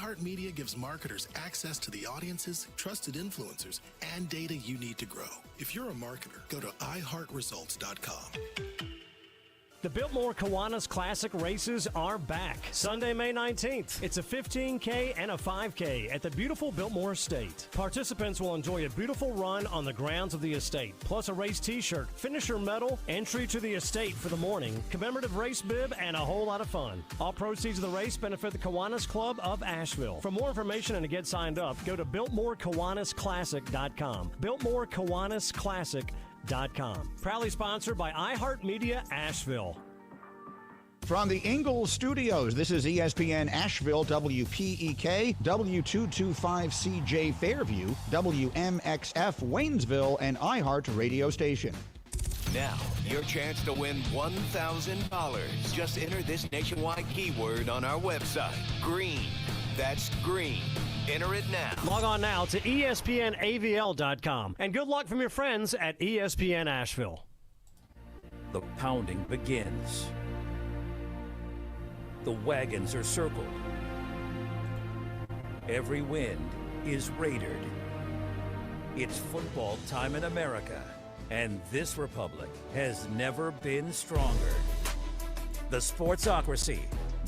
iHeartMedia gives marketers access to the audiences, trusted influencers, and data you need to grow. If you're a marketer, go to iHeartResults.com. The Biltmore Kiwanis Classic races are back. Sunday, May 19th. It's a 15K and a 5K at the beautiful Biltmore Estate. Participants will enjoy a beautiful run on the grounds of the estate, plus a race t-shirt, finisher medal, entry to the estate for the morning, commemorative race bib, and a whole lot of fun. All proceeds of the race benefit the Kiwanis Club of Asheville. For more information and to get signed up, go to BiltmoreKiwanisClassic.com. BiltmoreKiwanisClassic.com. Proudly sponsored by iHeartMedia Asheville. From the Ingalls Studios, this is ESPN Asheville, WPEK, W225CJ Fairview, WMXF Waynesville, and iHeart radio station. Now, your chance to win $1,000. Just enter this nationwide keyword on our website, green. That's green. Enter it now. Log on now to ESPNAVL.com. And good luck from your friends at ESPN Asheville. The pounding begins. The wagons are circled. Every wind is raidered. It's football time in America, and this republic has never been stronger. The Sportsocracy,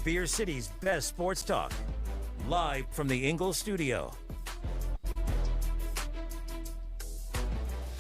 Beer City's best sports talk. Live from the Ingalls studio.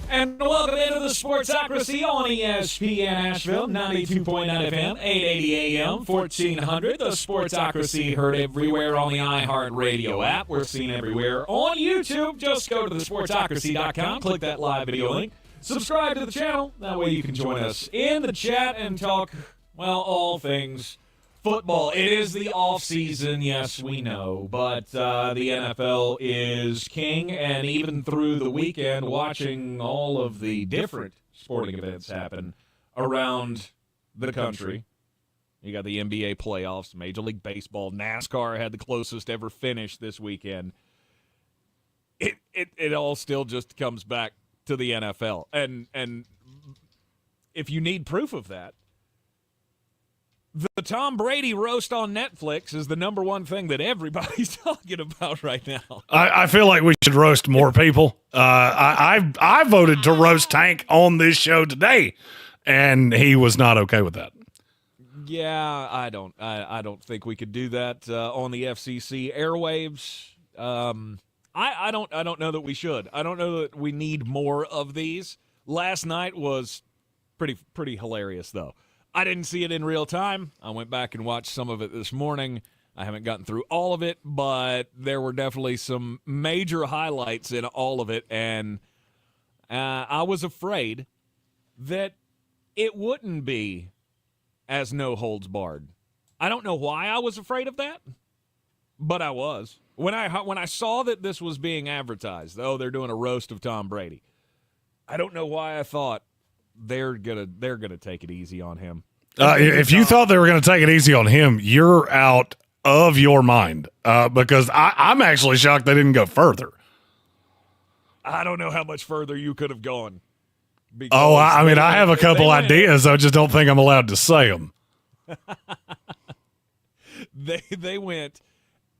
And welcome into the Sportsocracy on ESPN Asheville, 92.9 FM, 880 AM, 1400. The Sportsocracy heard everywhere on the iHeartRadio app. We're seen everywhere on YouTube. Just go to thesportsocracy.com, click that live video link, subscribe to the channel. That way you can join us in the chat and talk, well, all things football. It is the off-season, yes, we know, but the NFL is king, and even through the weekend, watching all of the different sporting events happen around the country. You got the NBA playoffs, Major League Baseball, NASCAR had the closest ever finish this weekend. It all still just comes back to the NFL, and if you need proof of that, the Tom Brady roast on Netflix is the number one thing that everybody's talking about right now. I feel like we should roast more people. I voted to roast Tank on this show today, and he was not okay with that. Yeah, I don't think we could do that on the FCC airwaves. I don't know that we should. I don't know that we need more of these. Last night was pretty hilarious, though. I didn't see it in real time. I went back and watched some of it this morning. I haven't gotten through all of it, but there were definitely some major highlights in all of it, and I was afraid that it wouldn't be as no holds barred. I don't know why I was afraid of that, but I was. When I saw that this was being advertised, they're doing a roast of Tom Brady, I don't know why I thought they're gonna take it easy on him. If you thought they were going to take it easy on him, you're out of your mind. Because I'm actually shocked they didn't go further. I don't know how much further you could have gone. I mean, I have a couple ideas. I just don't think I'm allowed to say them. They went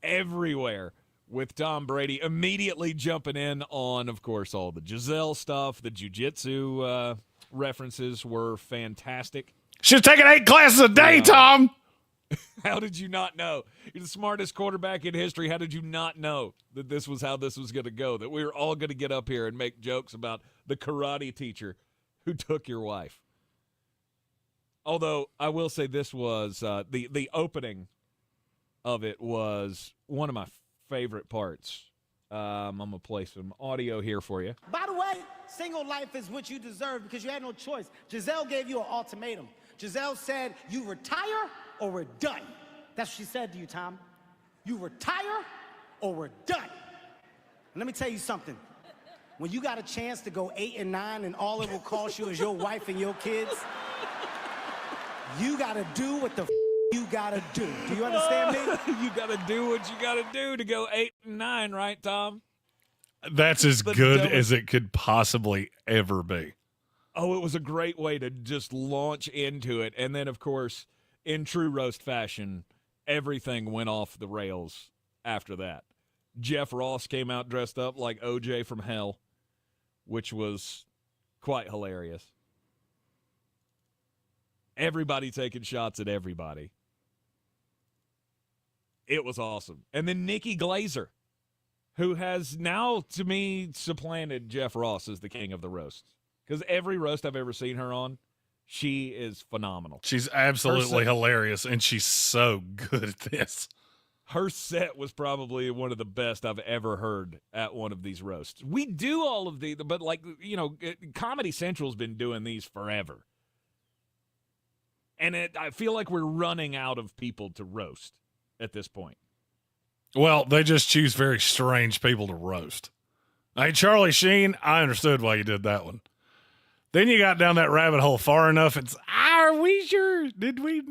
everywhere with Tom Brady, immediately jumping in on, of course, all the Giselle stuff. The jiu-jitsu references were fantastic. She's taking 8 classes a day, Tom. How did you not know? You're the smartest quarterback in history. How did you not know that this was how this was going to go, that we were all going to get up here and make jokes about the karate teacher who took your wife? Although I will say this was the opening of it was one of my favorite parts. I'm going to play some audio here for you. By the way, single life is what you deserve because you had no choice. Giselle gave you an ultimatum. Giselle said, you retire or we're done. That's what she said to you, Tom. You retire or we're done. And let me tell you something. When you got a chance to go 8 and 9 and all it will cost you is your wife and your kids, you got to do what the you got to do. Do you understand me? You got to do what you got to do to go 8 and 9, right, Tom? That's as good as it could possibly ever be. Oh, it was a great way to just launch into it. And then, of course, in true roast fashion, everything went off the rails after that. Jeff Ross came out dressed up like OJ from hell, which was quite hilarious. Everybody taking shots at everybody. It was awesome. And then Nikki Glaser, who has now, to me, supplanted Jeff Ross as the king of the roasts. Because every roast I've ever seen her on, she is phenomenal. She's absolutely hilarious, and she's so good at this. Her set was probably one of the best I've ever heard at one of these roasts. We do all of these, but Comedy Central's been doing these forever. And I feel like we're running out of people to roast at this point. Well, they just choose very strange people to roast. Hey, Charlie Sheen, I understood why you did that one. Then you got down that rabbit hole far enough. It's, are we sure? Did we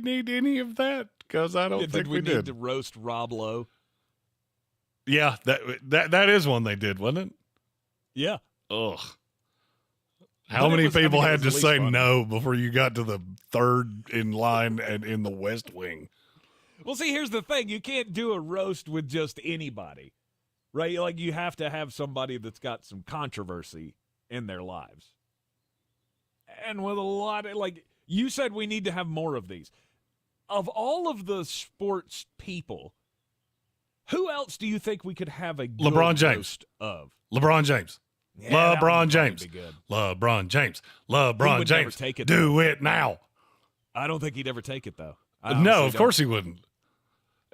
need any of that? Because I don't think we did. Did we need to roast Rob Lowe? Yeah, that is one they did, wasn't it? Yeah. Ugh. How many people had to say no before you got to the third in line and in the West Wing? Well, see, here's the thing. You can't do a roast with just anybody, right? Like, you have to have somebody that's got some controversy in their lives. And with a lot of, like, you said we need to have more of these. Of all of the sports people, who else do you think we could have a good LeBron James roast of? LeBron James. Yeah, LeBron James. LeBron James. Never take it, do it now. I don't think he'd ever take it, though. No, of course he wouldn't.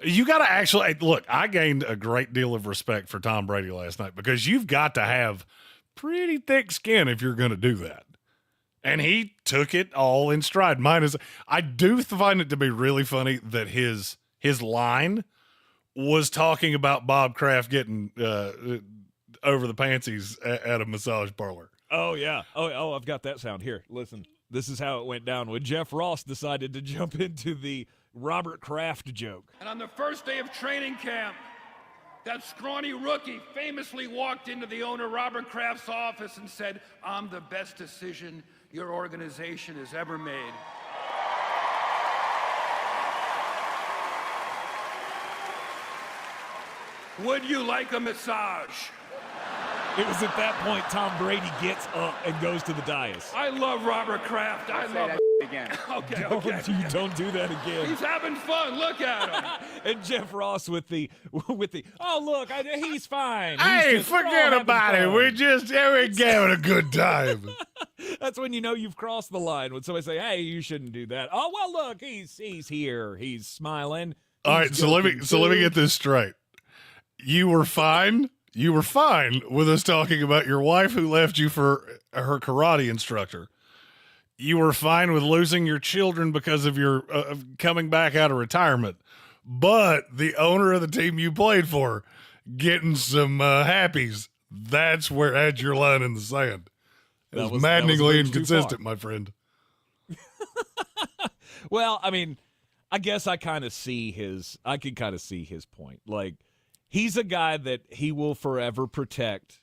You got to actually look. I gained a great deal of respect for Tom Brady last night because you've got to have pretty thick skin if you're going to do that. And he took it all in stride. I do find it to be really funny that his line was talking about Bob Kraft getting over the pantsies at a massage parlor. Oh, yeah. Oh, I've got that sound. Here, listen. This is how it went down when Jeff Ross decided to jump into the Robert Kraft joke. And on the first day of training camp, that scrawny rookie famously walked into the owner Robert Kraft's office and said, "I'm the best decision your organization has ever made." Would you like a massage? It was at that point Tom Brady gets up and goes to the dais. I love Robert Kraft. I love it. Again. Okay. Don't do that again. He's having fun. Look at him. And Jeff Ross with the oh look, he's fine. Hey, forget about it. We're having a good time. That's when you know you've crossed the line. When somebody say, "Hey, you shouldn't do that." Oh well, look, he's here. He's smiling. All right, so let me get this straight. You were fine. You were fine with us talking about your wife who left you for her karate instructor. You were fine with losing your children because of your coming back out of retirement. But the owner of the team you played for getting some happies, that's your line in the sand. It was maddeningly inconsistent, my friend. Well, I mean, I guess I can kind of see his point. Like, he's a guy that he will forever protect,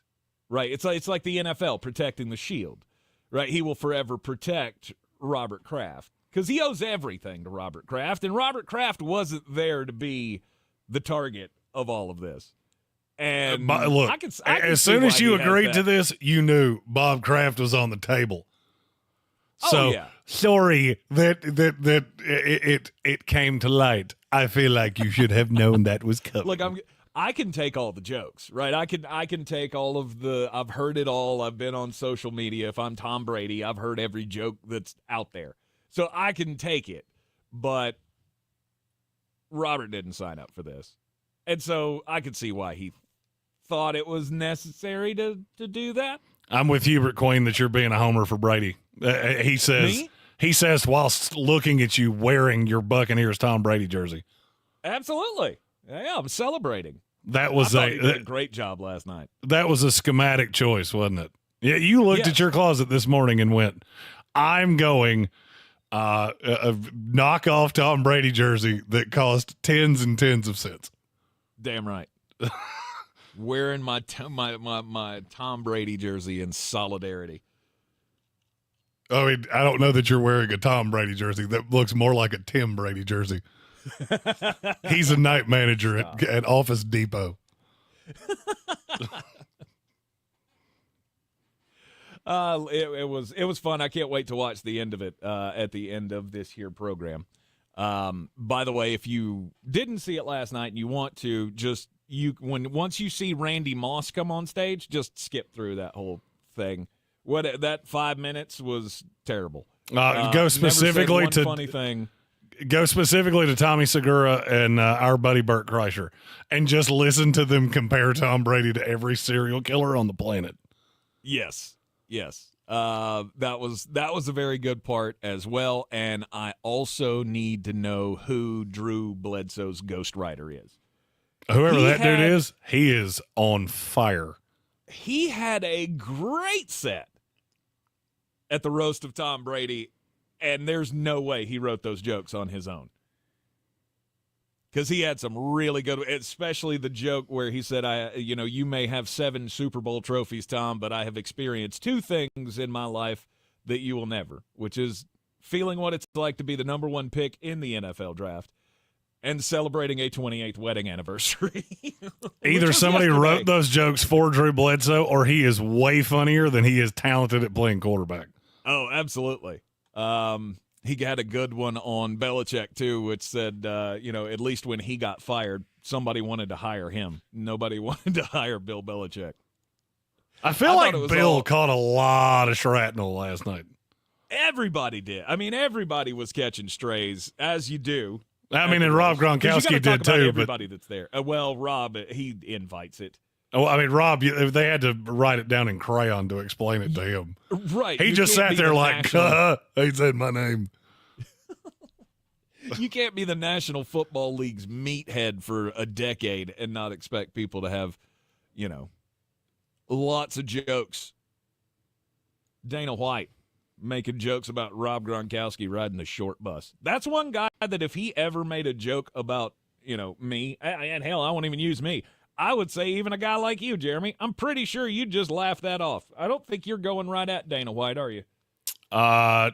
right? It's like the NFL protecting the shield, right? He will forever protect Robert Kraft because he owes everything to Robert Kraft, and Robert Kraft wasn't there to be the target of all of this. And look, I can as soon as you agreed to this, you knew Bob Kraft was on the table. So sorry that it came to light. I feel like you should have known that was coming. Look, I can take all the jokes, right? I can take all of I've heard it all. I've been on social media. If I'm Tom Brady, I've heard every joke that's out there. So I can take it. But Robert didn't sign up for this. And so I could see why he thought it was necessary to do that. I'm with Hubert Queen that you're being a homer for Brady. He says whilst looking at you wearing your Buccaneers Tom Brady jersey. Absolutely. Yeah, I'm celebrating. That was he did a great job last night. That was a schematic choice, wasn't it? Yeah, you looked at your closet this morning and went, "I'm going a knockoff Tom Brady jersey that cost tens and tens of cents." Damn right. Wearing my Tom Brady jersey in solidarity. I mean, I don't know that you're wearing a Tom Brady jersey. That looks more like a Tim Brady jersey. He's a night manager at Office Depot. It was fun. I can't wait to watch the end of it at the end of this here program. By the way, if you didn't see it last night and you want to, once you see Randy Moss come on stage, just skip through that whole thing. That 5 minutes was terrible. Go specifically to funny thing. Go specifically to Tommy Segura and our buddy Burt Kreischer, and just listen to them compare Tom Brady to every serial killer on the planet. Yes. That was a very good part as well, and I also need to know who Drew Bledsoe's ghostwriter is. Whoever dude is, he is on fire. He had a great set at the roast of Tom Brady, and there's no way he wrote those jokes on his own. Because he had some really good, especially the joke where he said, you may have 7 Super Bowl trophies, Tom, but I have experienced 2 things in my life that you will never, which is feeling what it's like to be the number 1 pick in the NFL draft and celebrating a 28th wedding anniversary. Either somebody wrote those jokes for Drew Bledsoe, or he is way funnier than he is talented at playing quarterback. Oh, absolutely. He had a good one on Belichick, too, which said, at least when he got fired, somebody wanted to hire him. Nobody wanted to hire Bill Belichick. I feel like Bill caught a lot of shrapnel last night. Everybody did. I mean, everybody was catching strays, as you do. I mean, and Rob Gronkowski did, too. Everybody that's there. Rob, he invites it. Oh, I mean, Rob, they had to write it down in crayon to explain it to him. Right. He just sat there like, he said my name. You can't be the National Football League's meathead for a decade and not expect people to have, lots of jokes. Dana White making jokes about Rob Gronkowski riding the short bus. That's one guy that if he ever made a joke about, me, and hell, I won't even use me. I would say even a guy like you, Jeremy, I'm pretty sure you'd just laugh that off. I don't think you're going right at Dana White, are you? I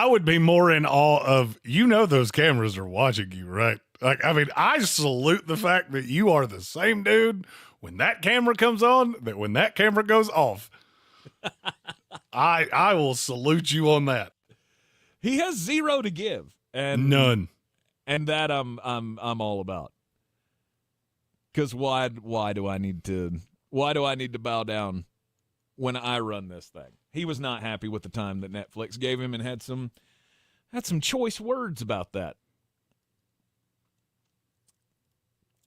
would be more in awe of, those cameras are watching you, right? Like, I mean, I salute the fact that you are the same dude when that camera comes on, that when that camera goes off. I will salute you on that. He has 0 to give, and none, and that I'm all about. Because why do I need to bow down when I run this thing? He was not happy with the time that Netflix gave him and had some choice words about that.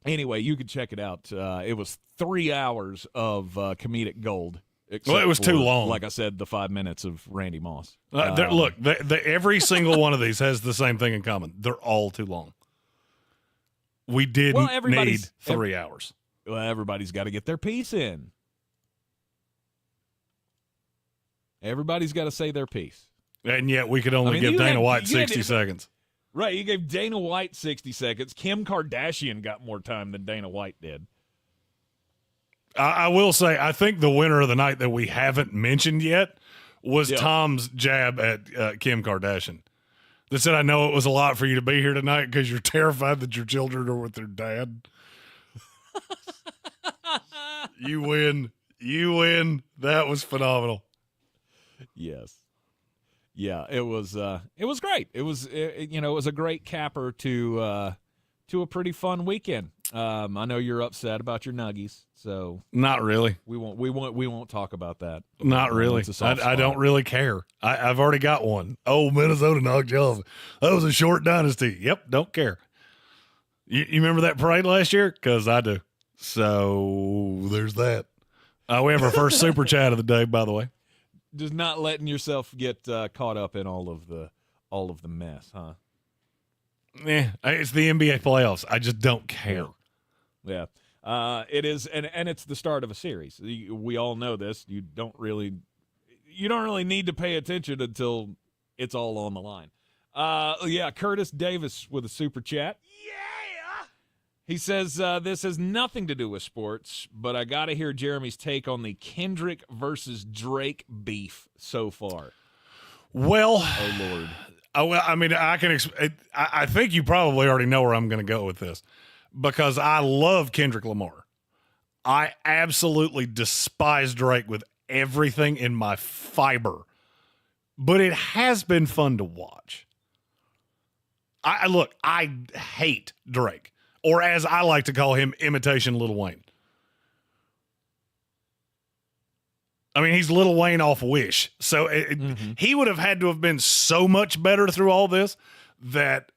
Anyway, you could check it out. It was 3 hours of comedic gold. Well, it was too long. Like I said, the 5 minutes of Randy Moss. Look, every single one of these has the same thing in common. They're all too long. We didn't need 3 hours. Well, everybody's got to get their piece in. Everybody's got to say their piece. And yet we could only give Dana White 60 seconds. Right, you gave Dana White 60 seconds. Kim Kardashian got more time than Dana White did. I will say, I think the winner of the night that we haven't mentioned yet was Tom's jab at Kim Kardashian. That said, I know it was a lot for you to be here tonight because you're terrified that your children are with their dad. You win. That was phenomenal. Yes. Yeah, it was great. It was it was a great capper to a pretty fun weekend. I know you're upset about your nuggies, so not really. We won't talk about that. Not really. I don't really care. I've already got one. Oh, Minnesota knocked you off. That was a short dynasty. Yep, don't care. You remember that parade last year? Because I do. So there's that. We have our first super chat of the day, by the way. Just not letting yourself get caught up in all of the mess, huh? It's the NBA playoffs. I just don't care. Yeah. It is, and it's the start of a series. We all know this. You don't really need to pay attention until it's all on the line. Curtis Davis with a super chat. Yeah. He says, this has nothing to do with sports, but I got to hear Jeremy's take on the Kendrick versus Drake beef so far. Well, oh Lord. Oh, well, I mean, I think you probably already know where I'm going to go with this because I love Kendrick Lamar. I absolutely despise Drake with everything in my fiber, but it has been fun to watch. I hate Drake, or as I like to call him, imitation Lil Wayne. I mean, he's Lil Wayne off Wish. So he would have had to have been so much better through all this it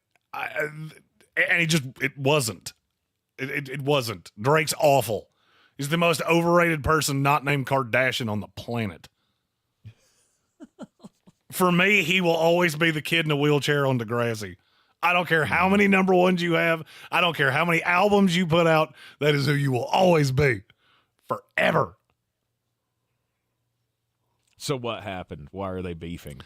wasn't. It wasn't. Drake's awful. He's the most overrated person not named Kardashian on the planet. For me, he will always be the kid in a wheelchair on Degrassi. I don't care how many number ones you have. I don't care how many albums you put out. That is who you will always be. Forever. So what happened? Why are they beefing?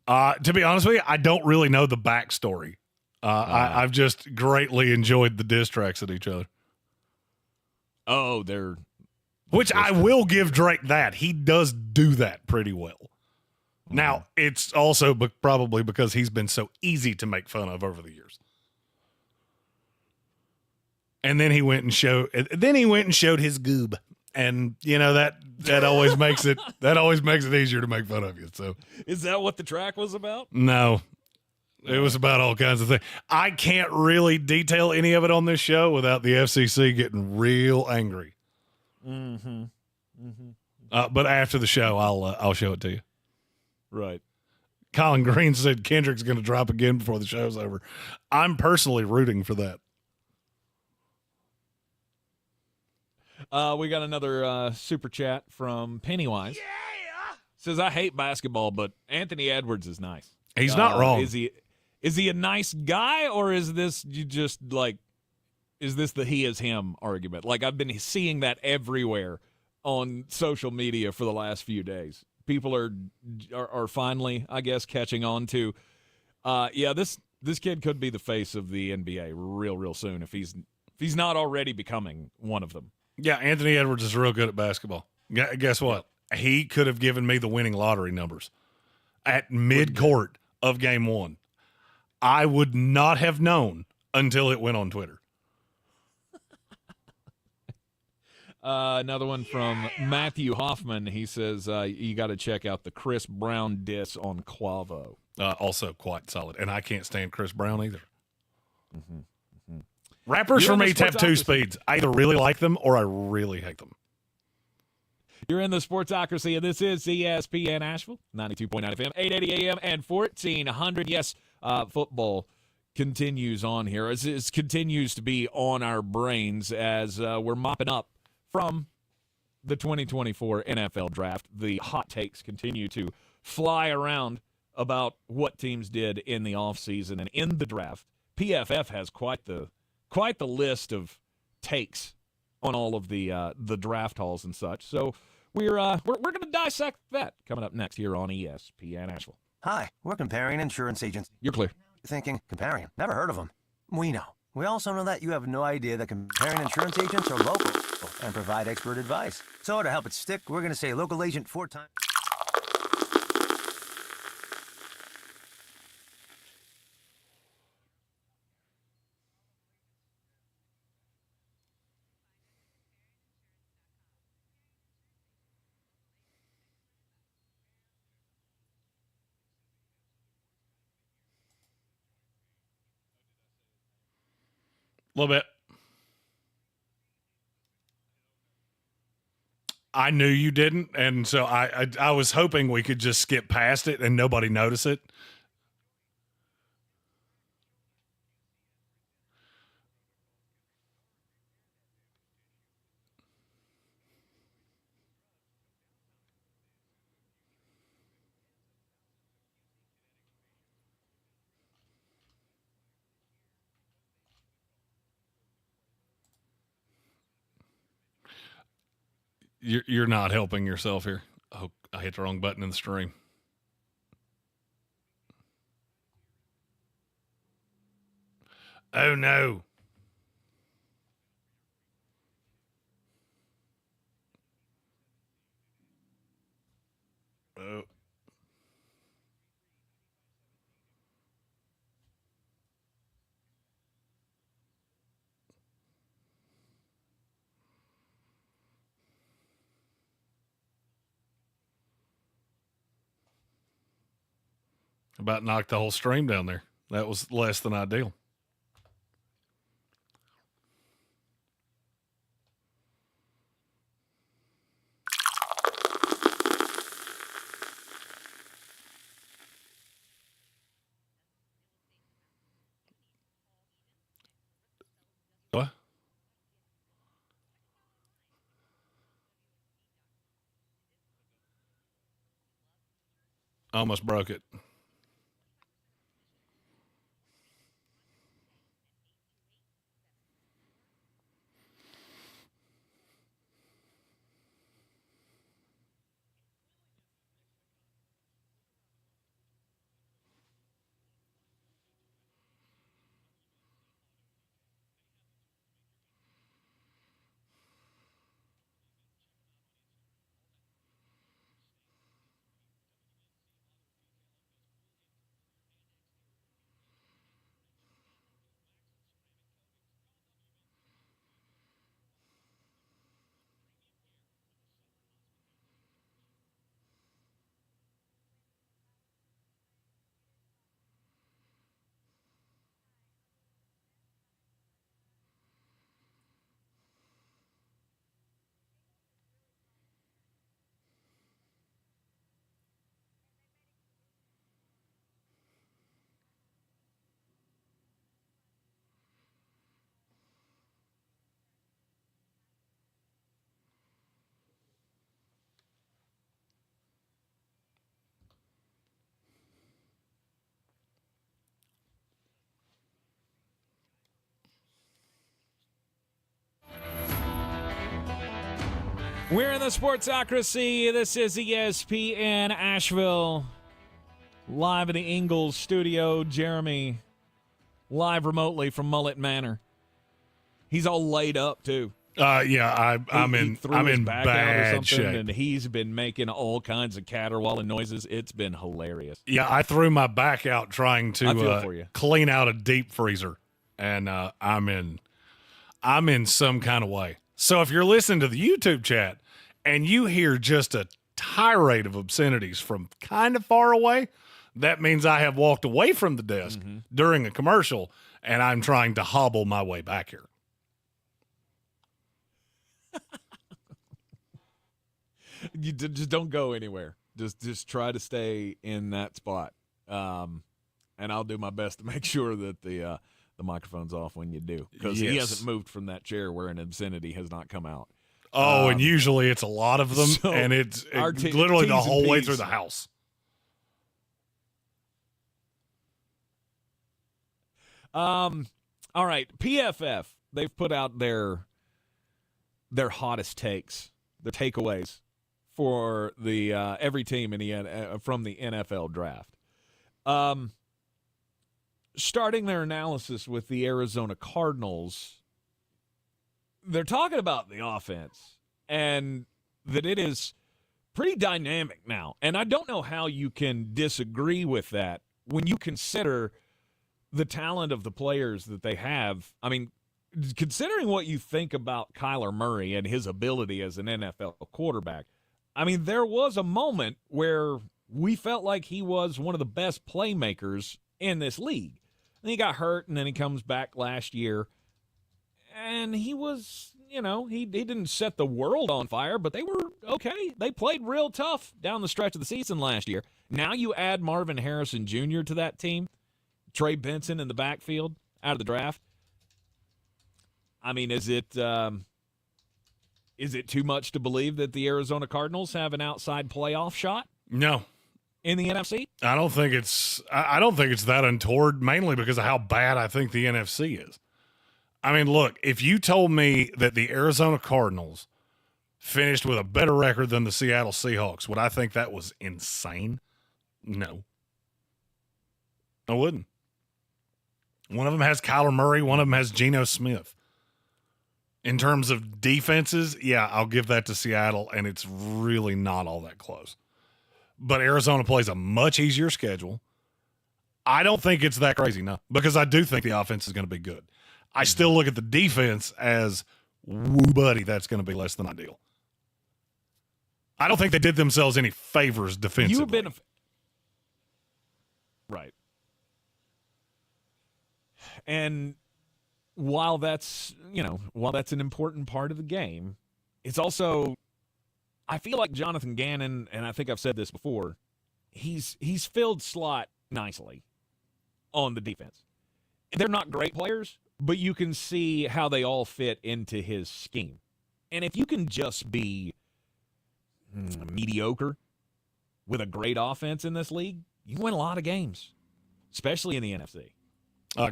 To be honest with you, I don't really know the backstory. I've just greatly enjoyed the diss tracks at each other. Oh, Which I will give Drake that. He does do that pretty well. Now, it's also probably because he's been so easy to make fun of over the years. And then he went and showed his goob. And that always makes it easier to make fun of you. So is that what the track was about? No. It was about all kinds of things. I can't really detail any of it on this show without the FCC getting real angry. Mm-hmm. But after the show, I'll show it to you. Right. Colin Green said Kendrick's going to drop again before the show's over. I'm personally rooting for that. We got another super chat from Pennywise. Yeah! Says, I hate basketball, but Anthony Edwards is nice. He's not wrong. Is he a nice guy, or is this is this the he is him argument? Like, I've been seeing that everywhere on social media for the last few days. People are finally, I guess, catching on to, this kid could be the face of the NBA real soon if he's not already becoming one of them. Yeah, Anthony Edwards is real good at basketball. Guess what? He could have given me the winning lottery numbers at mid-court of game one. I would not have known until it went on Twitter. Another one from Matthew Hoffman. He says, you got to check out the Chris Brown diss on Quavo. Also quite solid. And I can't stand Chris Brown either. Mm-hmm. Rappers for me have two speeds. I either really like them or I really hate them. You're in the Sportsocracy, and this is ESPN Asheville, 92.9 FM, 880 AM, and 1400. Yes, football continues on here. It continues to be on our brains as we're mopping up from the 2024 NFL Draft. The hot takes continue to fly around about what teams did in the offseason and in the draft. PFF has quite the list of takes on all of the draft halls and such. So we're going to dissect that coming up next here on ESPN Asheville. Hi, we're Comparing Insurance Agents. You're clear. You're thinking, Comparing? Never heard of them. We know. We also know that you have no idea that Comparing Insurance Agents are local and provide expert advice. So to help it stick, we're going to say local agent 4 times. A little bit. I knew you didn't, and so I was hoping we could just skip past it and nobody notice it. You're not helping yourself here. Oh, I hit the wrong button in the stream. Oh, no. Oh. About knocked the whole stream down there. That was less than ideal. What? Almost broke it. We're in the Sportsocracy. This is ESPN Asheville. Live in the Ingles studio. Jeremy live remotely from Mullet Manor. He's all laid up, too. Yeah, I'm in bad shape. And he's been making all kinds of caterwauling noises. It's been hilarious. Yeah, I threw my back out trying to clean out a deep freezer, and I'm in some kind of way. So if you're listening to the YouTube chat and you hear just a tirade of obscenities from kind of far away, that means I have walked away from the desk during a commercial, and I'm trying to hobble my way back here. You just don't go anywhere. Just try to stay in that spot, and I'll do my best to make sure that the microphone's off when you do, because he hasn't moved from that chair where an obscenity has not come out. Oh, and usually it's a lot of them, so and it's literally the whole way through the house. All right, PFF, they've put out their hottest takes, their takeaways for the every team in the from the NFL draft. Starting their analysis with the Arizona Cardinals, they're talking about the offense and that it is pretty dynamic now. And I don't know how you can disagree with that when you consider the talent of the players that they have. I mean, considering what you think about Kyler Murray and his ability as an NFL quarterback, I mean, there was a moment where we felt like he was one of the best playmakers in this league. And he got hurt, and then he comes back last year. And he was, he didn't set the world on fire, but they were okay. They played real tough down the stretch of the season last year. Now you add Marvin Harrison Jr. to that team, Trey Benson in the backfield out of the draft. I mean, is it too much to believe that the Arizona Cardinals have an outside playoff shot? No. In the NFC? I don't think it's that untoward, mainly because of how bad I think the NFC is. I mean, look, if you told me that the Arizona Cardinals finished with a better record than the Seattle Seahawks, would I think that was insane? No. I wouldn't. One of them has Kyler Murray, one of them has Geno Smith. In terms of defenses, yeah, I'll give that to Seattle, and it's really not all that close. But Arizona plays a much easier schedule. I don't think it's that crazy, no, because I do think the offense is going to be good. I still look at the defense as, woo, buddy, that's going to be less than ideal. I don't think they did themselves any favors defensively. Right. And while that's an important part of the game, it's also, I feel like Jonathan Gannon, and I think I've said this before, he's filled slot nicely on the defense. They're not great players, but you can see how they all fit into his scheme. And if you can just be mediocre with a great offense in this league, you win a lot of games, especially in the NFC.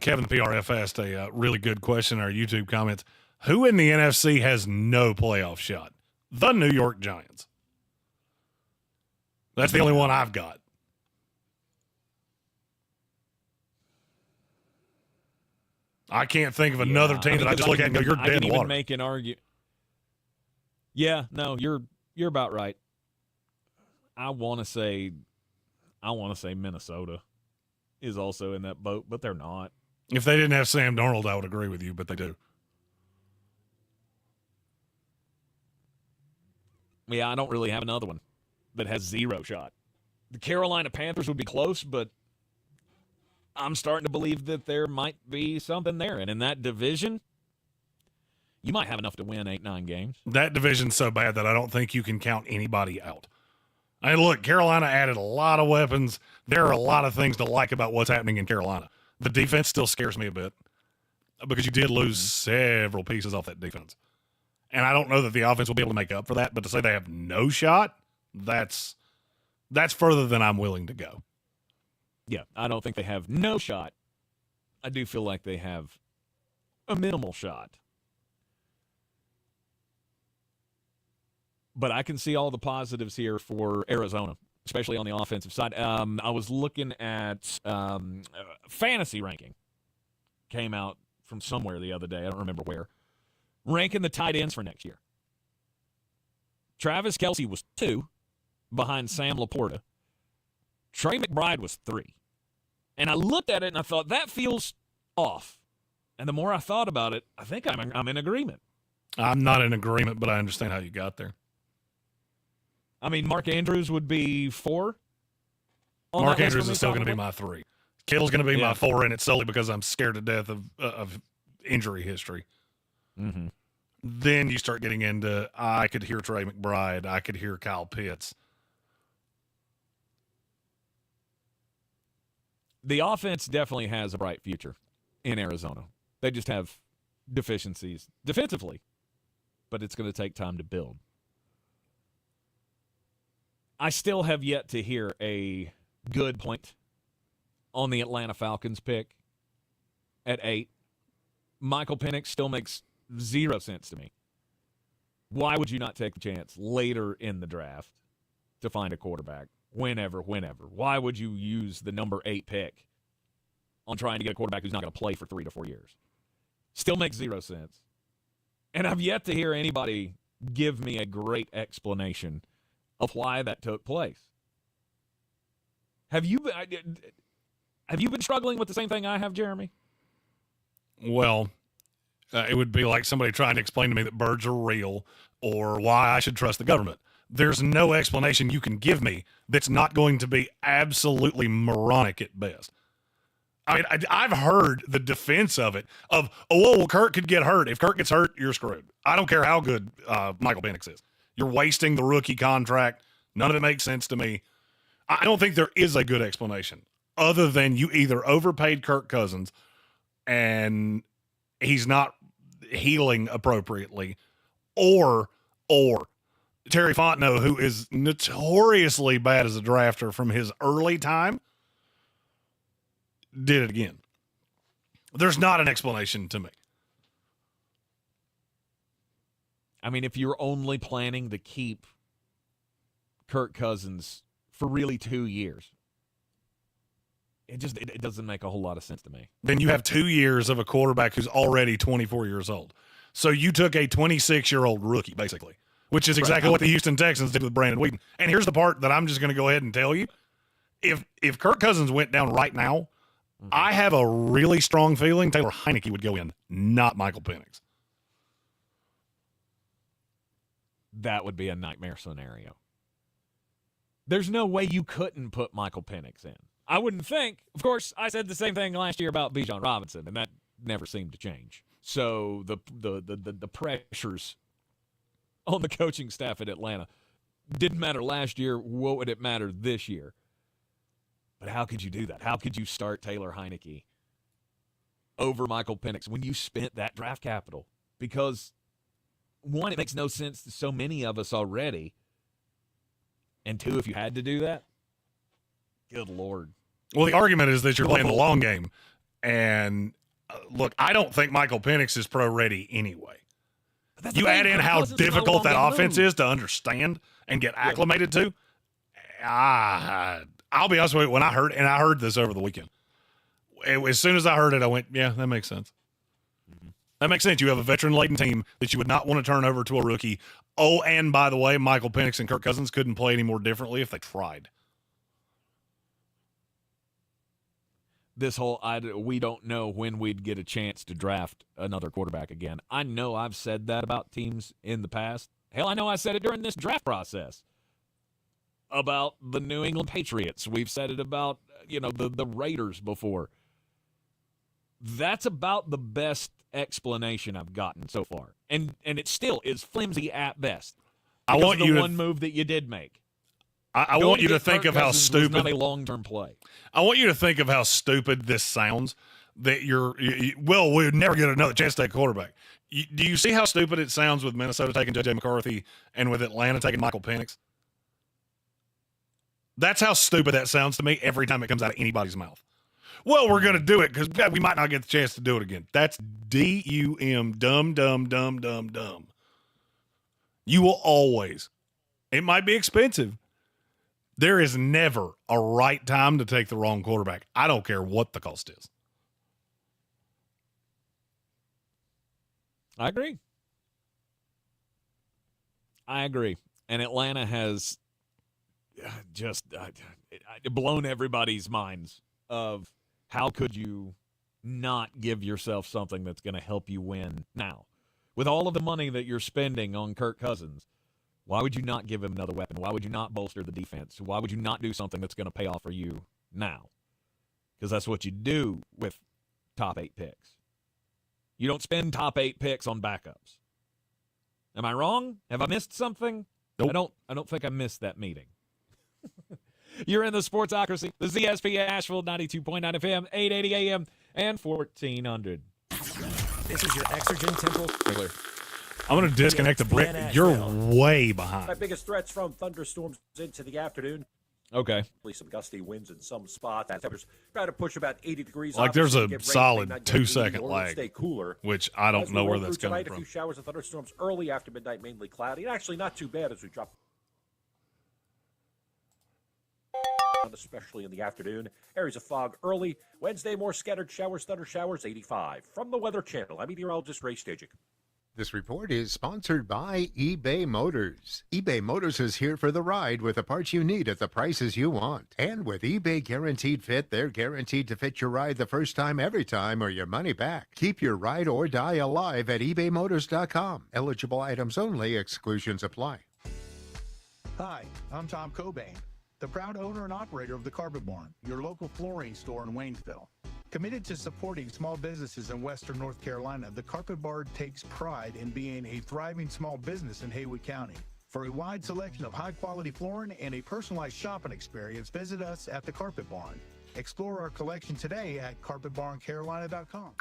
Kevin PRF asked a really good question in our YouTube comments. Who in the NFC has no playoff shot? The New York Giants. That's the only one I've got. I can't think of another team that I just look at and go, you're dead in the water. I can even make an argument. Yeah, no, you're about right. I want to say Minnesota is also in that boat, but they're not. If they didn't have Sam Darnold, I would agree with you, but they do. Yeah, I don't really have another one that has zero shot. The Carolina Panthers would be close, but I'm starting to believe that there might be something there. And in that division, you might have enough to win 8-9 games. That division's so bad that I don't think you can count anybody out. I mean, look, Carolina added a lot of weapons. There are a lot of things to like about what's happening in Carolina. The defense still scares me a bit because you did lose several pieces off that defense. And I don't know that the offense will be able to make up for that, but to say they have no shot, that's further than I'm willing to go. Yeah, I don't think they have no shot. I do feel like they have a minimal shot. But I can see all the positives here for Arizona, especially on the offensive side. I was looking at fantasy ranking. Came out from somewhere the other day. I don't remember where. Ranking the tight ends for next year. Travis Kelce was 2 behind Sam Laporta. Trey McBride was 3. And I looked at it and I thought, that feels off. And the more I thought about it, I think I'm in agreement. I'm not in agreement, but I understand how you got there. I mean, Mark Andrews would be 4. Mark Andrews is still going to be my 3. Kittle's going to be my 4, and it's solely because I'm scared to death of injury history. Mm-hmm. Then you start getting into, I could hear Trey McBride. I could hear Kyle Pitts. The offense definitely has a bright future in Arizona. They just have deficiencies defensively, but it's going to take time to build. I still have yet to hear a good point on the Atlanta Falcons pick at 8. Michael Penix still makes 0 sense to me. Why would you not take the chance later in the draft to find a quarterback? Whenever. Why would you use the number 8 pick on trying to get a quarterback who's not going to play for 3 to 4 years? Still makes 0 sense. And I've yet to hear anybody give me a great explanation of why that took place. Have you been struggling with the same thing I have, Jeremy? Well, it would be like somebody trying to explain to me that birds are real or why I should trust the government. There's no explanation you can give me that's not going to be absolutely moronic at best. I mean, I've heard the defense of it, of, well, Kirk could get hurt. If Kirk gets hurt, you're screwed. I don't care how good Michael Penix is. You're wasting the rookie contract. None of it makes sense to me. I don't think there is a good explanation other than you either overpaid Kirk Cousins and he's not healing appropriately, or Terry Fontenot, who is notoriously bad as a drafter from his early time, did it again. There's not an explanation to me. I mean, if you're only planning to keep Kirk Cousins for really 2 years, it doesn't make a whole lot of sense to me. Then you have 2 years of a quarterback who's already 24 years old. So you took a 26-year-old rookie, basically, which is exactly what the Houston Texans did with Brandon Whedon. And here's the part that I'm just going to go ahead and tell you. If Kirk Cousins went down right now, I have a really strong feeling Taylor Heineke would go in, not Michael Penix. That would be a nightmare scenario. There's no way you couldn't put Michael Penix in. I wouldn't think. Of course, I said the same thing last year about Bijan Robinson, and that never seemed to change. So the pressures on the coaching staff at Atlanta didn't matter last year. What would it matter this year? But how could you do that? How could you start Taylor Heineke over Michael Penix when you spent that draft capital? Because, one, it makes no sense to so many of us already. And two, if you had to do that, good Lord. Well, the argument is that you're playing the long game. And, look, I don't think Michael Penix is pro-ready anyway. You add in how difficult that offense is to understand and get acclimated to. I'll be honest with you, when I heard this over the weekend, as soon as I heard it, I went, yeah, that makes sense. That makes sense. You have a veteran-laden team that you would not want to turn over to a rookie. Oh, and by the way, Michael Penix and Kirk Cousins couldn't play any more differently if they tried. This whole, we don't know when we'd get a chance to draft another quarterback again. I know I've said that about teams in the past. Hell, I know I said it during this draft process about the New England Patriots. We've said it about, the Raiders before. That's about the best explanation I've gotten so far. And it still is flimsy at best. I want you to one move that you did make. I want you to think of how stupid. Not a long-term play. I want you to think of how stupid this sounds. That we would never get another chance to take a quarterback. Do you see how stupid it sounds with Minnesota taking J.J. McCarthy and with Atlanta taking Michael Penix? That's how stupid that sounds to me every time it comes out of anybody's mouth. Well, we're going to do it because we might not get the chance to do it again. That's D-U-M, dumb, dumb, dumb, dumb, dumb. You will always. It might be expensive. There is never a right time to take the wrong quarterback. I don't care what the cost is. I agree. And Atlanta has just blown everybody's minds of how could you not give yourself something that's going to help you win now? With all of the money that you're spending on Kirk Cousins, why would you not give him another weapon? Why would you not bolster the defense? Why would you not do something that's going to pay off for you now? Because that's what you do with top 8 picks. You don't spend top 8 picks on backups. Am I wrong? Have I missed something? Nope. I don't think I missed that meeting. You're in the Sportsocracy. The ZSP Asheville 92.9 FM, 880 AM, and 1400. This is your Exergen Temporal Trailer. I'm going to disconnect the brick. You're way behind. My biggest threats from thunderstorms into the afternoon. Okay. Some gusty winds in some spots. Temperatures try to push about 80 degrees. Like there's a solid rain, 2-second lag, stay cooler. which I don't know where that's coming tonight, from. A few showers and thunderstorms early after midnight, mainly cloudy. And actually not too bad as we drop, especially in the afternoon. Areas of fog early. Wednesday, more scattered showers, thunder showers, 85. From the Weather Channel, I'm meteorologist Ray Stajic. This report is sponsored by eBay Motors. eBay Motors is here for the ride with the parts you need at the prices you want. And with eBay Guaranteed Fit, they're guaranteed to fit your ride the first time, every time, or your money back. Keep your ride or die alive at ebaymotors.com. Eligible items only. Exclusions apply. Hi, I'm Tom Cobain, the proud owner and operator of the Carpet Barn, your local flooring store in Waynesville. Committed to supporting small businesses in Western North Carolina, the Carpet Barn takes pride in being a thriving small business in Haywood County. For a wide selection of high-quality flooring and a personalized shopping experience, visit us at the Carpet Barn. Explore our collection today at carpetbarncarolina.com.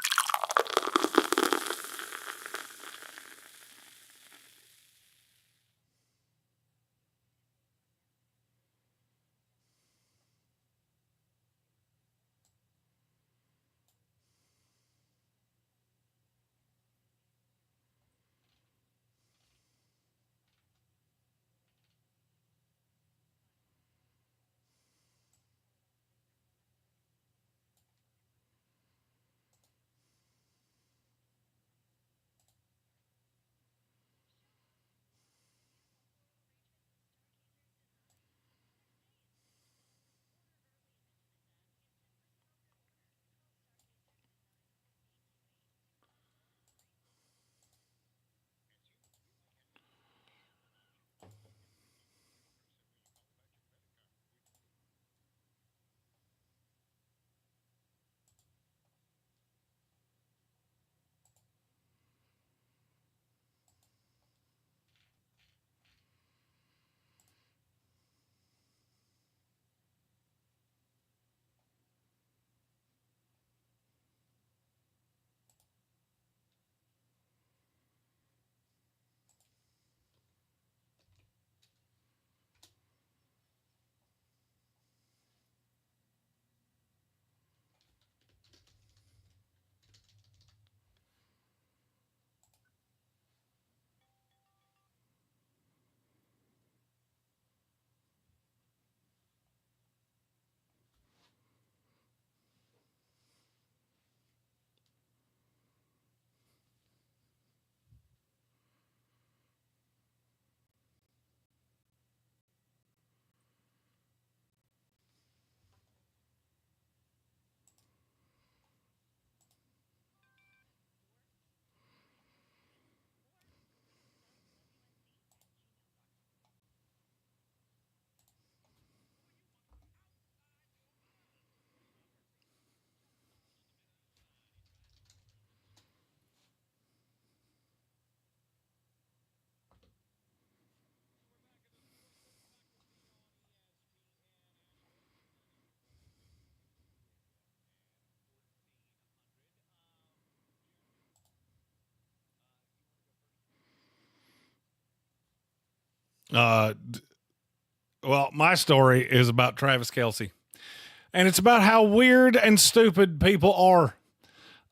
Well, my story is about Travis Kelce, and it's about how weird and stupid people are.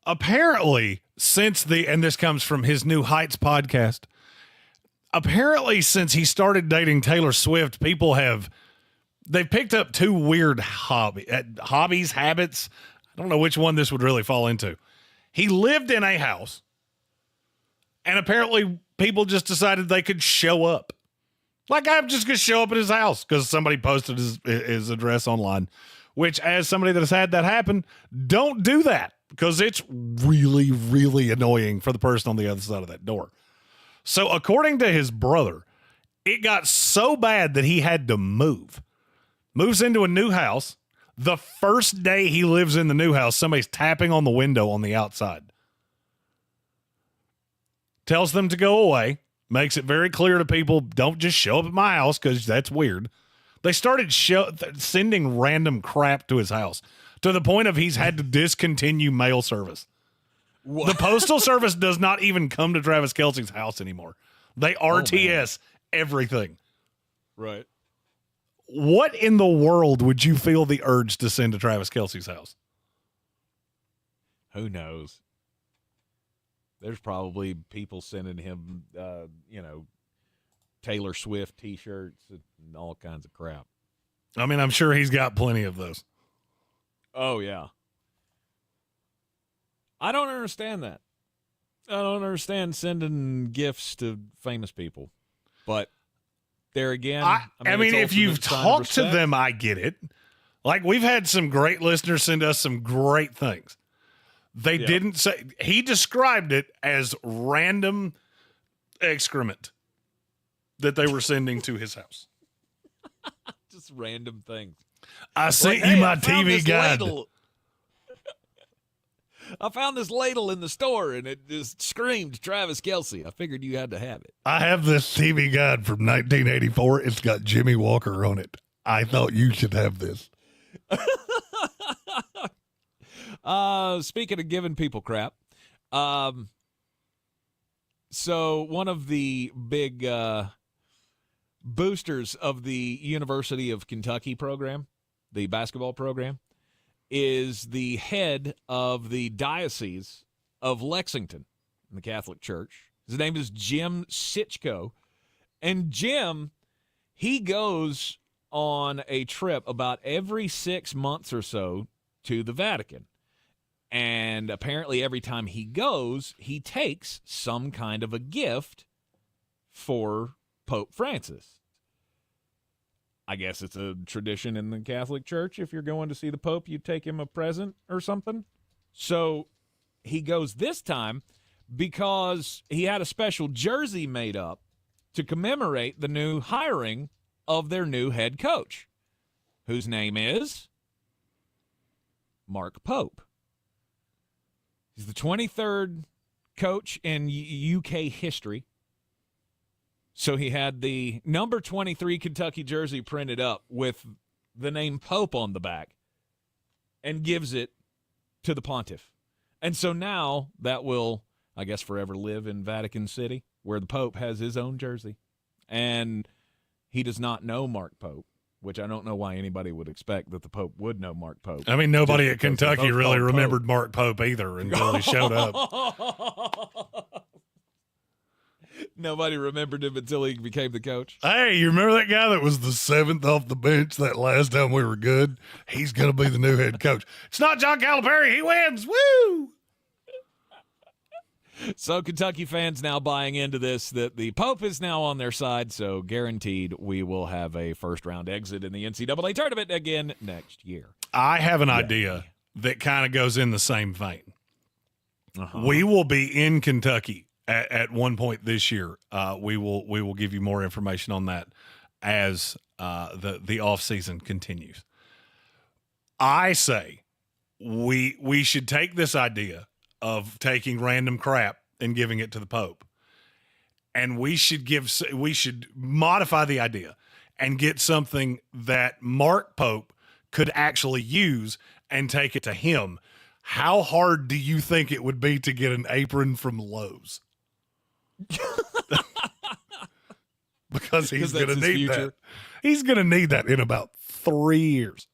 Apparently, and this comes from his New Heights podcast, apparently since he started dating Taylor Swift, they've picked up two weird habits. I don't know which one this would really fall into. He lived in a house, and apparently people just decided they could show up. Like, I'm just going to show up at his house because somebody posted his address online, which, as somebody that has had that happen, don't do that because it's really, really annoying for the person on the other side of that door. So according to his brother, it got so bad that he had to move. Moves into a new house. The first day he lives in the new house, somebody's tapping on the window on the outside. Tells them to go away. Makes it very clear to people, don't just show up at my house because that's weird. They started sending random crap to his house to the point of he's had to discontinue mail service. What? The Postal Service does not even come to Travis Kelce's house anymore. They RTS everything. Right. What in the world would you feel the urge to send to Travis Kelce's house? Who knows? There's probably people sending him, Taylor Swift T-shirts and all kinds of crap. I mean, I'm sure he's got plenty of those. Oh, yeah. I don't understand that. I don't understand sending gifts to famous people. But there again, I mean if you've talked to them, I get it. Like, we've had some great listeners send us some great things. They didn't say, he described it as random excrement that they were sending to his house. Just random things. I sent you my TV guide. I found this ladle in the store, and it just screamed Travis Kelce. I figured you had to have it. I have this TV guide from 1984. It's got Jimmy Walker on it. I thought you should have this. Speaking of giving people crap, so one of the big boosters of the University of Kentucky program, the basketball program, is the head of the Diocese of Lexington in the Catholic Church. His name is Jim Sitchko. And Jim, he goes on a trip about every 6 months or so to the Vatican. And apparently every time he goes, he takes some kind of a gift for Pope Francis. I guess it's a tradition in the Catholic Church. If you're going to see the Pope, you take him a present or something. So he goes this time because he had a special jersey made up to commemorate the new hiring of their new head coach, whose name is Mark Pope. He's the 23rd coach in UK history. So he had the number 23 Kentucky jersey printed up with the name Pope on the back and gives it to the pontiff. And so now that will, I guess, forever live in Vatican City, where the Pope has his own jersey. And he does not know Mark Pope, which I don't know why anybody would expect that the Pope would know Mark Pope. I mean, nobody at Kentucky really remembered Mark Pope either until he showed up. Nobody remembered him until he became the coach. Hey, you remember that guy that was the 7th off the bench that last time we were good? He's going to be the new head coach. It's not John Calipari. He wins. Woo! So Kentucky fans now buying into this, that the Pope is now on their side, so guaranteed we will have a first-round exit in the NCAA tournament again next year. I have an idea that kind of goes in the same vein. We will be in Kentucky at one point this year. We will give you more information on that as the off season continues. I say we should take this idea of taking random crap and giving it to the Pope, and we should modify the idea and get something that Mark Pope could actually use and take it to him. How hard do you think it would be to get an apron from Lowe's? because he's going to his need future. that. He's going to need that in about 3 years.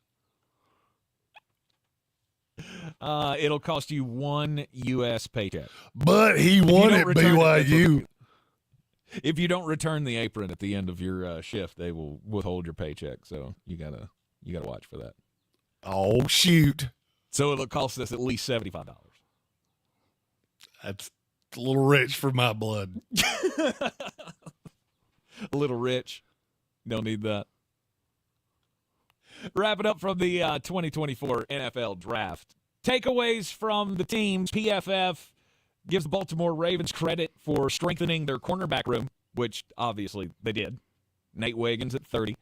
It'll cost you 1 U.S. paycheck. But he won at BYU. If you don't return the apron at the end of your shift, they will withhold your paycheck. So you gotta watch for that. Oh, shoot. So it'll cost us at least $75. That's a little rich for my blood. A little rich. Don't need that. Wrapping up from the 2024 NFL Draft. Takeaways from the teams. PFF gives the Baltimore Ravens credit for strengthening their cornerback room, which obviously they did. Nate Wiggins at 30.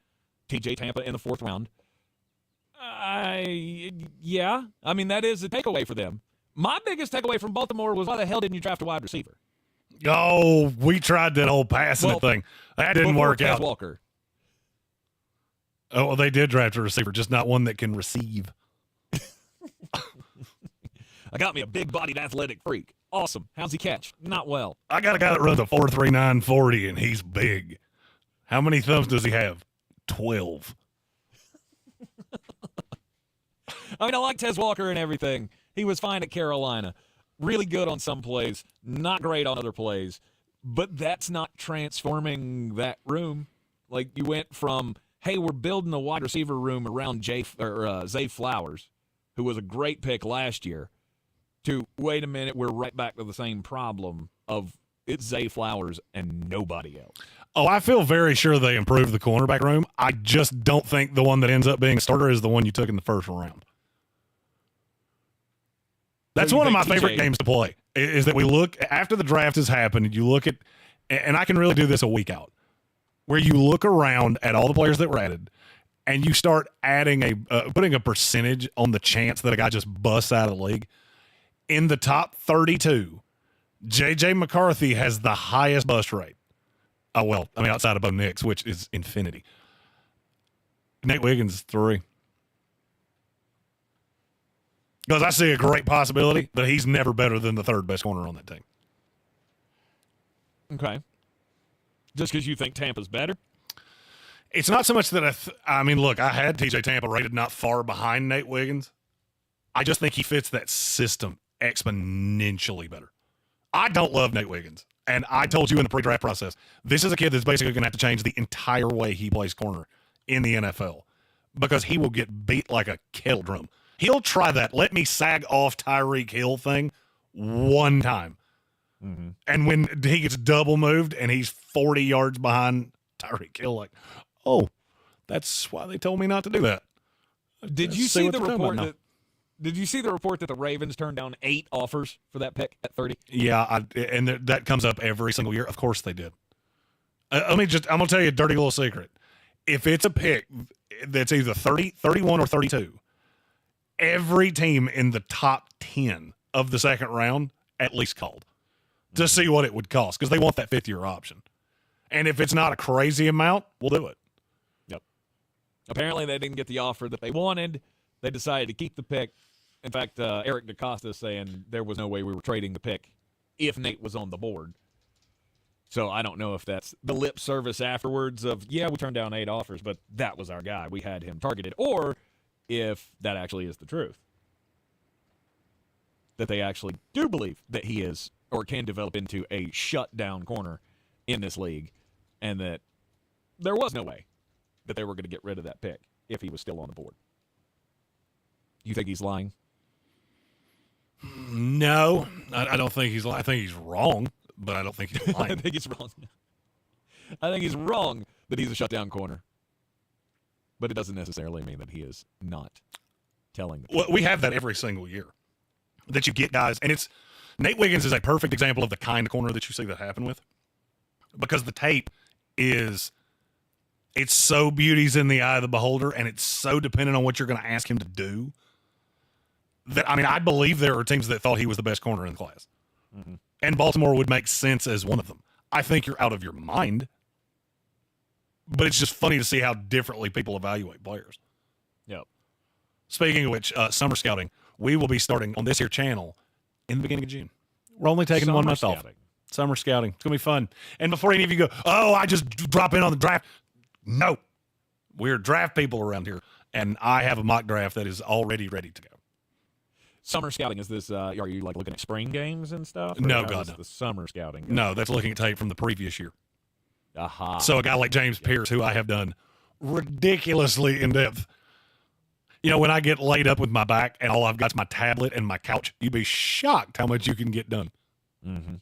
TJ Tampa in the 4th round. Yeah. I mean, that is a takeaway for them. My biggest takeaway from Baltimore was, why the hell didn't you draft a wide receiver? Oh, we tried that whole passing thing. That didn't work out. Walker. Oh, well, they did draft a receiver, just not one that can receive. I got me a big-bodied athletic freak. Awesome. How's he catch? Not well. I got a guy that runs a 4.39 40, and he's big. How many thumbs does he have? 12. I mean, I like Tez Walker and everything. He was fine at Carolina. Really good on some plays. Not great on other plays. But that's not transforming that room. Like, you went from, hey, we're building a wide receiver room around Zay Flowers, who was a great pick last year, to, wait a minute, we're right back to the same problem of it's Zay Flowers and nobody else. Oh, I feel very sure they improved the cornerback room. I just don't think the one that ends up being a starter is the one you took in the 1st round. That's one of my favorite games to play, is that we look, after the draft has happened, and you look at, and I can really do this a week out, where you look around at all the players that were added, and you start adding putting a percentage on the chance that a guy just busts out of the league. In the top 32, J.J. McCarthy has the highest bust rate. Oh, well, I mean, outside of Bo Nix, which is infinity. Nate Wiggins, 3. Because I see a great possibility that he's never better than the 3rd best corner on that team. Okay. Just because you think Tampa's better? It's not so much that I mean, look, I had TJ Tampa rated not far behind Nate Wiggins. I just think he fits that system exponentially better. I don't love Nate Wiggins. And I told you in the pre-draft process, this is a kid that's basically going to have to change the entire way he plays corner in the NFL because he will get beat like a kettle drum. He'll try that let me sag off Tyreek Hill thing one time. Mm-hmm. And when he gets double moved and he's 40 yards behind Tyreek Hill, like, oh, that's why they told me not to do that. Did you see the report that? Did you see the report that the Ravens turned down 8 offers for that pick at 30? Yeah, and that comes up every single year. Of course they did. I'm going to tell you a dirty little secret. If it's a pick that's either 30, 31, or 32, every team in the top 10 of the 2nd round at least called to see what it would cost because they want that 5th-year option. And if it's not a crazy amount, we'll do it. Yep. Apparently they didn't get the offer that they wanted. They decided to keep the pick. In fact, Eric DeCosta saying there was no way we were trading the pick if Nate was on the board. So I don't know if that's the lip service afterwards of, yeah, we turned down 8 offers, but that was our guy. We had him targeted. Or if that actually is the truth. That they actually do believe that he is or can develop into a shutdown corner in this league and that there was no way that they were going to get rid of that pick if he was still on the board. You think he's lying? No, I don't think he's lying. I think he's wrong, but I don't think he's lying. I think he's wrong. I think he's wrong that he's a shutdown corner. But it doesn't necessarily mean that he is not telling the truth. Well, we have that every single year. That you get guys, and Nate Wiggins is a perfect example of the kind of corner that you see that happen with. Because the tape it's so beauty's in the eye of the beholder, and it's so dependent on what you're going to ask him to do. That, I mean, I believe there are teams that thought he was the best corner in the class. Mm-hmm. And Baltimore would make sense as one of them. I think you're out of your mind. But it's just funny to see how differently people evaluate players. Yep. Speaking of which, summer scouting, we will be starting on this here channel in the beginning of June. We're only taking 1 month off. Summer scouting. It's going to be fun. And before any of you go, oh, I just drop in on the draft. No. We're draft people around here. And I have a mock draft that is already ready to go. Summer scouting, is this, are you like looking at spring games and stuff? No, God, no. The summer scouting. No, that's looking at tape from the previous year. Aha. So a guy like James Pierce, who I have done ridiculously in depth. You know, when I get laid up with my back and all I've got is my tablet and my couch, you'd be shocked how much you can get done. Mm-hmm.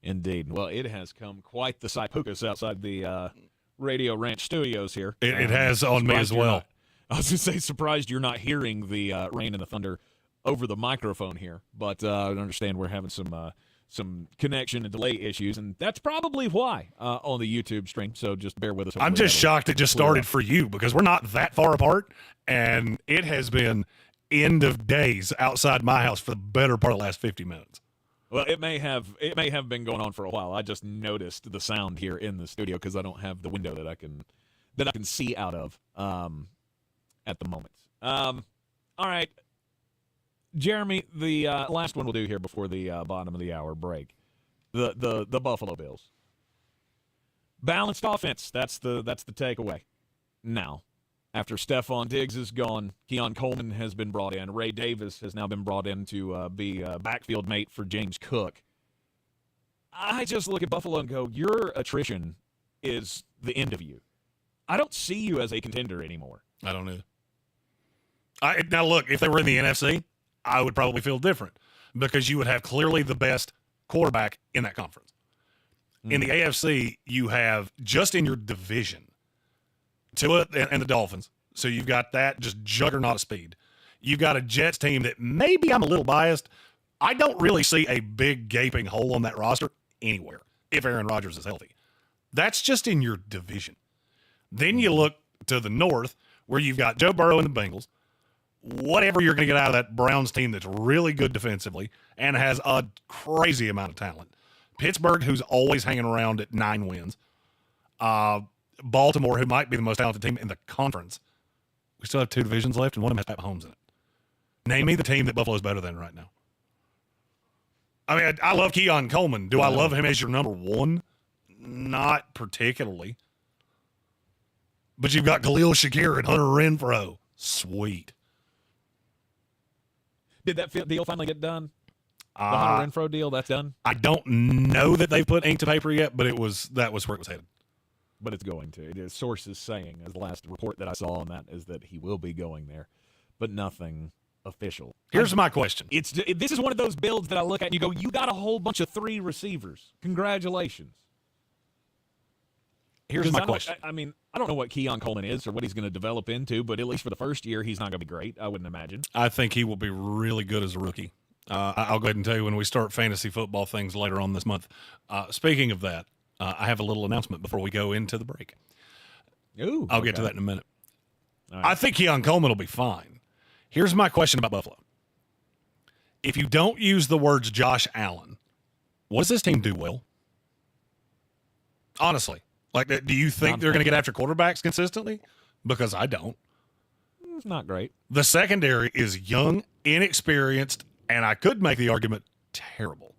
Indeed. Well, it has come quite the Cypukas outside the Radio Ranch studios here. It has on me as well. I was going to say, surprised you're not hearing the rain and the thunder over the microphone here, but I understand we're having some connection and delay issues, and that's probably why on the YouTube stream, so just bear with us. I'm just shocked it just started for you because we're not that far apart, and it has been end of days outside my house for the better part of the last 50 minutes. Well, it may have been going on for a while. I just noticed the sound here in the studio because I don't have the window that I can see out of at the moment. All right, Jeremy, the last one we'll do here before the bottom of the hour break. The Buffalo Bills. Balanced offense. That's the takeaway. Now, after Stefon Diggs is gone, Keon Coleman has been brought in. Ray Davis has now been brought in to be a backfield mate for James Cook. I just look at Buffalo and go, your attrition is the end of you. I don't see you as a contender anymore. I don't either. Now, look, if they were in the NFC, I would probably feel different because you would have clearly the best quarterback in that conference. In the AFC, you have just in your division Tua and the Dolphins. So you've got that just juggernaut of speed. You've got a Jets team that maybe I'm a little biased. I don't really see a big gaping hole on that roster anywhere if Aaron Rodgers is healthy. That's just in your division. Then you look to the north where you've got Joe Burrow and the Bengals. Whatever you're going to get out of that Browns team that's really good defensively and has a crazy amount of talent. Pittsburgh, who's always hanging around at 9 wins. Baltimore, who might be the most talented team in the conference. We still have 2 divisions left, and one of them has Pat Mahomes in it. Name me the team that Buffalo's better than right now. I mean, I love Keon Coleman. Do I love him as your number 1? Not particularly. But you've got Khalil Shakir and Hunter Renfrow. Sweet. Did that deal finally get done? The Hunter Renfrow deal, that's done? I don't know that they've put ink to paper yet, but that was where it was headed. But it's going to. It is sources saying, as the last report that I saw on that, is that he will be going there, but nothing official. Here's my question. This is one of those builds that I look at and you go, you got a whole bunch of 3 receivers. Congratulations. Here's my question. I mean, I don't know what Keon Coleman is or what he's going to develop into, but at least for the first year, he's not going to be great, I wouldn't imagine. I think he will be really good as a rookie. I'll go ahead and tell you when we start fantasy football things later on this month. Speaking of that, I have a little announcement before we go into the break. Ooh, I'll get to that in a minute. Right. I think Keon Coleman will be fine. Here's my question about Buffalo. If you don't use the words Josh Allen, what does this team do well? Honestly. Like, do you think they're going to get after quarterbacks consistently? Because I don't. It's not great. The secondary is young, inexperienced, and I could make the argument terrible.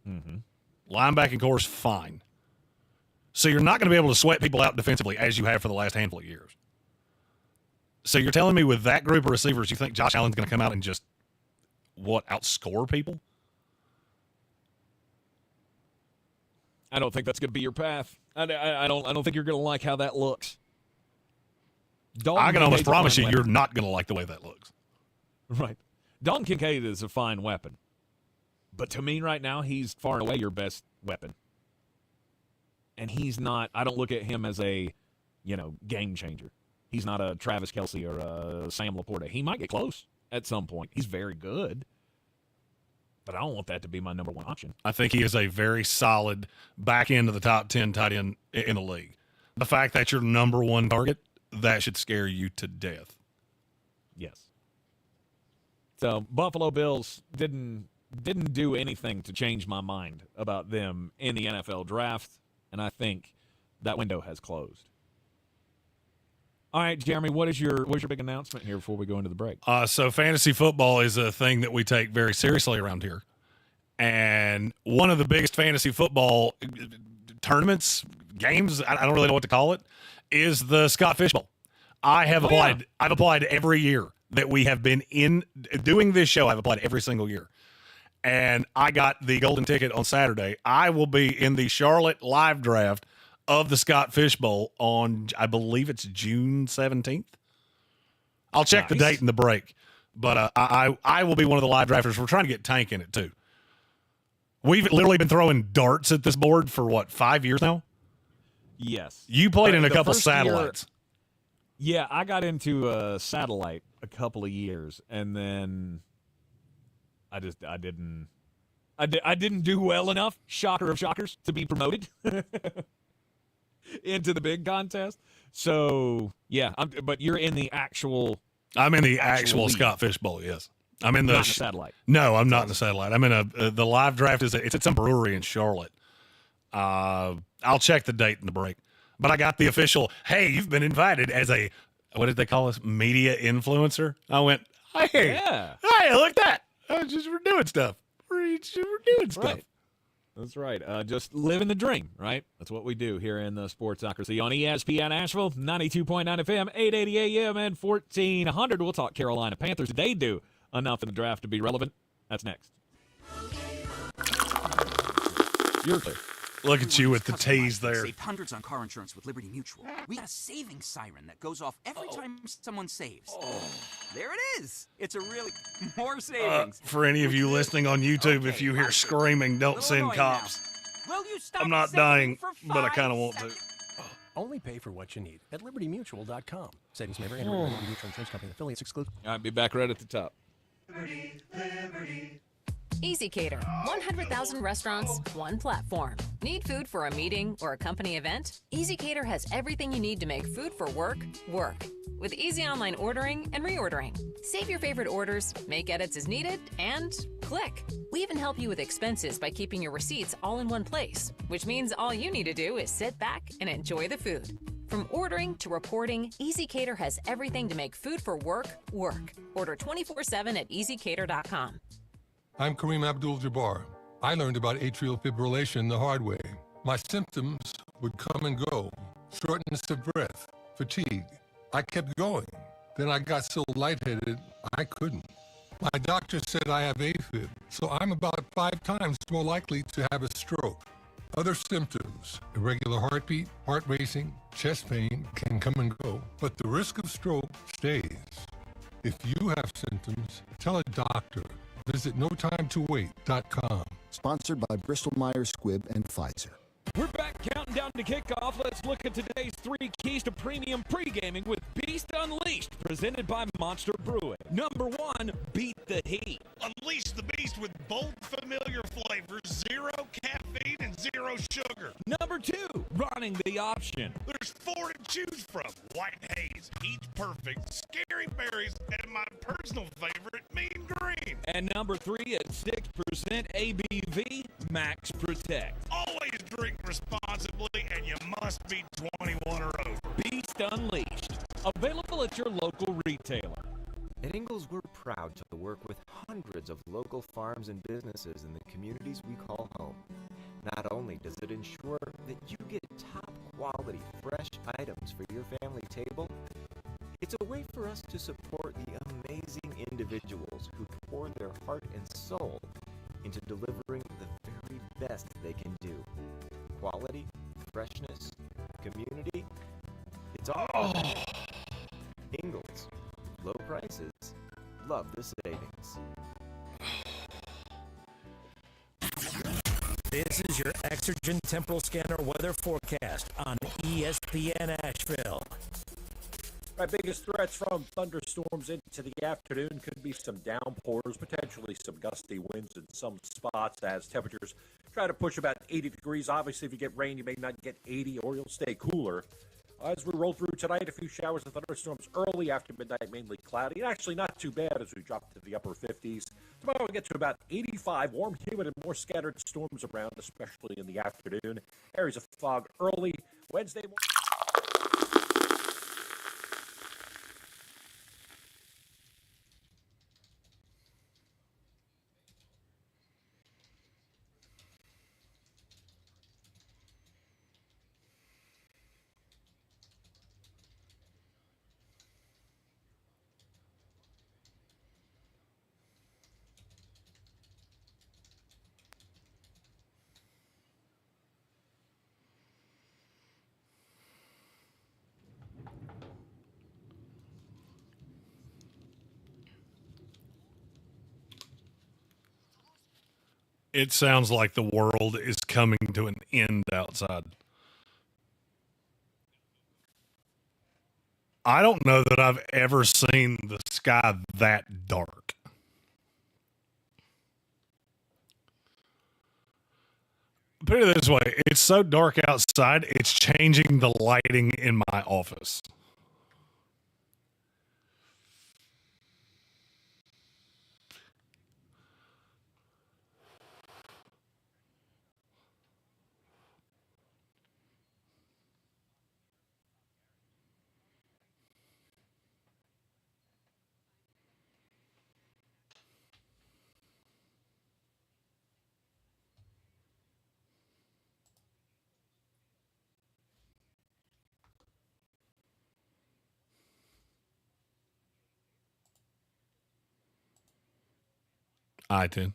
Mm-hmm. Linebacking core is fine. So you're not going to be able to sweat people out defensively as you have for the last handful of years. So you're telling me with that group of receivers, you think Josh Allen's going to come out and just, outscore people? I don't think that's going to be your path. I don't think you're going to like how that looks. I can almost promise you you're not going to like the way that looks. Right. Dalton Kincaid is a fine weapon. But to me right now, he's far and away your best weapon. And he's not, I don't look at him as a, game changer. He's not a Travis Kelce or a Sam Laporta. He might get close at some point. He's very good. But I don't want that to be my number 1 option. I think he is a very solid back end of the top 10 tight end in the league. The fact that you're number 1 target, that should scare you to death. Yes. So Buffalo Bills didn't do anything to change my mind about them in the NFL draft, and I think that window has closed. All right, Jeremy, what's your big announcement here before we go into the break? So fantasy football is a thing that we take very seriously around here. And one of the biggest fantasy football tournaments, games, I don't really know what to call it, is the Scott Fish Bowl. I've applied every year that we have been in doing this show. I've applied every single year. And I got the golden ticket on Saturday. I will be in the Charlotte live draft of the Scott Fish Bowl on, I believe it's June 17th. I'll check the date in the break. But I will be one of the live drafters. We're trying to get Tank in it, too. We've literally been throwing darts at this board for, 5 years now? Yes. You played in a couple satellites. Yeah, I got into a satellite a couple of years, and then I didn't do well enough, shocker of shockers, to be promoted into the big contest. So, yeah, but you're in the actual... I'm in the actual Scott Fish Bowl, yes. I'm in the not satellite. No, I'm not in the satellite. I'm in the live draft it's at some brewery in Charlotte. I'll check the date in the break. But I got the official, hey, you've been invited as a, what did they call us? Media influencer. I went, hey, look at that. We're doing stuff. We're doing stuff. Right. That's right. Just living the dream, right? That's what we do here in the Sportsocracy on ESPN Asheville, 92.9 FM, 880 AM, and 1400. We'll talk Carolina Panthers. They do enough in the draft to be relevant. That's next. You're clear. Look at you with the tease there. Saved hundreds on car insurance with Liberty Mutual. We got a savings siren that goes off every time someone saves. There it is. It's a really more savings. For any of you listening on YouTube, if you hear screaming, don't send cops. Will you stop I'm not dying, but I kind of want to. Only pay for what you need at libertymutual.com. Savings may vary. Liberty Mutual Insurance Company affiliates exclusive. I'll be back right at the top. Easy Cater. 100,000 restaurants, one platform. Need food for a meeting or a company event? Easy Cater has everything you need to make food for work, work. With easy online ordering and reordering. Save your favorite orders, make edits as needed, and click. We even help you with expenses by keeping your receipts all in one place, which means all you need to do is sit back and enjoy the food. From ordering to reporting, Easy Cater has everything to make food for work, work. Order 24/7 at easycater.com. I'm Kareem Abdul-Jabbar. I learned about atrial fibrillation the hard way. My symptoms would come and go. Shortness of breath, fatigue. I kept going. Then I got so lightheaded, I couldn't. My doctor said I have AFib, so I'm about 5 times more likely to have a stroke. Other symptoms, irregular heartbeat, heart racing, chest pain can come and go, but the risk of stroke stays. If you have symptoms, tell a doctor. Visit NoTimeToWait.com. Sponsored by Bristol-Myers Squibb and Pfizer. We're back counting down to kickoff. Let's look at today's 3 keys to premium pre-gaming with Beast Unleashed, presented by Monster Brewing. Number 1, beat the heat. Unleash the beast with bold, familiar flavors, 0 caffeine and 0 sugar. Number 2, running the option. There's 4 to choose from: White Haze, Heat Perfect, Scary Berries, and my personal favorite, Mean Green. And number 3, at 6% ABV, Max Protect. Always drink responsibly, and you must be 21 or over. Beast Unleashed. Available at your local retailer. At Ingalls, we're proud to work with hundreds of local farms and businesses in the communities we call home. Not only does it ensure that you get top quality, fresh items for your family table, it's a way for us to support the amazing individuals who pour their heart and soul into delivering the very best they can do. Quality, freshness, community, it's all Ingalls. Low prices, love the savings. This is your Exergen Temporal Scanner weather forecast on ESPN Asheville. Our biggest threats from thunderstorms into the afternoon could be some downpours, potentially some gusty winds in some spots as temperatures try to push about 80 degrees. Obviously, if you get rain, you may not get 80 or you'll stay cooler. As we roll through tonight, a few showers and thunderstorms early after midnight, mainly cloudy. And actually not too bad as we drop to the upper 50s. Tomorrow we get to about 85, warm, humid, and more scattered storms around, especially in the afternoon. Areas of fog early. Wednesday morning. It sounds like the world is coming to an end outside. I don't know that I've ever seen the sky that dark. Put it this way, it's so dark outside, it's changing the lighting in my office. I-10.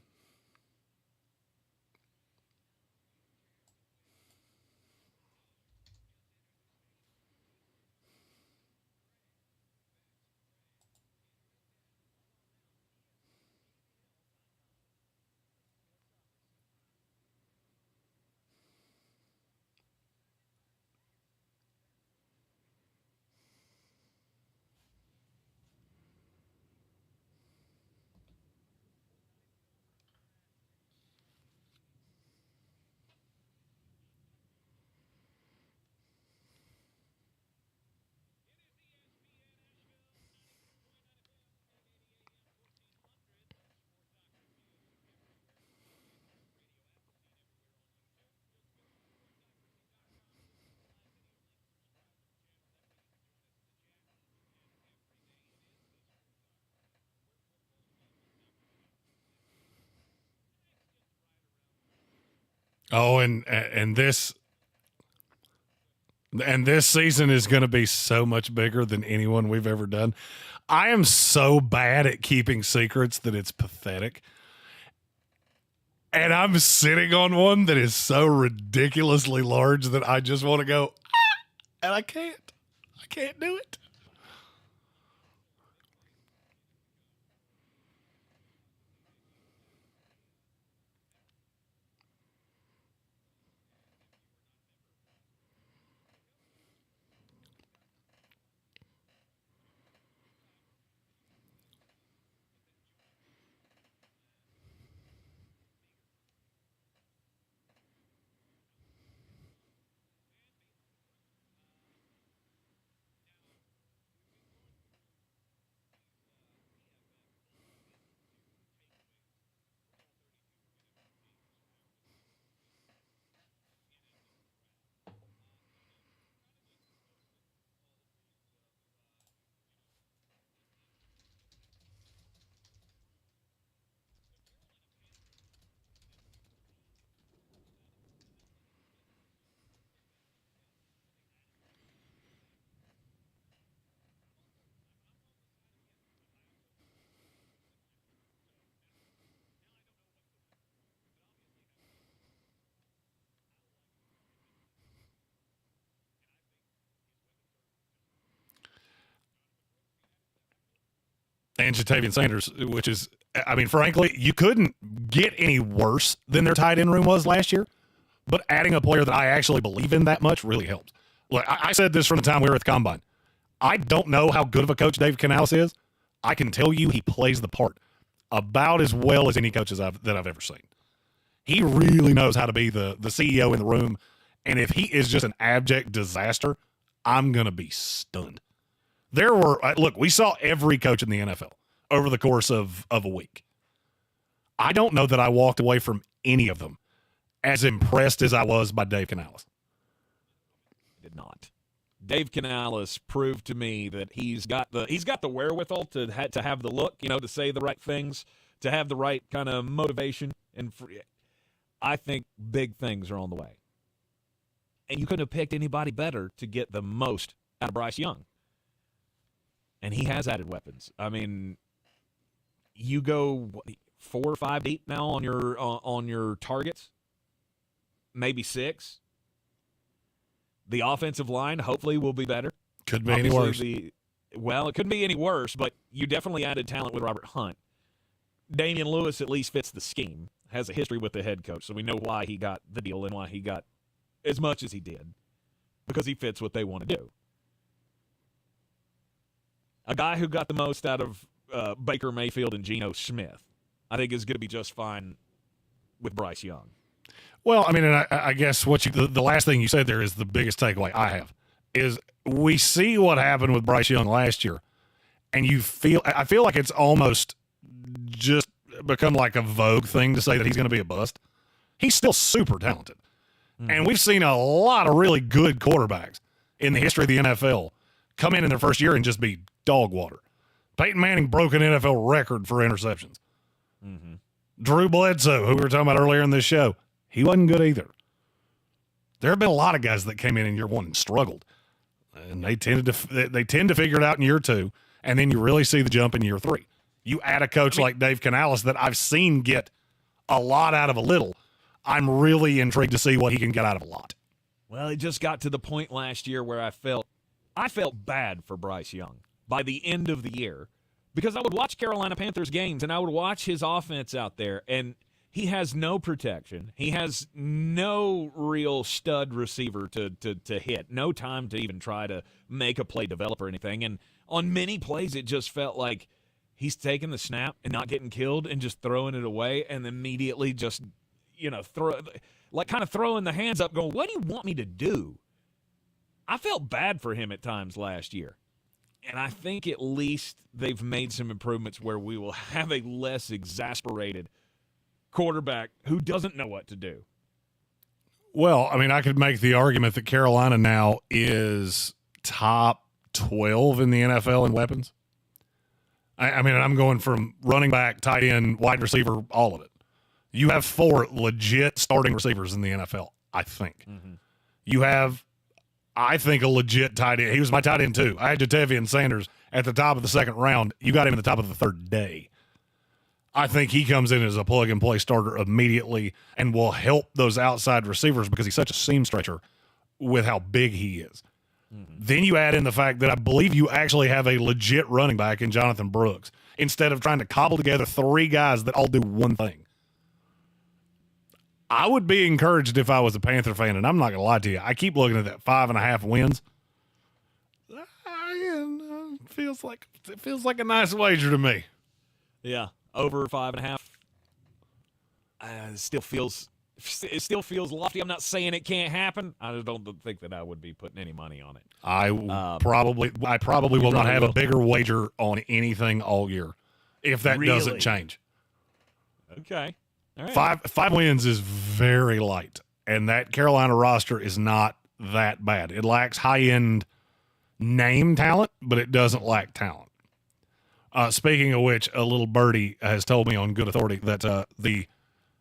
Oh, and this season is going to be so much bigger than anyone we've ever done. I am so bad at keeping secrets that it's pathetic. And I'm sitting on one that is so ridiculously large that I just want to go, and I can't. I can't do it. And Jatavian Sanders, which is, I mean, frankly, you couldn't get any worse than their tight end room was last year. But adding a player that I actually believe in that much really helps. Look, I said this from the time we were at the Combine. I don't know how good of a coach Dave Canales is. I can tell you he plays the part about as well as any coaches that I've ever seen. He really knows how to be the CEO in the room. And if he is just an abject disaster, I'm going to be stunned. There were, look, we saw every coach in the NFL over the course of a week. I don't know that I walked away from any of them as impressed as I was by Dave Canales. Did not. Dave Canales proved to me that he's got the wherewithal to have the look, to say the right things, to have the right kind of motivation, and I think big things are on the way. And you couldn't have picked anybody better to get the most out of Bryce Young. And he has added weapons. I mean, you go 4 or 5 deep now on your targets, maybe 6. The offensive line hopefully will be better. Could be any worse. It couldn't be any worse, but you definitely added talent with Robert Hunt. Damian Lewis at least fits the scheme. has a history with the head coach, so we know why he got the deal and why he got as much as he did, because he fits what they want to do. A guy who got the most out of Baker Mayfield and Geno Smith, I think, is going to be just fine with Bryce Young. Well, I mean, and I guess the last thing you said there is the biggest takeaway I have is we see what happened with Bryce Young last year, and I feel like it's almost just become like a vogue thing to say that he's going to be a bust. He's still super talented. And we've seen a lot of really good quarterbacks in the history of the NFL come in their first year and just be dog water. Peyton Manning broke an NFL record for interceptions. Mm-hmm. Drew Bledsoe, who we were talking about earlier in this show, he wasn't good either. There have been a lot of guys that came in year one and struggled, and they tend to figure it out in year two, and then you really see the jump in year three. You add a coach like Dave Canales that I've seen get a lot out of a little. I'm really intrigued to see what he can get out of a lot. Well, it just got to the point last year where I felt bad for Bryce Young by the end of the year, because I would watch Carolina Panthers games and I would watch his offense out there, and he has no protection. He has no real stud receiver to hit, no time to even try to make a play develop or anything. And on many plays, it just felt like he's taking the snap and not getting killed and just throwing it away, and immediately just, throwing the hands up going, what do you want me to do? I felt bad for him at times last year. And I think at least they've made some improvements where we will have a less exasperated quarterback who doesn't know what to do. Well, I mean, I could make the argument that Carolina now is top 12 in the NFL in weapons. I mean, I'm going from running back, tight end, wide receiver, all of it. You have 4 legit starting receivers in the NFL, I think. Mm-hmm. You have, I think, a legit tight end. He was my tight end, too. I had Jatavian Sanders at the top of the second round. You got him at the top of the third day. I think he comes in as a plug-and-play starter immediately and will help those outside receivers because he's such a seam stretcher with how big he is. Mm-hmm. Then you add in the fact that I believe you actually have a legit running back in Jonathan Brooks instead of trying to cobble together 3 guys that all do one thing. I would be encouraged if I was a Panther fan, and I'm not going to lie to you. I keep looking at that 5.5 wins. It feels like a nice wager to me. Yeah, over 5.5. It still feels lofty. I'm not saying it can't happen. I just don't think that I would be putting any money on it. I probably will not have a bigger wager on anything all year if that doesn't change. Okay. All right. 5 wins is very light, and that Carolina roster is not that bad. It lacks high-end name talent, but it doesn't lack talent. Speaking of which, a little birdie has told me on good authority that the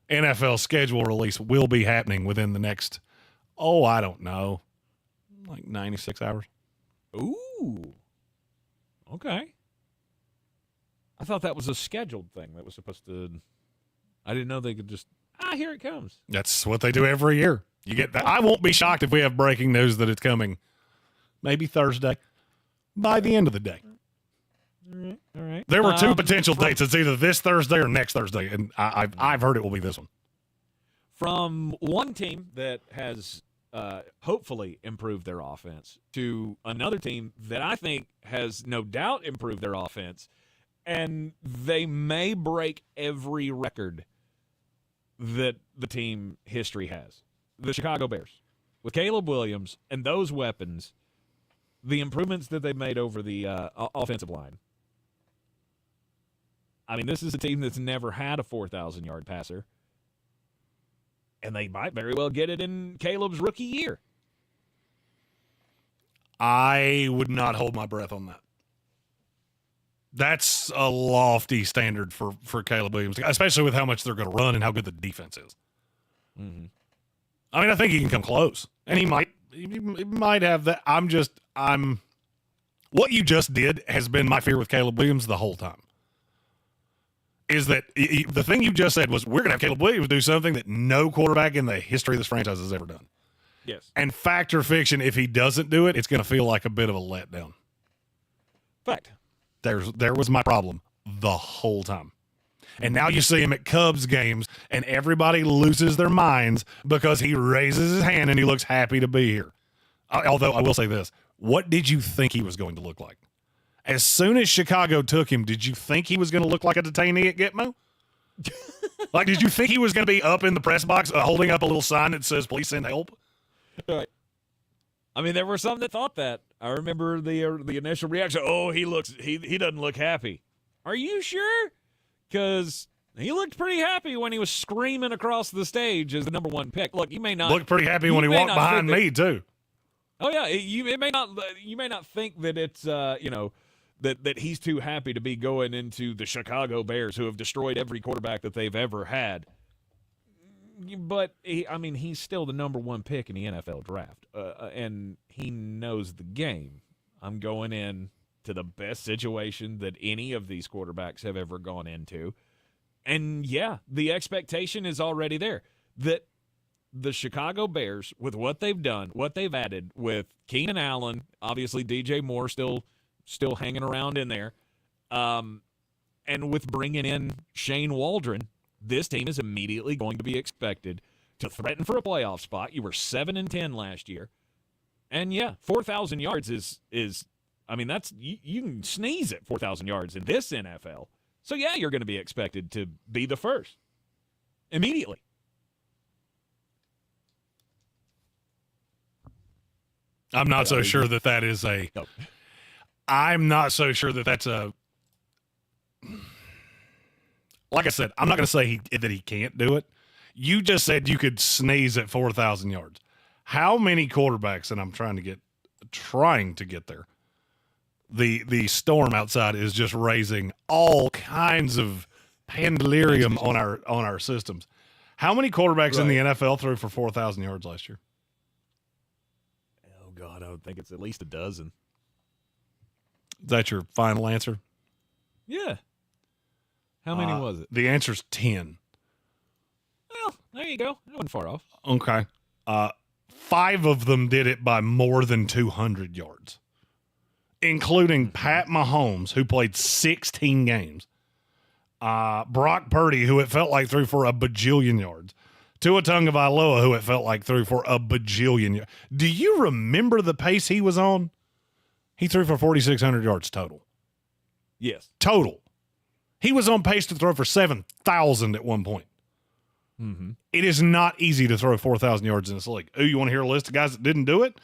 NFL schedule release will be happening within the next, I don't know, like 96 hours. Ooh. Okay. I thought that was a scheduled thing that was supposed to. I didn't know they could just. Here it comes. That's what they do every year. You get that. I won't be shocked if we have breaking news that it's coming, maybe Thursday, by the end of the day. All right. There were 2 potential dates. It's either this Thursday or next Thursday, and I've heard it will be this one. From one team that has hopefully improved their offense to another team that I think has no doubt improved their offense, and they may break every record that the team history has. The Chicago Bears. With Caleb Williams and those weapons, the improvements that they've made over the offensive line. I mean, this is a team that's never had a 4,000-yard passer, and they might very well get it in Caleb's rookie year. I would not hold my breath on that. That's a lofty standard for Caleb Williams, especially with how much they're going to run and how good the defense is. Mm-hmm. I mean, I think he can come close, and he might have that. What you just did has been my fear with Caleb Williams the whole time. Is that the thing you just said was we're going to have Caleb Williams do something that no quarterback in the history of this franchise has ever done. Yes. And fact or fiction, if he doesn't do it, it's going to feel like a bit of a letdown. Fact. There was my problem the whole time. And now you see him at Cubs games, and everybody loses their minds because he raises his hand and he looks happy to be here. Although I will say this, what did you think he was going to look like? As soon as Chicago took him, did you think he was going to look like a detainee at Gitmo? Like, did you think he was going to be up in the press box holding up a little sign that says, please send help? Right. I mean, there were some that thought that. I remember the initial reaction. Oh, he doesn't look happy. Are you sure? Because he looked pretty happy when he was screaming across the stage as the number one pick. Look, you may not looked pretty happy when he walked behind me too. Oh yeah, you may not think that it's that he's too happy to be going into the Chicago Bears, who have destroyed every quarterback that they've ever had. But he's still the number one pick in the NFL draft, and he knows the game. I'm going in to the best situation that any of these quarterbacks have ever gone into, and yeah, the expectation is already there that the Chicago Bears, with what they've done, what they've added with Keenan Allen, obviously DJ Moore still hanging around in there, and with bringing in Shane Waldron, this team is immediately going to be expected to threaten for a playoff spot. You were 7-10 last year, and yeah, 4,000 yards is that's you can sneeze at 4,000 yards in this NFL. So yeah, you're going to be expected to be the first immediately. I'm not so sure that is a. No. I'm not so sure that that's a. Like I said, I'm not going to say that he can't do it. You just said you could sneeze at 4,000 yards. How many quarterbacks? And I'm trying to get there. The storm outside is just raising all kinds of pandemonium on our systems. How many quarterbacks in the NFL threw for 4,000 yards last year? Oh God, I would think it's at least a dozen. Is that your final answer? Yeah. How many was it? The answer's 10. Well, there you go. That wasn't far off. Okay. 5 of them did it by more than 200 yards, including Pat Mahomes, who played 16 games, Brock Purdy, who it felt like threw for a bajillion yards, Tua Tagovailoa, who it felt like threw for a bajillion yards. Do you remember the pace he was on? He threw for 4,600 yards total. Yes. Total. He was on pace to throw for 7,000 at one point. Mm-hmm. It is not easy to throw 4,000 yards in this league. Ooh, you want to hear a list of guys that didn't do it?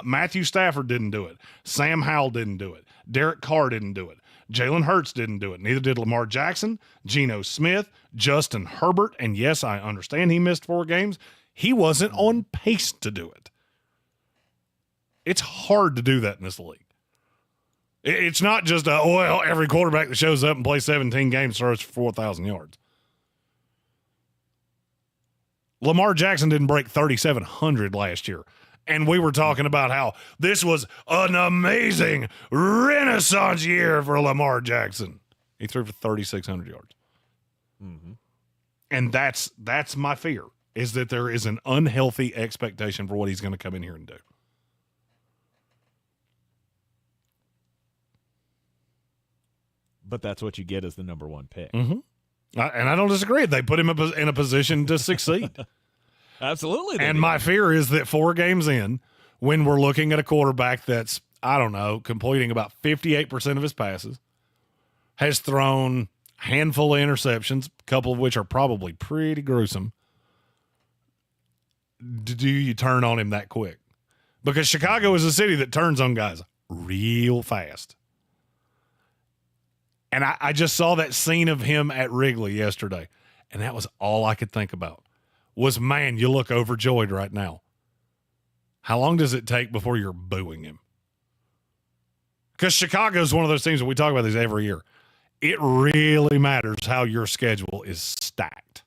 Matthew Stafford didn't do it. Sam Howell didn't do it. Derek Carr didn't do it. Jalen Hurts didn't do it. Neither did Lamar Jackson, Geno Smith, Justin Herbert. And yes, I understand he missed 4 games. He wasn't on pace to do it. It's hard to do that in this league. It's not just every quarterback that shows up and plays 17 games throws for 4,000 yards. Lamar Jackson didn't break 3,700 last year. And we were talking about how this was an amazing renaissance year for Lamar Jackson. He threw for 3,600 yards. Mm-hmm. And that's my fear, is that there is an unhealthy expectation for what he's going to come in here and do. But that's what you get as the number one pick. Mm-hmm. And I don't disagree. They put him in a position to succeed. Absolutely. And my fear is that 4 games in, when we're looking at a quarterback that's, I don't know, completing about 58% of his passes, has thrown a handful of interceptions, a couple of which are probably pretty gruesome, do you turn on him that quick? Because Chicago is a city that turns on guys real fast. And I just saw that scene of him at Wrigley yesterday, and that was all I could think about was, man, you look overjoyed right now. How long does it take before you're booing him? Because Chicago is one of those teams that we talk about these every year. It really matters how your schedule is stacked.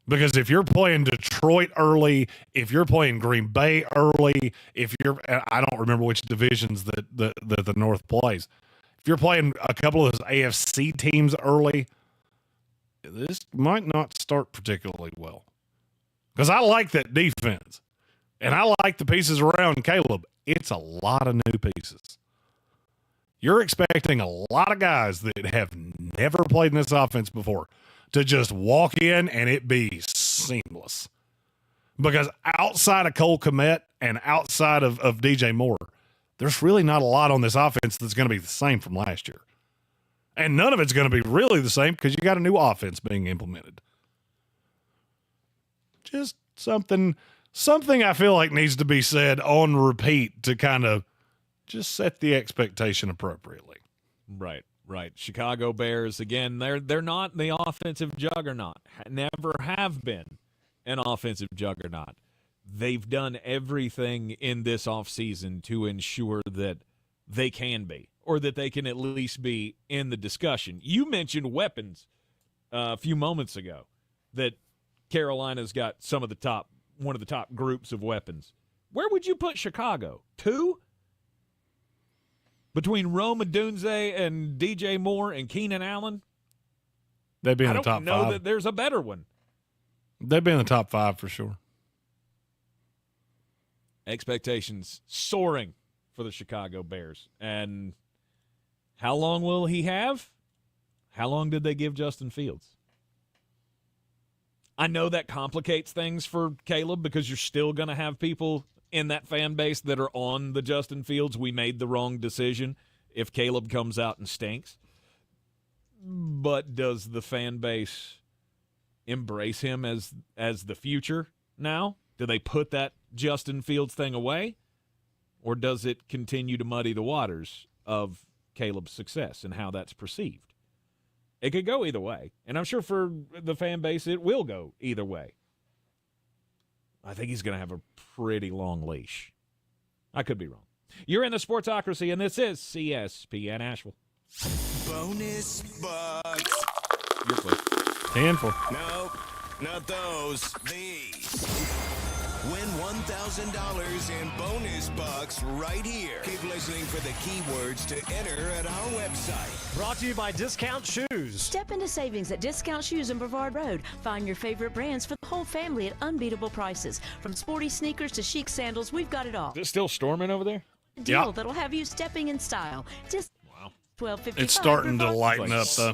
Because if you're playing Detroit early, if you're playing Green Bay early, I don't remember which divisions that the North plays. If you're playing a couple of those AFC teams early, this might not start particularly well. Because I like that defense. And I like the pieces around Caleb. It's a lot of new pieces. You're expecting a lot of guys that have never played in this offense before to just walk in and it be seamless. Because outside of Cole Kmet and outside of DJ Moore, there's really not a lot on this offense that's going to be the same from last year. And none of it's going to be really the same because you got a new offense being implemented. Just something I feel like needs to be said on repeat to kind of just set the expectation appropriately. Right. Chicago Bears, again, they're not the offensive juggernaut. Never have been an offensive juggernaut. They've done everything in this offseason to ensure that they can be, or that they can at least be in the discussion. You mentioned weapons a few moments ago, that Carolina's got one of the top groups of weapons. Where would you put Chicago? 2? Between Rome Odunze and DJ Moore and Keenan Allen? They'd be in the top 5. I don't know that there's a better one. They'd be in the top 5 for sure. Expectations soaring for the Chicago Bears. And how long will he have? How long did they give Justin Fields? I know that complicates things for Caleb because you're still going to have people in that fan base that are on the Justin Fields, we made the wrong decision, if Caleb comes out and stinks. But does the fan base embrace him as the future now? Do they put that Justin Fields thing away? Or does it continue to muddy the waters of Caleb's success and how that's perceived? It could go either way. And I'm sure for the fan base, it will go either way. I think he's going to have a pretty long leash. I could be wrong. You're in the Sportsocracy, and this is CSPN Asheville. Bonus bucks. Your clip. 10 for. Nope, not those. These. Win $1,000 in bonus bucks right here. Keep listening for the keywords to enter at our website. Brought to you by Discount Shoes. Step into savings at Discount Shoes in Brevard Road. Find your favorite brands for the whole family at unbeatable prices. From sporty sneakers to chic sandals, we've got it all. Is it still storming over there? Deal that'll have you stepping in style. Just wow. $12.55. It's starting to lighten up, though.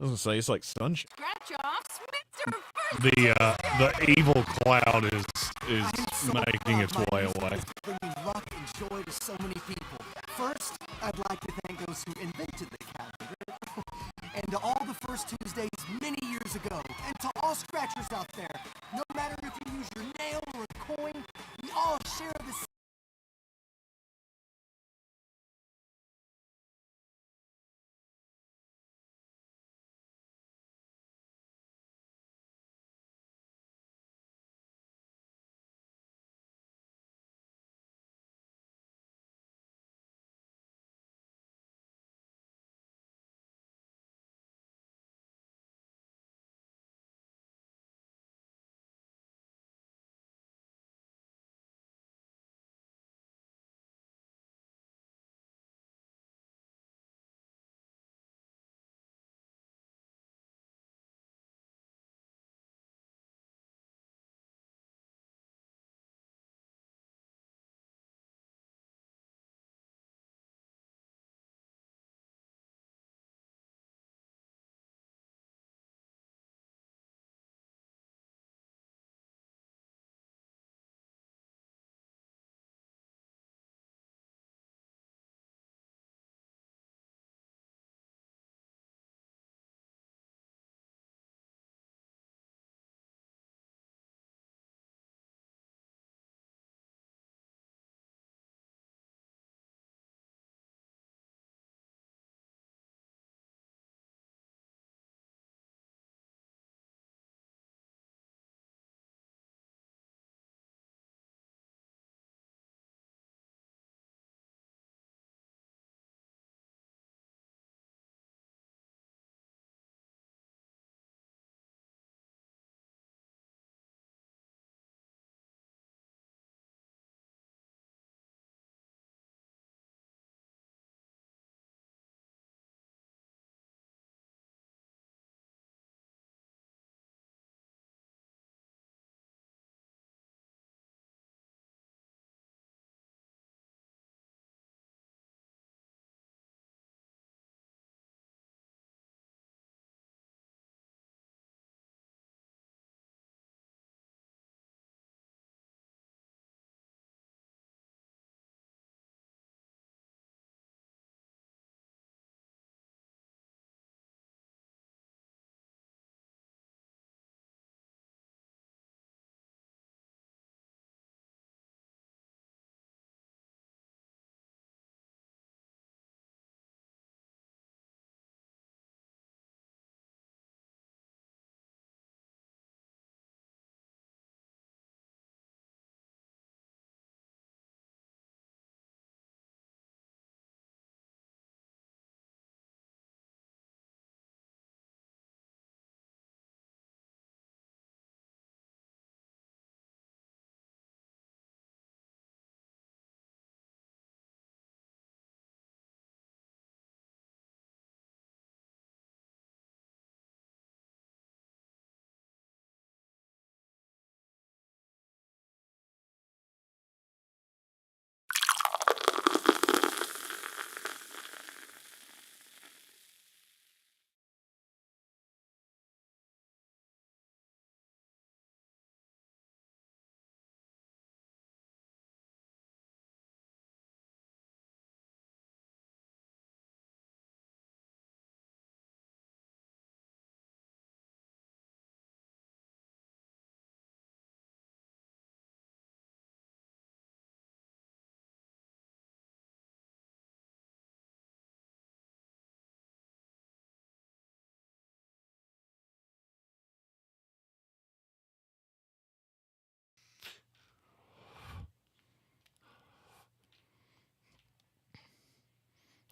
I was going to say, it's like sunshine. Scratch off, Mr. The evil cloud is making its way away. Bringing luck and joy to so many people. First, I'd like to thank those who invented the calendar, and to all the first Tuesdays many years ago, and to all scratchers out there. No matter if you use your nail or a coin, we all share the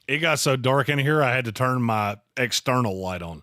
It got so dark in here, I had to turn my external light on.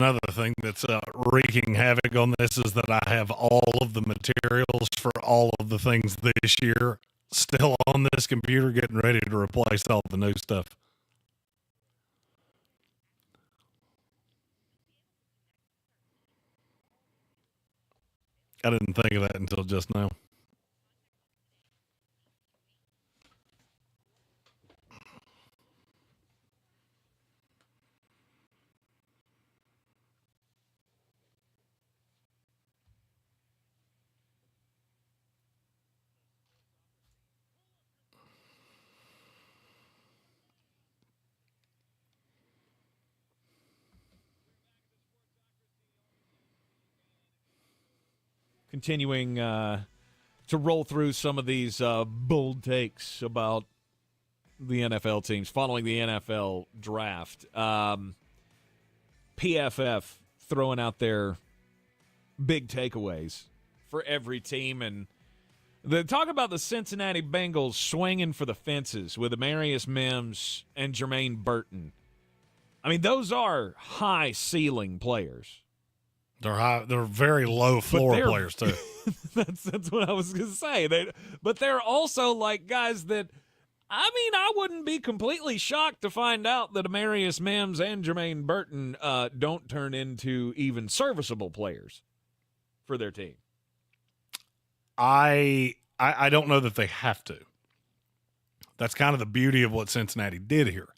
Another thing that's wreaking havoc on this is that I have all of the materials for all of the things this year still on this computer, getting ready to replace all the new stuff. I didn't think of that until just now. Continuing to roll through some of these bold takes about the NFL teams following the NFL draft. PFF throwing out their big takeaways for every team. And talk about the Cincinnati Bengals swinging for the fences with Amarius Mims and Jermaine Burton. I mean, those are high-ceiling players. They're high. They're very low floor players too. That's what I was going to say. But they're also like guys that, I mean, I wouldn't be completely shocked to find out that Amarius Mims and Jermaine Burton don't turn into even serviceable players for their team. I don't know that they have to. That's kind of the beauty of what Cincinnati did here.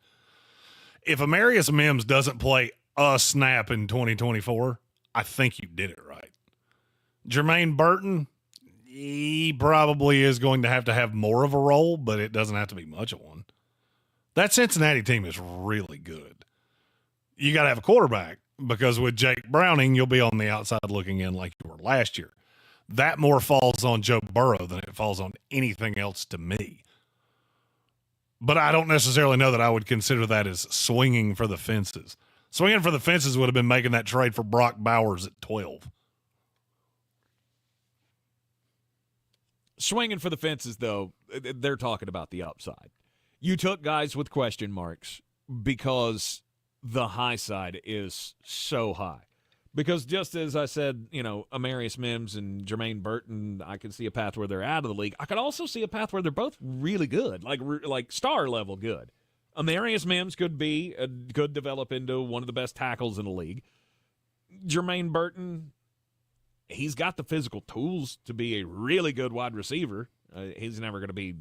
If Amarius Mims doesn't play a snap in 2024, I think you did it right. Jermaine Burton, he probably is going to have more of a role, but it doesn't have to be much of one. That Cincinnati team is really good. You got to have a quarterback because with Jake Browning, you'll be on the outside looking in like you were last year. That more falls on Joe Burrow than it falls on anything else to me. But I don't necessarily know that I would consider that as swinging for the fences. Swinging for the fences would have been making that trade for Brock Bowers at 12. Swinging for the fences, though, they're talking about the upside. You took guys with question marks because the high side is so high. Because just as I said, you know, Amarius Mims and Jermaine Burton, I can see a path where they're out of the league. I could also see a path where they're both really good, like star level good. Amarius Mims could develop into one of the best tackles in the league. Jermaine Burton, he's got the physical tools to be a really good wide receiver. He's never going to be,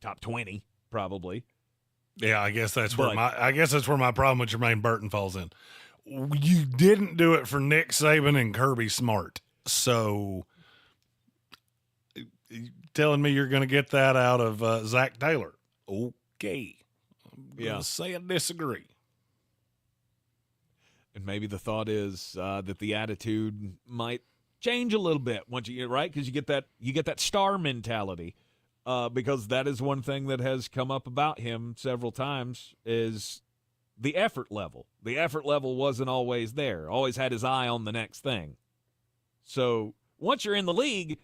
top 20 probably. Yeah, I guess that's where my problem with Jermaine Burton falls in. You didn't do it for Nick Saban and Kirby Smart, so telling me you're going to get that out of Zach Taylor? Okay, I'm gonna say I disagree. And maybe the thought is that the attitude might change a little bit once you get right, because you get that star mentality. Because that is one thing that has come up about him several times is the effort level. The effort level wasn't always there. Always had his eye on the next thing. So once you're in the league,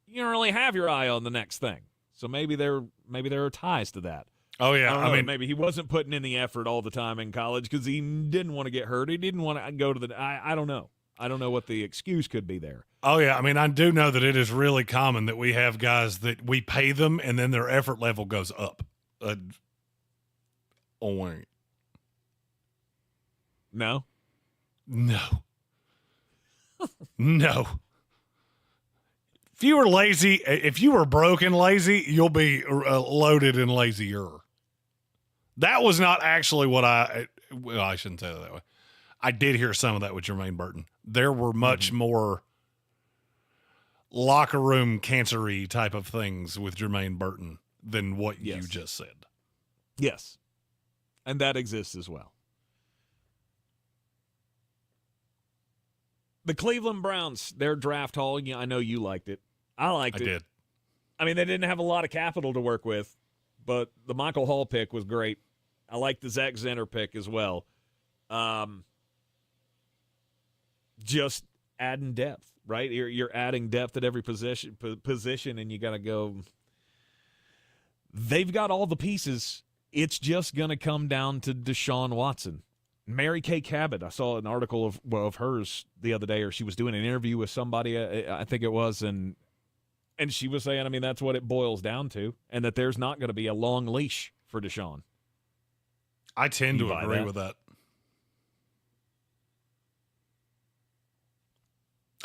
you don't really have your eye on the next thing. So maybe there are ties to that. Oh yeah, I mean, maybe he wasn't putting in the effort all the time in college because he didn't want to get hurt. He didn't want to go to the. I don't know. I don't know what the excuse could be there. Oh, yeah. I mean, I do know that it is really common that we have guys that we pay them and then their effort level goes up. No? No. No. If you were lazy, if you were broke and lazy, you'll be loaded and lazier. That was not actually what I shouldn't say it that way. I did hear some of that with Jermaine Burton. There were much more locker room cancer-y type of things with Jermaine Burton than what you just said. Yes. And that exists as well. The Cleveland Browns, their draft haul, I know you liked it. I liked it. I did. I mean, they didn't have a lot of capital to work with, but the Michael Hall pick was great. I liked the Zach Zenner pick as well. Just adding depth, right? You're adding depth at every position, and you got to go. They've got all the pieces. It's just going to come down to Deshaun Watson. Mary Kay Cabot, I saw an article of hers the other day, or she was doing an interview with somebody, I think it was, and she was saying, I mean, that's what it boils down to, and that there's not going to be a long leash for Deshaun. I tend to agree with that.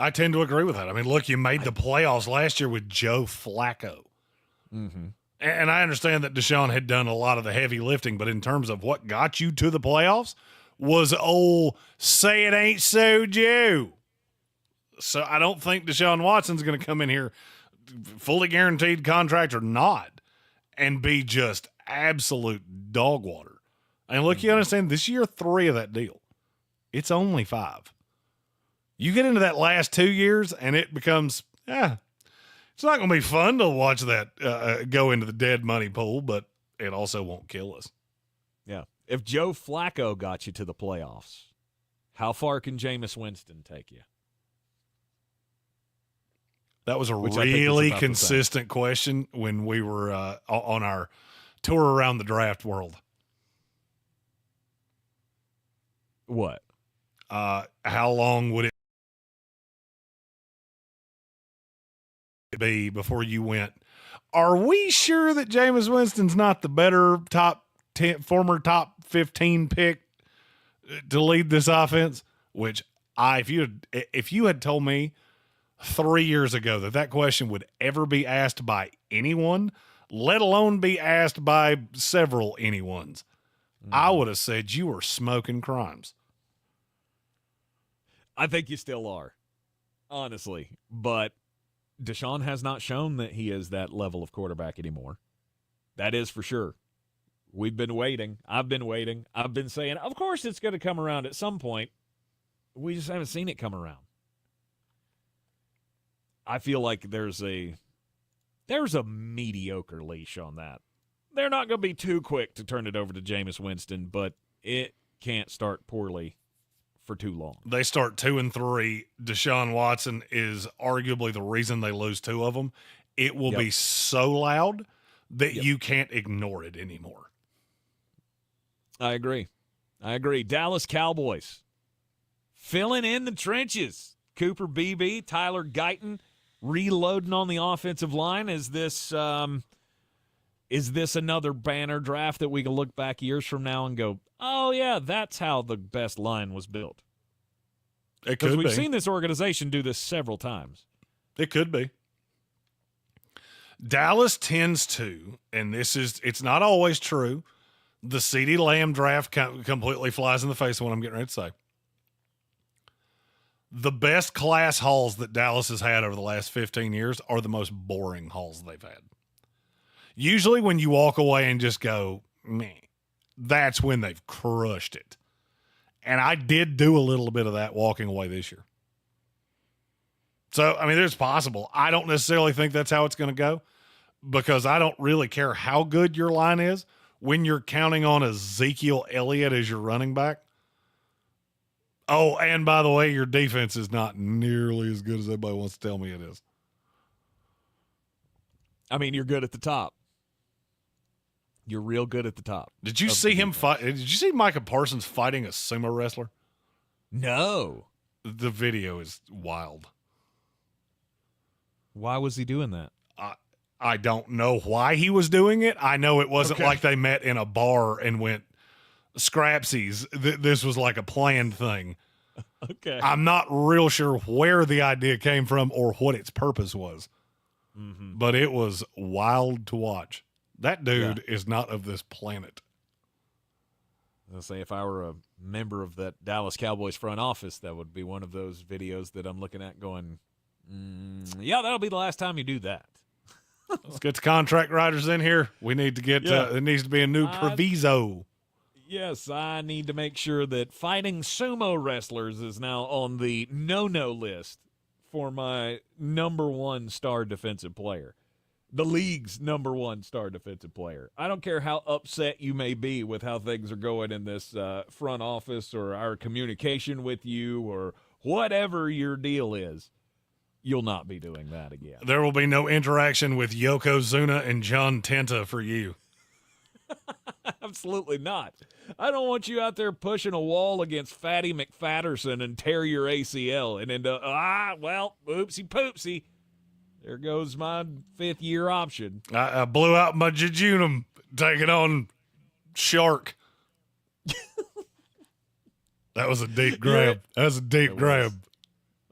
I tend to agree with that. I mean, look, you made the playoffs last year with Joe Flacco. Mm-hmm. And I understand that Deshaun had done a lot of the heavy lifting, but in terms of what got you to the playoffs was old say it ain't so Joe. So I don't think Deshaun Watson's going to come in here fully guaranteed contract or not and be just absolute dog water. And look, you understand, this year 3 of that deal. It's only 5. You get into that last 2 years and it becomes, it's not going to be fun to watch that go into the dead money pool, but it also won't kill us. Yeah. If Joe Flacco got you to the playoffs, how far can Jameis Winston take you? That was a really consistent question when we were on our tour around the draft world. What? How long would it be before you went, are we sure that Jameis Winston's not the better top 10, former top 15 pick to lead this offense? Which if you had told me 3 years ago that question would ever be asked by anyone, let alone be asked by several anyones, I would have said you were smoking crimes. I think you still are, honestly, but Deshaun has not shown that he is that level of quarterback anymore. That is for sure. We've been waiting. I've been waiting. I've been saying, of course it's going to come around at some point. We just haven't seen it come around. I feel like there's a mediocre leash on that. They're not going to be too quick to turn it over to Jameis Winston, but it can't start poorly for too long. They start 2-3. Deshaun Watson is arguably the reason they lose 2 of them. It will be so loud that you can't ignore it anymore. I agree. Dallas Cowboys filling in the trenches. Cooper Beebe, Tyler Guyton reloading on the offensive line. Is this another banner draft that we can look back years from now and go, oh, yeah, that's how the best line was built? It could be. Because we've seen this organization do this several times. It could be. Dallas tends to, and it's not always true, the CeeDee Lamb draft completely flies in the face of what I'm getting ready to say. The best class hauls that Dallas has had over the last 15 years are the most boring hauls they've had. Usually when you walk away and just go, man, that's when they've crushed it. And I did do a little bit of that walking away this year. So, I mean, it's possible. I don't necessarily think that's how it's going to go because I don't really care how good your line is when you're counting on Ezekiel Elliott as your running back. Oh, and by the way, your defense is not nearly as good as everybody wants to tell me it is. I mean, you're good at the top. You're real good at the top. Did you see him fight? Did you see Micah Parsons fighting a sumo wrestler? No. The video is wild. Why was he doing that? I don't know why he was doing it. I know it wasn't like they met in a bar and went scrapsies. This was like a planned thing. Okay. I'm not real sure where the idea came from or what its purpose was. Mm-hmm. But it was wild to watch. That dude is not of this planet. I'll say if I were a member of that Dallas Cowboys front office, that would be one of those videos that I'm looking at going, yeah, that'll be the last time you do that. Let's get the contract writers in here. We need to get, there needs to be a new proviso. Yes, I need to make sure that fighting sumo wrestlers is now on the no-no list for my number one star defensive player. The league's number one star defensive player. I don't care how upset you may be with how things are going in this front office or our communication with you or whatever your deal is. You'll not be doing that again. There will be no interaction with Yokozuna and John Tenta for you. Absolutely not. I don't want you out there pushing a wall against Fatty McFatterson and tear your ACL and end up, oopsie poopsie. There goes my fifth-year option. I blew out my jejunum taking on Shark. That was a deep grab. That was a deep grab.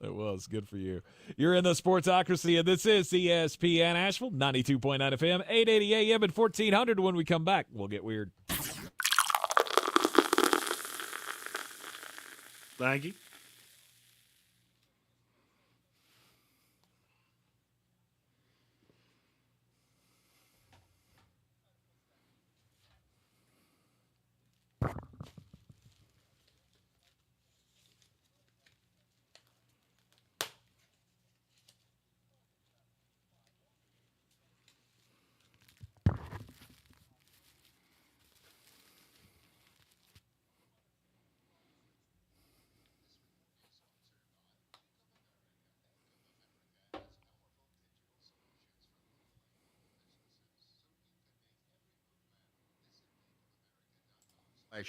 It was. Good for you. You're in the Sportsocracy, and this is ESPN Asheville, 92.9 FM, 880 AM, and 1400. When we come back, we'll get weird. Thank you.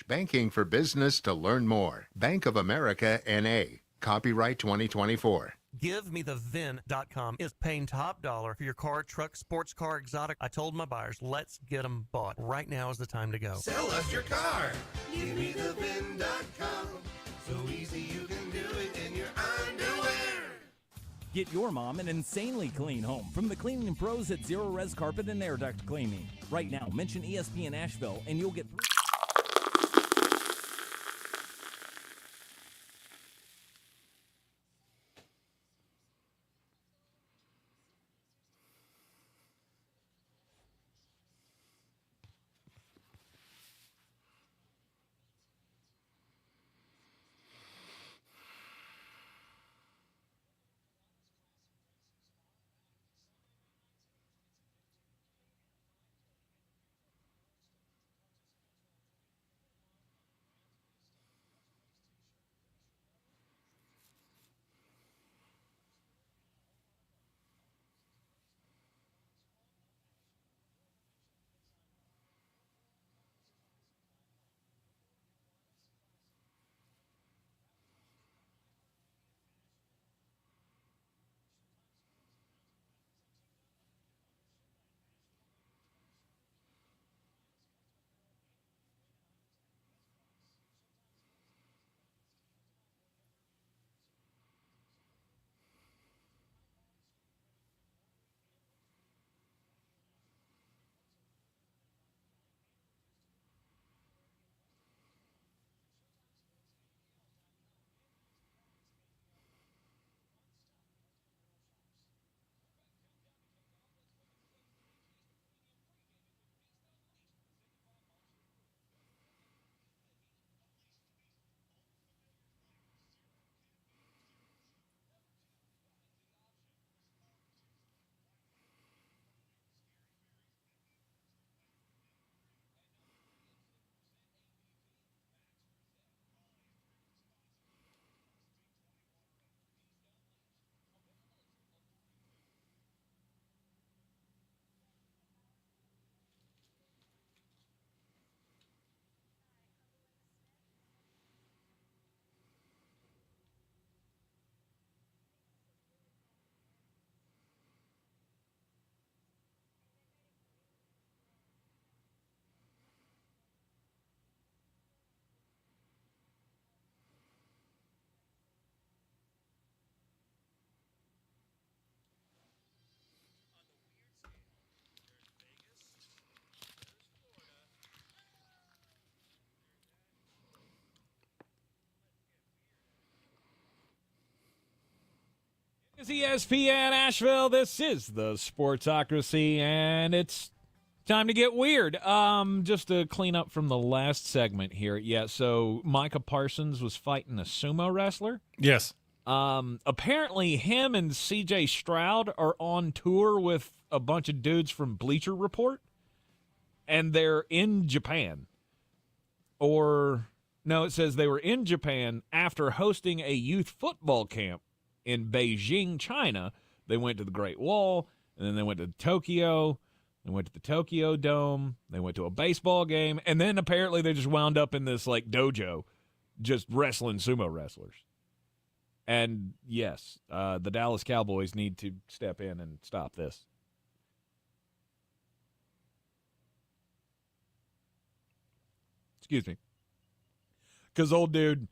Banking for business to learn more. Bank of America, N.A. Copyright 2024. GiveMeTheVin.com is paying top dollar for your car, truck, sports car, exotic. I told my buyers, let's get them bought. Right now is the time to go. Sell us your car. GiveMeTheVin.com. So easy you can do it in your underwear. Get your mom an insanely clean home from the cleaning pros at Zero Res Carpet and Air Duct Cleaning. Right now, mention ESPN Asheville and you'll get ESPN Asheville. This is the Sportsocracy, and it's time to get weird. Just to clean up from the last segment here. Yeah, so Micah Parsons was fighting a sumo wrestler. Yes. Apparently him and CJ Stroud are on tour with a bunch of dudes from Bleacher Report, and they're in Japan. Or, no, it says they were in Japan after hosting a youth football camp in Beijing, China. They went to the Great Wall, and then they went to Tokyo. They went to the Tokyo Dome. They went to a baseball game, and then apparently they just wound up in this like dojo, just wrestling sumo wrestlers. And yes, the Dallas Cowboys need to step in and stop this. Excuse me. Because old dude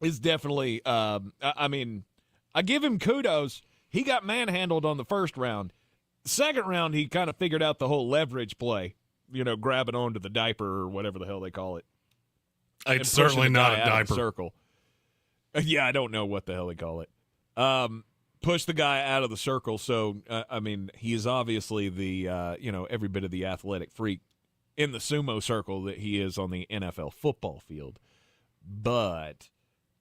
is definitely, I mean, I give him kudos. He got manhandled on the first round. Second round, he kind of figured out the whole leverage play, you know, grabbing onto the diaper or whatever the hell they call it. It's certainly not a diaper. Circle. Yeah, I don't know what the hell they call it. Push the guy out of the circle. So, I mean, he is obviously the, you know, every bit of the athletic freak in the sumo circle that he is on the NFL football field. But,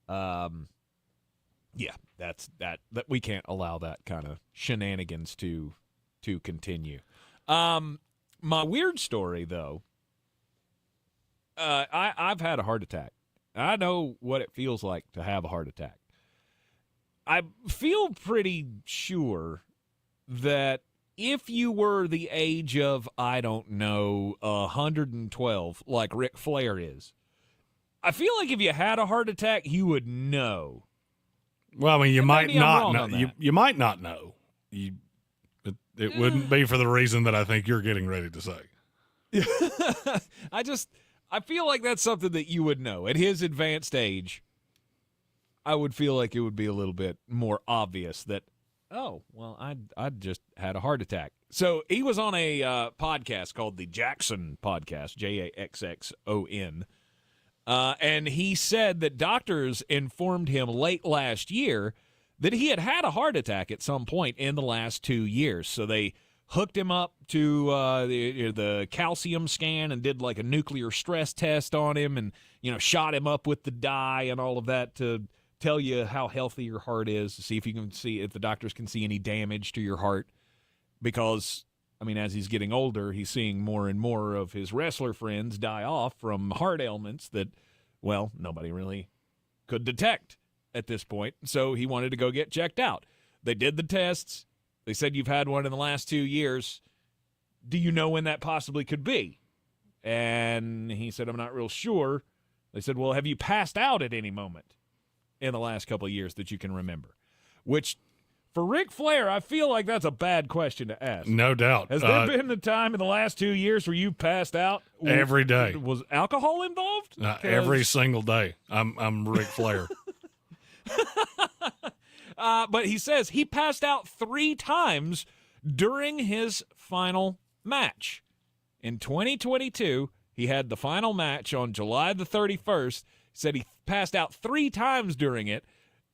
yeah, that we can't allow that kind of shenanigans to continue. My weird story, though, I've had a heart attack. I know what it feels like to have a heart attack. I feel pretty sure that if you were the age of, I don't know, 112, like Ric Flair is, I feel like if you had a heart attack, you would know. Well, I mean, you might not know. You might not know. It wouldn't be for the reason that I think you're getting ready to say. I feel like that's something that you would know. At his advanced age, I would feel like it would be a little bit more obvious that, oh, well, I just had a heart attack. So he was on a podcast called the Jackson Podcast, Jaxxon. And he said that doctors informed him late last year that he had had a heart attack at some point in the last 2 years. So they hooked him up to the calcium scan and did like a nuclear stress test on him and, you know, shot him up with the dye and all of that to tell you how healthy your heart is, to see if you can see if the doctors can see any damage to your heart. Because, I mean, as he's getting older, he's seeing more and more of his wrestler friends die off from heart ailments that, well, nobody really could detect at this point. So he wanted to go get checked out. They did the tests. They said, you've had one in the last 2 years. Do you know when that possibly could be? And he said, I'm not real sure. They said, well, have you passed out at any moment in the last couple of years that you can remember? Which, for Ric Flair, I feel like that's a bad question to ask. No doubt. Has there been a time in the last 2 years where you passed out? Every day. Was alcohol involved? Every single day. I'm Ric Flair. But he says he passed out 3 times during his final match. In 2022, he had the final match on July the 31st. He said he passed out 3 times during it.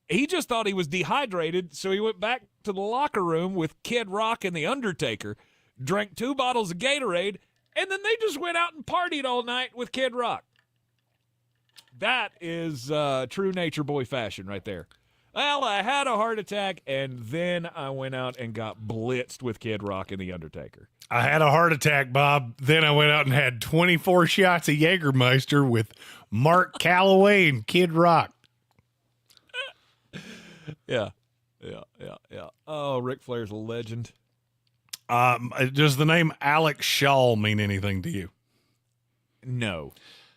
He just thought he was dehydrated, so he went back to the locker room with Kid Rock and The Undertaker, drank 2 bottles of Gatorade, and then they just went out and partied all night with Kid Rock. That is true nature boy fashion right there. Well, I had a heart attack, and then I went out and got blitzed with Kid Rock and The Undertaker. I had a heart attack, Bob. Then I went out and had 24 shots of Jägermeister with Mark Calloway and Kid Rock. Yeah. Oh, Ric Flair's a legend. Does the name Alex Shaw mean anything to you? No.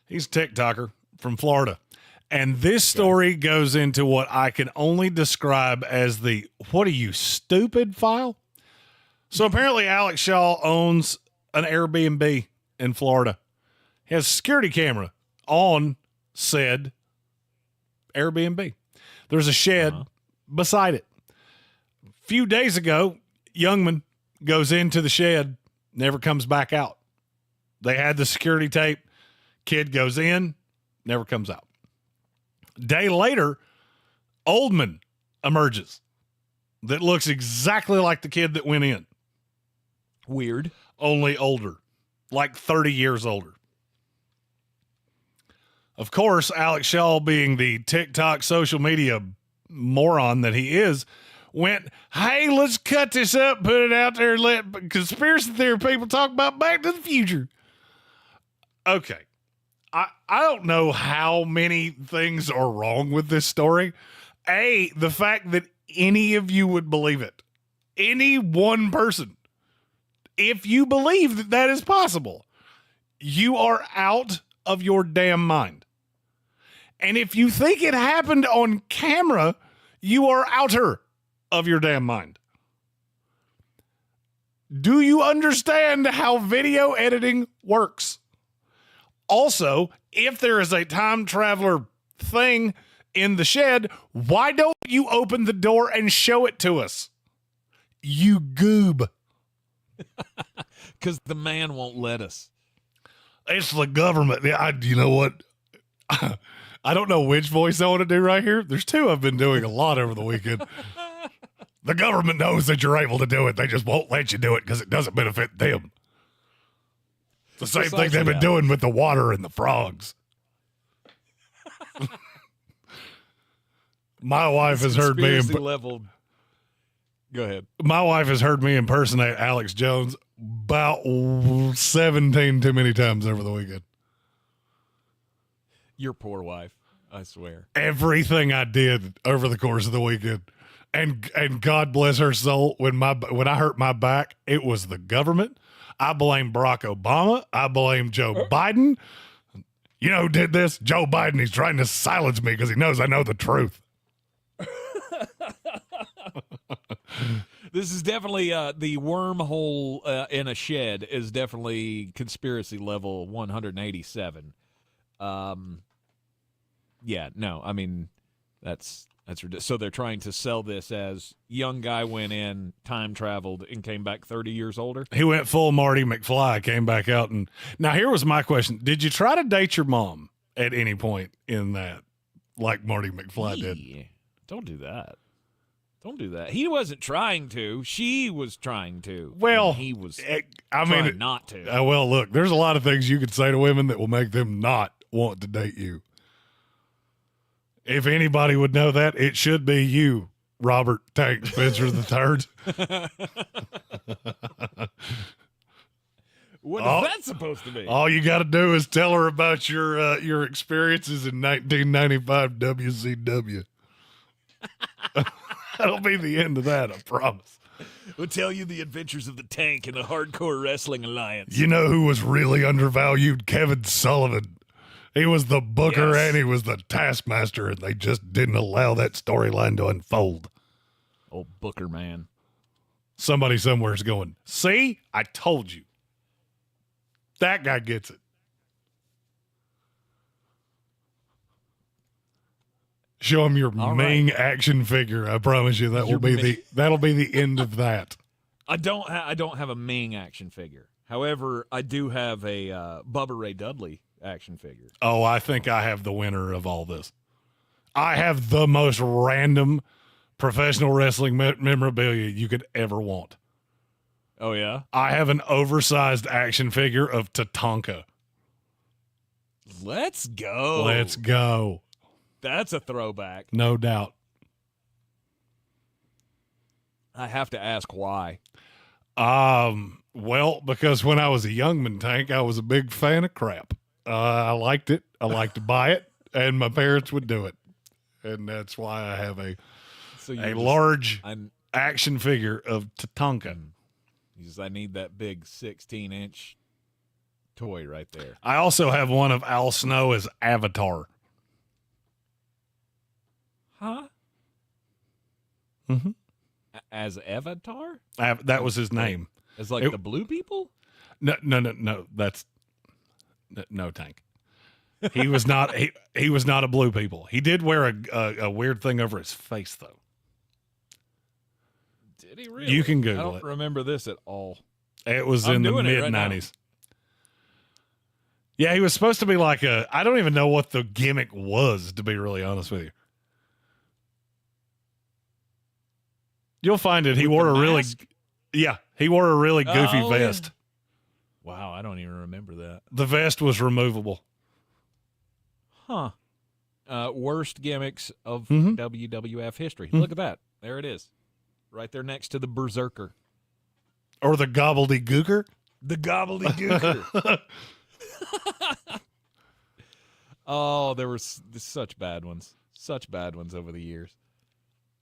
He's a TikToker from Florida. And this story goes into what I can only describe as the "what are you, stupid" file. So apparently Alex Shaw owns an Airbnb in Florida. He has a security camera on said Airbnb. There's a shed beside it. A few days ago, Youngman goes into the shed, never comes back out. They had the security tape. Kid goes in, never comes out. Day later, Oldman emerges. that looks exactly like the kid that went in. Weird. Only older, like 30 years older. Of course, Alex Shaw, being the TikTok social media moron that he is, went, hey, let's cut this up, put it out there, and let conspiracy theory people talk about Back to the Future. Okay. I don't know how many things are wrong with this story. A, the fact that any of you would believe it. Any one person. If you believe that that is possible, you are out of your damn mind. And if you think it happened on camera, you are outer of your damn mind. Do you understand how video editing works? Also, if there is a time traveler thing in the shed, why don't you open the door and show it to us? You goob. Because the man won't let us. It's the government. You know what? I don't know which voice I want to do right here. There's two I've been doing a lot over the weekend. The government knows that you're able to do it. They just won't let you do it because it doesn't benefit them. It's the same thing they've been doing with the water and the frogs. My wife has heard me. Level. Go ahead. My wife has heard me impersonate Alex Jones about 17 too many times over the weekend. Your poor wife, I swear. Everything I did over the course of the weekend. And God bless her soul, when I hurt my back, it was the government. I blame Barack Obama. I blame Joe Biden. You know who did this? Joe Biden. He's trying to silence me because he knows I know the truth. This is definitely the wormhole in a shed is definitely conspiracy level 187. Yeah, no, I mean, that's ridiculous. So they're trying to sell this as young guy went in, time traveled, and came back 30 years older. He went full Marty McFly, came back out. And now here was my question. Did you try to date your mom at any point in that, like Marty McFly did? Don't do that. Don't do that. He wasn't trying to. She was trying to. Well, he was trying not to. Well, look, there's a lot of things you could say to women that will make them not want to date you. If anybody would know that, it should be you, Robert Tank Spencer III. What is that supposed to be? All you got to do is tell her about your experiences in 1995 WCW. That'll be the end of that, I promise. We'll tell you the adventures of the Tank and the Hardcore Wrestling Alliance. You know who was really undervalued? Kevin Sullivan. He was the booker and he was the taskmaster, and they just didn't allow that storyline to unfold. Old Booker, man. Somebody somewhere's going, see? I told you. That guy gets it. Show him your Ming action figure. I promise you that'll be the end of that. I don't have a Ming action figure. However, I do have a Bubba Ray Dudley action figure. Oh, I think I have the winner of all this. I have the most random professional wrestling memorabilia you could ever want. Oh, yeah? I have an oversized action figure of Tatanka. Let's go. Let's go. That's a throwback. No doubt. I have to ask why. Well, because when I was a youngman, Tank, I was a big fan of crap. I liked it. I liked to buy it, and my parents would do it. And that's why I have a large action figure of Tatanka. I need that big 16-inch toy right there. I also have one of Al Snow as Avatar. Huh? Mm-hmm. As Avatar? That was his name. As like the blue people? No. That's no, Tank. He was not. He was not a blue people. He did wear a weird thing over his face, though. Did he really? You can Google it. I don't it. remember this at all. It was in the mid-90s. Yeah, he was supposed to be like I don't even know what the gimmick was, to be really honest with you. You'll find it. He With wore the a really, mask? he wore a really goofy Oh, vest. Yeah. Wow, I don't even remember that. The vest was removable. Huh. Worst gimmicks of Mm-hmm. WWF history. Look at that. There it is. Right there next to the Berserker. Or the gobbledygooker. The gobbledygooker. Oh, there were such bad ones. Such bad ones over the years.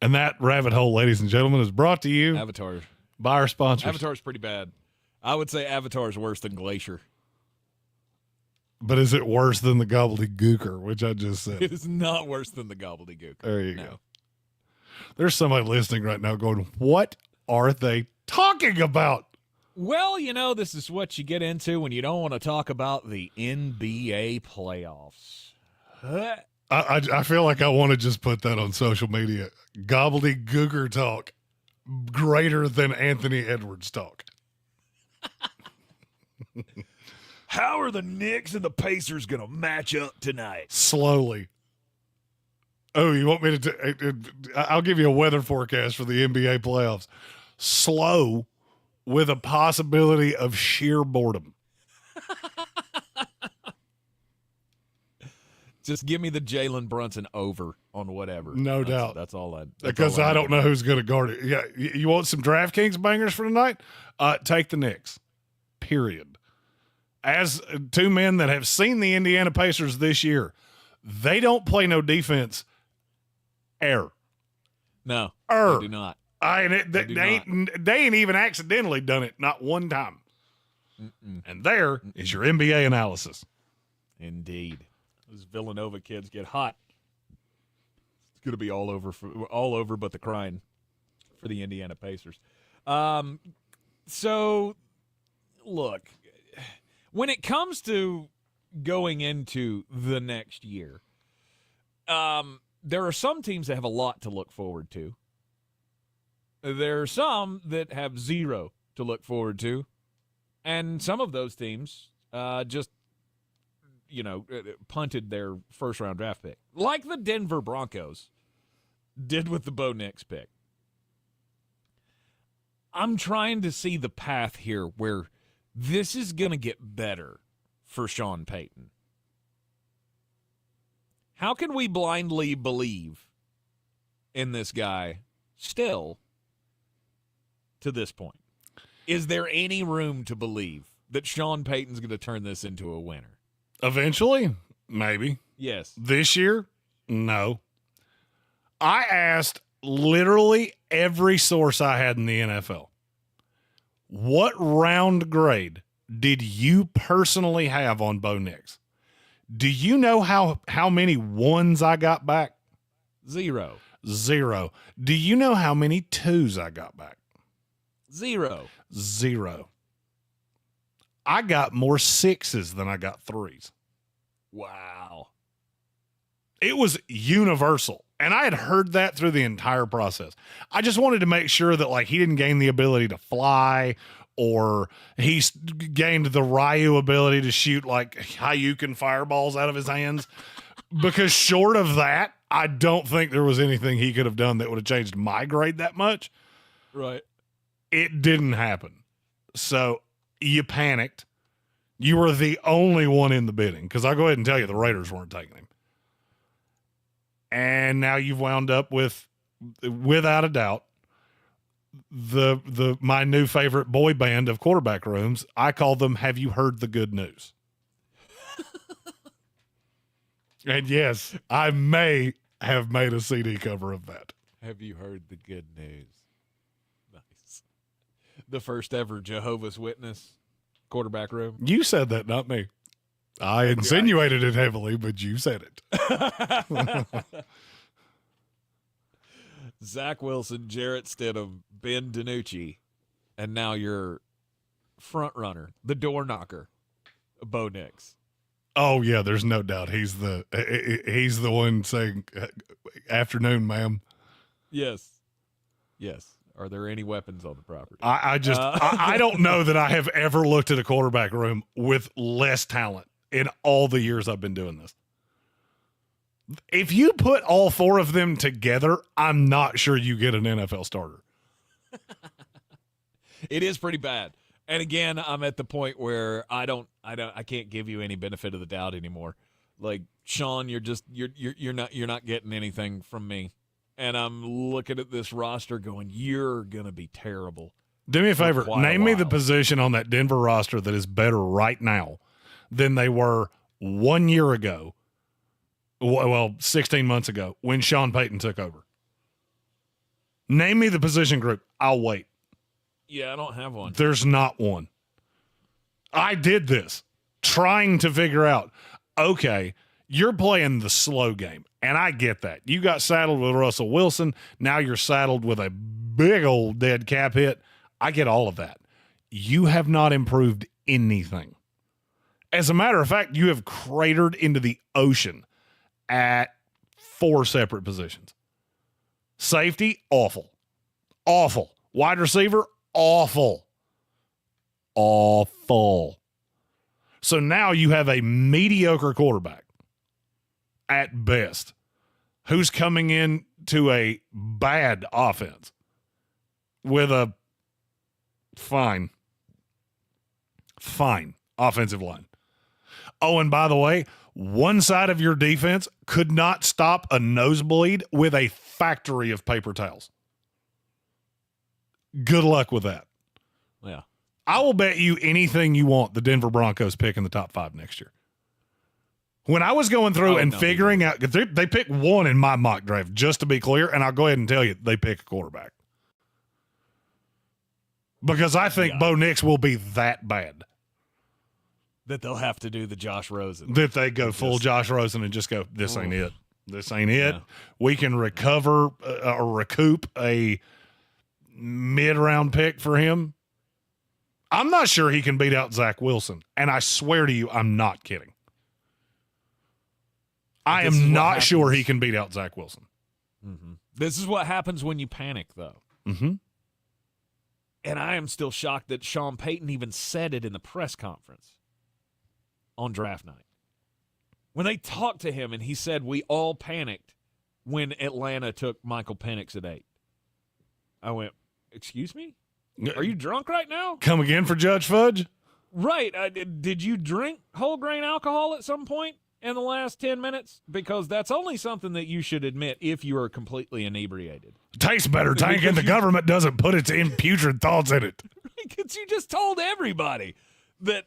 And that rabbit hole, ladies and gentlemen, is brought to you Avatar. by our sponsors. Avatar's pretty bad. I would say Avatar's worse than Glacier. But is it worse than the gobbledygooker, which I just said? It is not worse than the gobbledygooker. There you go. There's somebody listening right now going, what are they talking about? Well, this is what you get into when you don't want to talk about the NBA playoffs. I feel like I want to just put that on social media. Gobbledygooker talk greater than Anthony Edwards talk. How are the Knicks and the Pacers going to match up tonight? Slowly. Oh, you want me to? I'll give you a weather forecast for the NBA playoffs. Slow with a possibility of sheer boredom. Just give me the Jalen Brunson over on whatever. No doubt. That's all I. Because I don't know who's going to guard it. Yeah, you want some DraftKings bangers for tonight? Take the Knicks. Period. As two men that have seen the Indiana Pacers this year, they don't play no defense. No, they do not. They ain't even accidentally done it, not one time. And there is your NBA analysis. Indeed. Those Villanova kids get hot. It's going to be all over but the crying for the Indiana Pacers. So, look, when it comes to going into the next year, there are some teams that have a lot to look forward to. There are some that have zero to look forward to. And some of those teams just, punted their first-round draft pick. Like the Denver Broncos did with the Bo Nix pick. I'm trying to see the path here where this is going to get better for Sean Payton. How can we blindly believe in this guy still to this point? Is there any room to believe that Sean Payton's going to turn this into a winner? Eventually, maybe. Yes. This year, no. I asked literally every source I had in the NFL, what round grade did you personally have on Bo Nix? Do you know how many ones I got back? Zero. Do you know how many twos I got back? Zero. I got more sixes than I got threes. Wow. It was universal. And I had heard that through the entire process. I just wanted to make sure that he didn't gain the ability to fly, or he gained the Ryu ability to shoot Hayukin fireballs out of his hands. Because short of that, I don't think there was anything he could have done that would have changed my grade that much. Right. It didn't happen. So you panicked. You were the only one in the bidding, because I'll go ahead and tell you the Raiders weren't taking him. And now you've wound up with, without a doubt, my new favorite boy band of quarterback rooms. I call them Have You Heard the Good News? And yes, I may have made a CD cover of that. Have you heard the good news? Nice. The first ever Jehovah's Witness quarterback room. You said that, not me. I insinuated it heavily, but you said it. Zach Wilson, Jarrett Stidham, Ben DiNucci, and now your front runner, the door knocker, Bo Nix. Oh yeah, there's no doubt he's the one saying, "Afternoon, ma'am." Yes. Are there any weapons on the property? I don't know that I have ever looked at a quarterback room with less talent in all the years I've been doing this. If you put all four of them together, I'm not sure you get an NFL starter. It is pretty bad. And again, I'm at the point where I can't give you any benefit of the doubt anymore. Like, Sean, you're not getting anything from me. And I'm looking at this roster going, you're going to be terrible. Do me a favor. Name me the position on that Denver roster that is better right now than they were 1 year ago. Well, 16 months ago when Sean Payton took over. Name me the position group. I'll wait. Yeah, I don't have one. There's not one. I did this trying to figure out, okay, you're playing the slow game, and I get that. You got saddled with Russell Wilson. Now you're saddled with a big old dead cap hit. I get all of that. You have not improved anything. As a matter of fact, you have cratered into the ocean at 4 separate positions. Safety, awful. Awful. Wide receiver, awful. Awful. So now you have a mediocre quarterback at best who's coming in to a bad offense with a fine offensive line. Oh, and by the way, one side of your defense could not stop a nosebleed with a factory of paper towels. Good luck with that. Yeah. I will bet you anything you want the Denver Broncos pick in the top 5 next year. When I was going through and figuring out, they picked one in my mock draft, just to be clear, and I'll go ahead and tell you, they pick a quarterback. Because I think Bo Nix will be that bad. That they'll have to do the Josh Rosen. That they go full Josh Rosen and just go, this ain't it. This ain't it. Yeah. We can recover or recoup a mid-round pick for him. I'm not sure he can beat out Zach Wilson. And I swear to you, I'm not kidding. I am not sure he can beat out Zach Wilson. Mm-hmm. This is what happens when you panic, though. Mm-hmm. And I am still shocked that Sean Payton even said it in the press conference on draft night. When they talked to him and he said, we all panicked when Atlanta took Michael Penix at 8. I went, excuse me? Are you drunk right now? Come again for Judge Fudge? Right. Did you drink whole grain alcohol at some point in the last 10 minutes? Because that's only something that you should admit if you are completely inebriated. Tastes better, Tank, and the government doesn't put its putrid thoughts in it. Because you just told everybody that,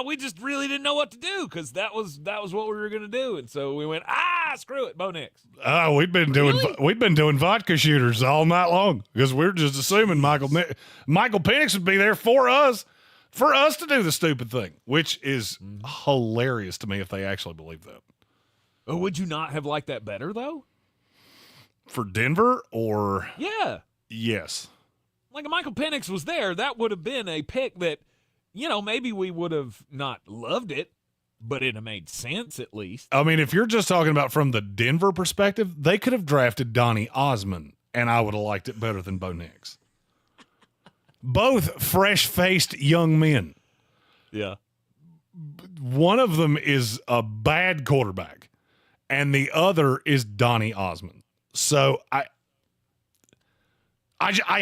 we just really didn't know what to do because that was what we were going to do. And so we went, screw it, Bo Nix. We've been doing vodka shooters all night long because we're just assuming Michael Penix would be there for us to do the stupid thing, which is hilarious to me if they actually believe that. Oh, would you not have liked that better, though? For Denver or? Yeah. Yes. Like if Michael Penix was there, that would have been a pick that, maybe we would have not loved it, but it made sense at least. I mean, if you're just talking about from the Denver perspective, they could have drafted Donnie Osmond, and I would have liked it better than Bo Nix. Both fresh-faced young men. Yeah. One of them is a bad quarterback, and the other is Donnie Osmond. So I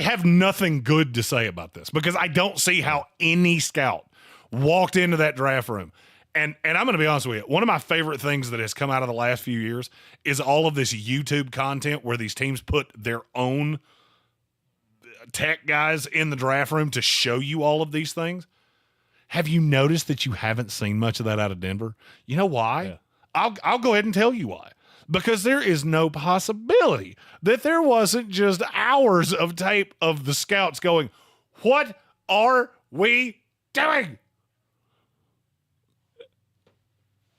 have nothing good to say about this because I don't see how any scout walked into that draft room. And I'm going to be honest with you. One of my favorite things that has come out of the last few years is all of this YouTube content where these teams put their own tech guys in the draft room to show you all of these things. Have you noticed that you haven't seen much of that out of Denver? You know why? Yeah. I'll go ahead and tell you why. Because there is no possibility that there wasn't just hours of tape of the scouts going, what are we doing?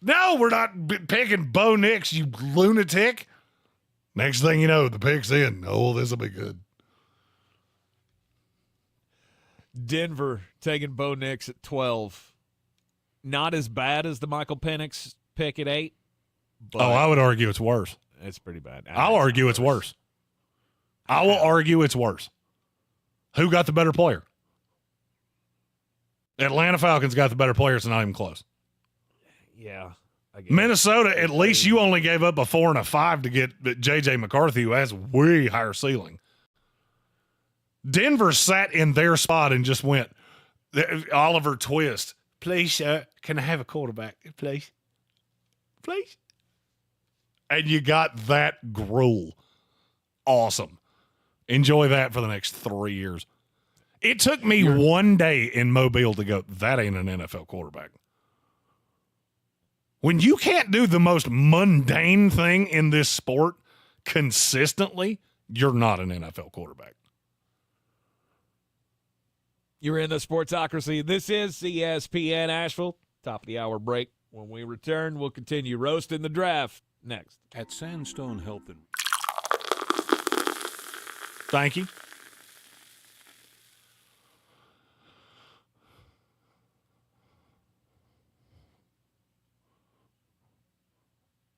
No, we're not picking Bo Nix, you lunatic. Next thing you know, the pick's in. Oh, this will be good. Denver taking Bo Nix at 12. Not as bad as the Michael Penix pick at 8. But I would argue it's worse. It's pretty bad. I'll argue it's worse. I will argue it's worse. Who got the better player? Atlanta Falcons got the better player. It's not even close. Yeah. I guess. Minnesota, at least you only gave up a 4 and a 5 to get J.J. McCarthy, who has way higher ceiling. Denver sat in their spot and just went, Oliver Twist, please, sir, can I have a quarterback, please? Please. And you got that gruel. Awesome. Enjoy that for the next 3 years. It took me one day in Mobile to go, that ain't an NFL quarterback. When you can't do the most mundane thing in this sport consistently, you're not an NFL quarterback. You're in the Sportsocracy. This is ESPN Asheville. Top of the hour break. When we return, we'll continue roasting the draft next. At Sandstone Health and... Thank you.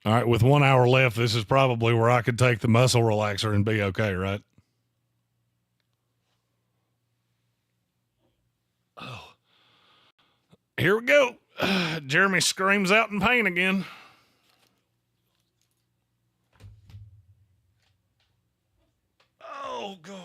All right, with 1 hour left, this is probably where I could take the muscle relaxer and be okay, right? Oh. Here we go. Jeremy screams out in pain again. Oh, God.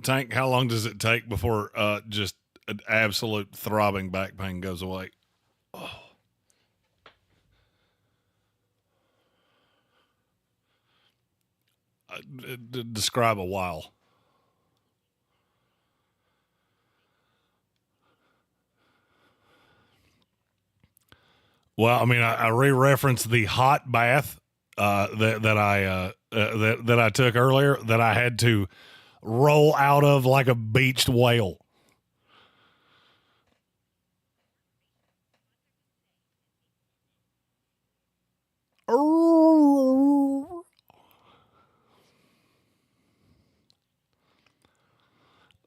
Tank, how long does it take before just an absolute throbbing back pain goes away? Oh. Describe a while. Well, I mean, I re-referenced the hot bath that I took earlier that I had to roll out of like a beached whale.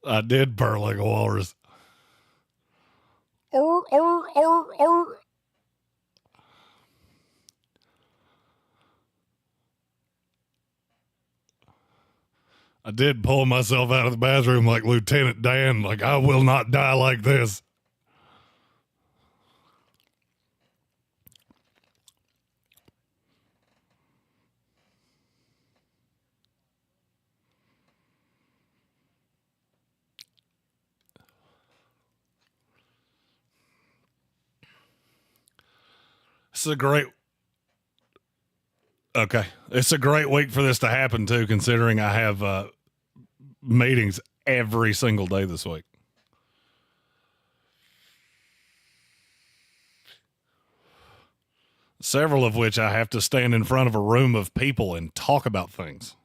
I did purr like a walrus. I did pull myself out of the bathroom like Lieutenant Dan, like I will not die like this. It's a great It's a great week for this to happen too, considering I have meetings every single day this week. several of which I have to stand in front of a room of people and talk about things.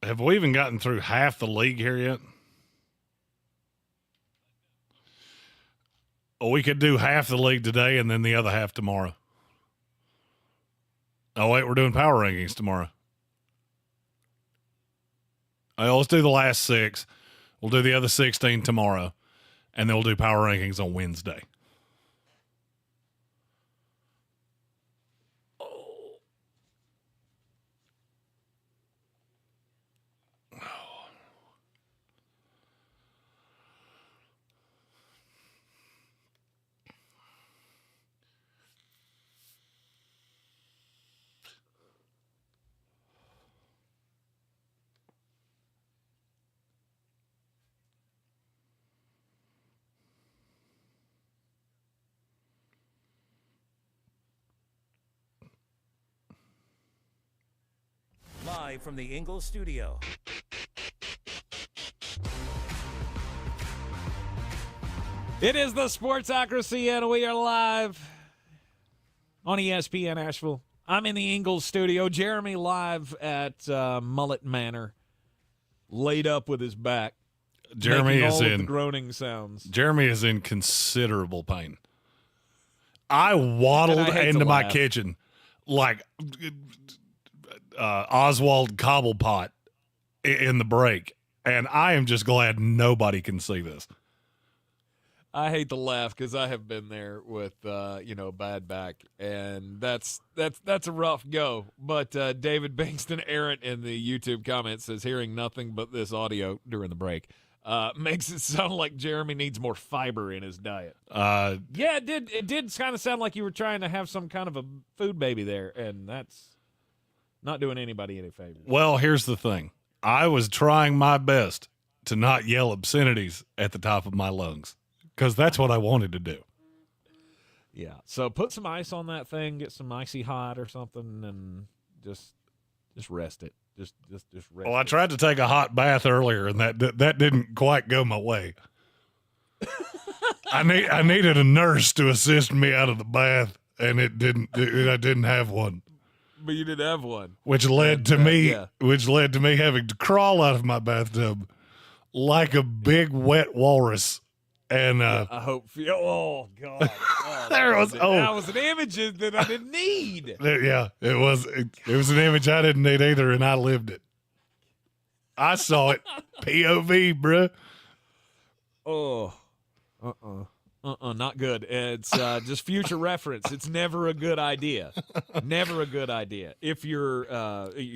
Have we even gotten through half the league here yet? Well, we could do half the league today and then the other half tomorrow. Oh, wait, we're doing power rankings tomorrow. All right, let's do the last 6. We'll do the other 16 tomorrow, and then we'll do power rankings on Wednesday. Live from the Ingles studio. It is the Sportsocracy, and we are live on ESPN Asheville. I'm in the Ingles studio. Jeremy live at Mullet Manor, laid up with his back. Jeremy is in the groaning sounds. Jeremy is in considerable pain. I waddled into my kitchen like Oswald Cobblepot in the break, and I am just glad nobody can see this. I hate to laugh because I have been there with bad back, and that's a rough go. But David Bankston Errant in the YouTube comments says hearing nothing but this audio during the break makes it sound like Jeremy needs more fiber in his diet. Yeah, it did kind of sound like you were trying to have some kind of a food baby there, and that's not doing anybody any favors. Well, here's the thing. I was trying my best to not yell obscenities at the top of my lungs because that's what I wanted to do. Yeah. So put some ice on that thing, get some icy hot or something, and just rest it. Just rest Well, I tried to take a hot bath earlier, and that didn't quite go my way. I needed a nurse to assist me out of the bath, and I didn't have one. But you did have one, which led to me having to crawl out of my bathtub like a big wet walrus. And I hope. Oh God! Oh, that was an image that I didn't need. Yeah, it was an image I didn't need either, and I lived it. I saw it. POV, bruh. Oh, not good. It's just future reference. It's never a good idea. Never a good idea. If your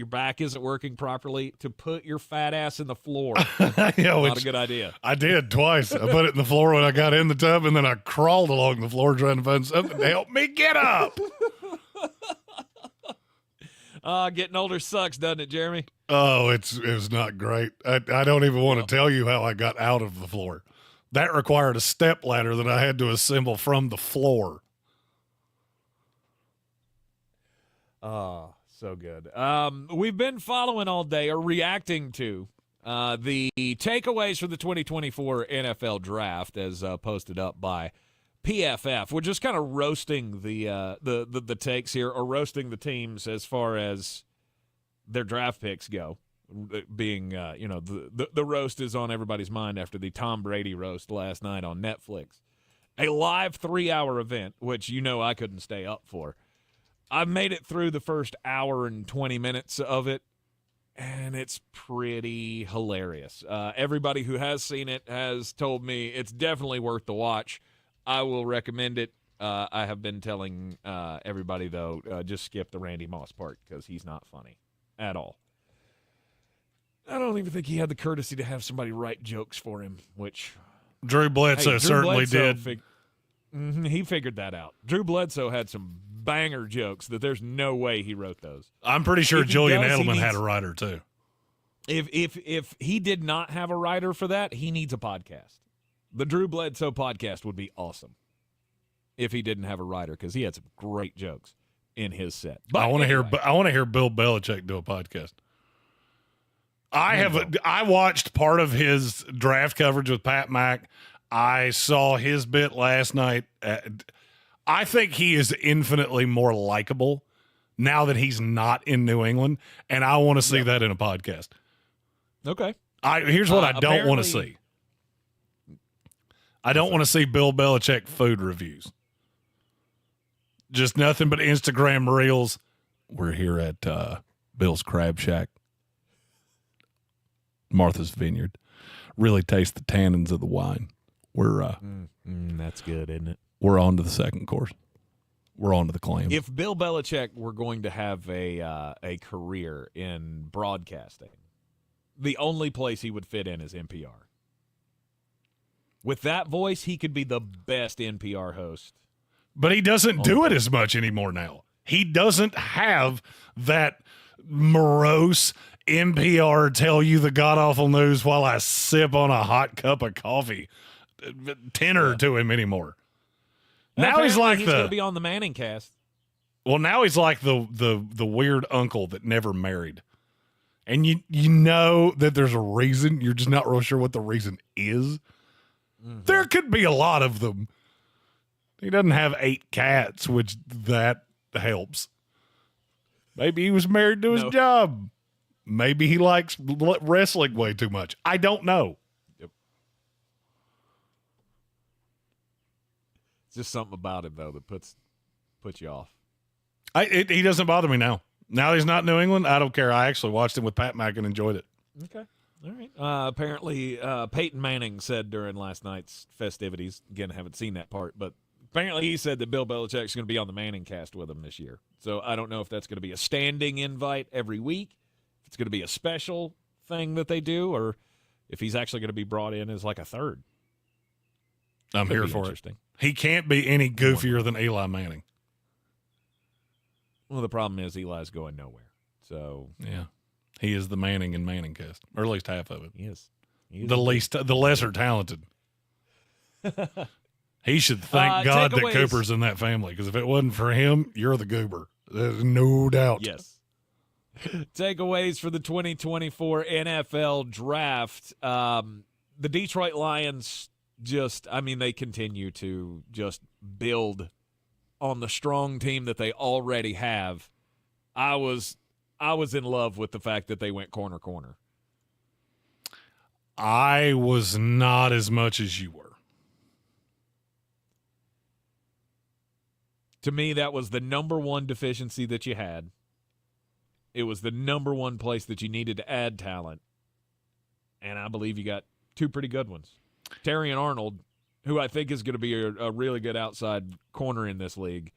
back isn't working properly, to put your fat ass in the floor. Not a good idea. I did twice. I put it in the floor when I got in the tub, and then I crawled along the floor trying to find something to help me get up. Getting older sucks, doesn't it, Jeremy? Oh, it was not great. I don't even want to tell you how I got out of the floor. That required a step ladder that I had to assemble from the floor. Oh, so good. We've been following all day or reacting to the takeaways for the 2024 NFL Draft as posted up by PFF. We're just kind of roasting the takes here, or roasting the teams as far as their draft picks go. Being, the roast is on everybody's mind after the Tom Brady roast last night on Netflix. A live 3-hour event, which I couldn't stay up for. I made it through the first hour and 20 minutes of it, and it's pretty hilarious. Everybody who has seen it has told me it's definitely worth the watch. I will recommend it. I have been telling everybody, though, just skip the Randy Moss part because he's not funny at all. I don't even think he had the courtesy to have somebody write jokes for him, which Drew Bledsoe certainly did. He figured that out. Drew Bledsoe had some banger jokes that there's no way he wrote those. I'm pretty sure Julian Edelman had a writer too. If he did not have a writer for that, he needs a podcast. The Drew Bledsoe podcast would be awesome if he didn't have a writer, because he had some great jokes in his set. But I want to hear Bill Belichick do a podcast. I watched part of his draft coverage with Pat Mack. I saw his bit last night. I think he is infinitely more likable now that he's not in New England, and I want to see that in a podcast. Okay. Here's what I don't want to see. I don't want to see Bill Belichick food reviews. Just nothing but Instagram reels. We're here at Bill's Crab Shack, Martha's Vineyard. Really taste the tannins of the wine. We're that's good, isn't it? We're on to the second course. We're on to the clams. If Bill Belichick were going to have a career in broadcasting, the only place he would fit in is NPR. With that voice, he could be the best NPR host. But he doesn't do it as much anymore now. He doesn't have that morose NPR tell you the god-awful news while I sip on a hot cup of coffee tenor to him anymore. Now he's like he's going to be on the Manning cast. Well, now he's like the weird uncle that never married. And you know that there's a reason. You're just not real sure what the reason is. Mm-hmm. There could be a lot of them. He doesn't have 8 cats, which that helps. Maybe he was married to his job. Maybe he likes wrestling way too much. I don't know. Yep. It's just something about him, though, that puts you off. He doesn't bother me now. Now he's not New England, I don't care. I actually watched him with Pat Mack and enjoyed it. Okay. All right. Apparently, Peyton Manning said during last night's festivities, again, I haven't seen that part, but apparently he said that Bill Belichick's going to be on the Manning cast with him this year. So I don't know if that's going to be a standing invite every week, if it's going to be a special thing that they do, or if he's actually going to be brought in as like a third. I'm here for it. He can't be any goofier than Eli Manning. Well, the problem is Eli's going nowhere. So yeah, he is the Manning and Manning cast, or at least half of it. He is the lesser talented. He should thank God that Cooper's in that family, because if it wasn't for him, you're the goober. There's no doubt. Yes. Takeaways for the 2024 NFL Draft. The Detroit Lions they continue to just build on the strong team that they already have. I was in love with the fact that they went corner. I was not as much as you were. To me, that was the number one deficiency that you had. It was the number one place that you needed to add talent. And I believe you got 2 pretty good ones. Terry and Arnold, who I think is going to be a really good outside corner in this league.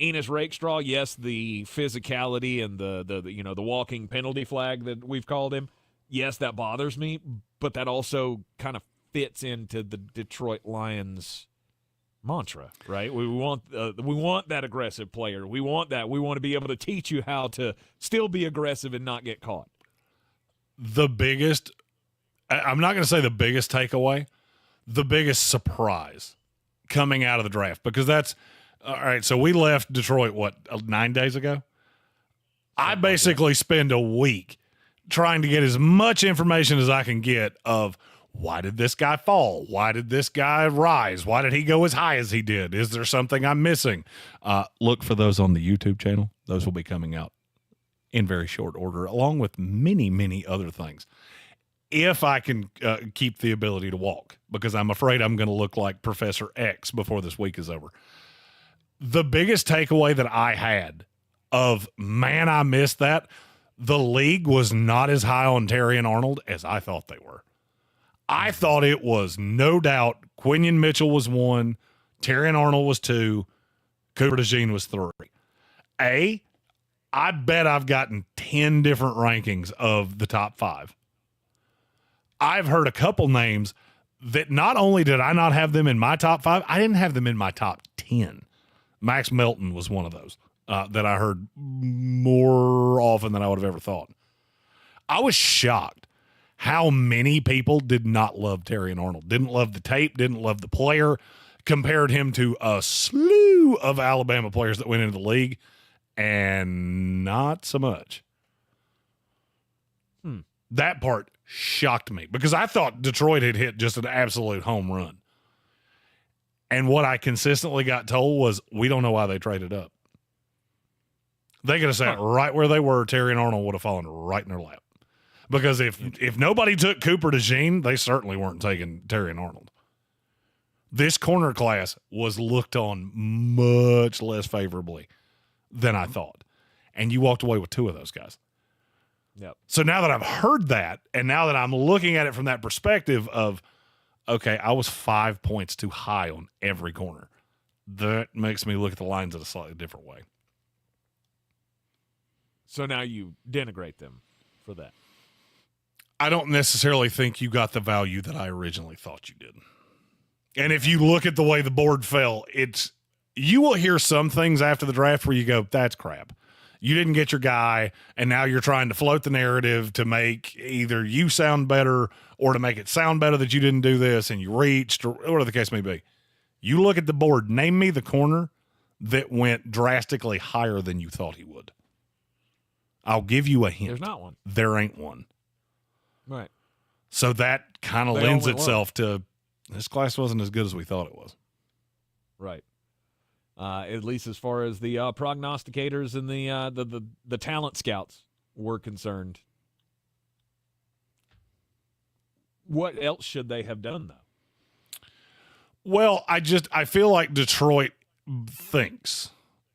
Enos Rakestraw, yes, the physicality and the walking penalty flag that we've called him, yes, that bothers me, but that also kind of fits into the Detroit Lions mantra, right? We want that aggressive player. We want that. We want to be able to teach you how to still be aggressive and not get caught. The biggest, I'm not going to say the biggest takeaway, the biggest surprise coming out of the draft, because that's, all right, so we left Detroit, 9 days ago? I basically spend a week trying to get as much information as I can get of why did this guy fall? Why did this guy rise? Why did he go as high as he did? Is there something I'm missing? Look for those on the YouTube channel. Those will be coming out in very short order, along with many, many other things. If I can keep the ability to walk, because I'm afraid I'm going to look like Professor X before this week is over. The biggest takeaway that I had of, man, I missed that, the league was not as high on Terry and Arnold as I thought they were. I thought it was, no doubt, Quinion Mitchell was 1, Terry and Arnold was 2, Cooper DeJean was 3. I bet I've gotten 10 different rankings of the top 5. I've heard a couple names that not only did I not have them in my top 5, I didn't have them in my top 10. Max Melton was one of those that I heard more often than I would have ever thought. I was shocked how many people did not love Terrion Arnold, didn't love the tape, didn't love the player, compared him to a slew of Alabama players that went into the league, and not so much. That part shocked me because I thought Detroit had hit just an absolute home run. And what I consistently got told was, we don't know why they traded up. They could have sat right where they were. Terrion Arnold would have fallen right in their lap. Because if nobody took Cooper DeJean, they certainly weren't taking Terrion Arnold. This corner class was looked on much less favorably than I thought. And you walked away with 2 of those guys. Yep. So now that I've heard that, and now that I'm looking at it from that perspective of, okay, I was 5 points too high on every corner, that makes me look at the lines in a slightly different way. So now you denigrate them for that. I don't necessarily think you got the value that I originally thought you did. And if you look at the way the board fell, you will hear some things after the draft where you go, that's crap. You didn't get your guy, and now you're trying to float the narrative to make either you sound better or to make it sound better that you didn't do this and you reached, or whatever the case may be. You look at the board, name me the corner that went drastically higher than you thought he would. I'll give you a hint. There's not one. There ain't one. Right. So that kind of lends itself to this class wasn't as good as we thought it was. Right. At least as far as the prognosticators and the talent scouts were concerned. What else should they have done, though? Well, I feel like Detroit thinks,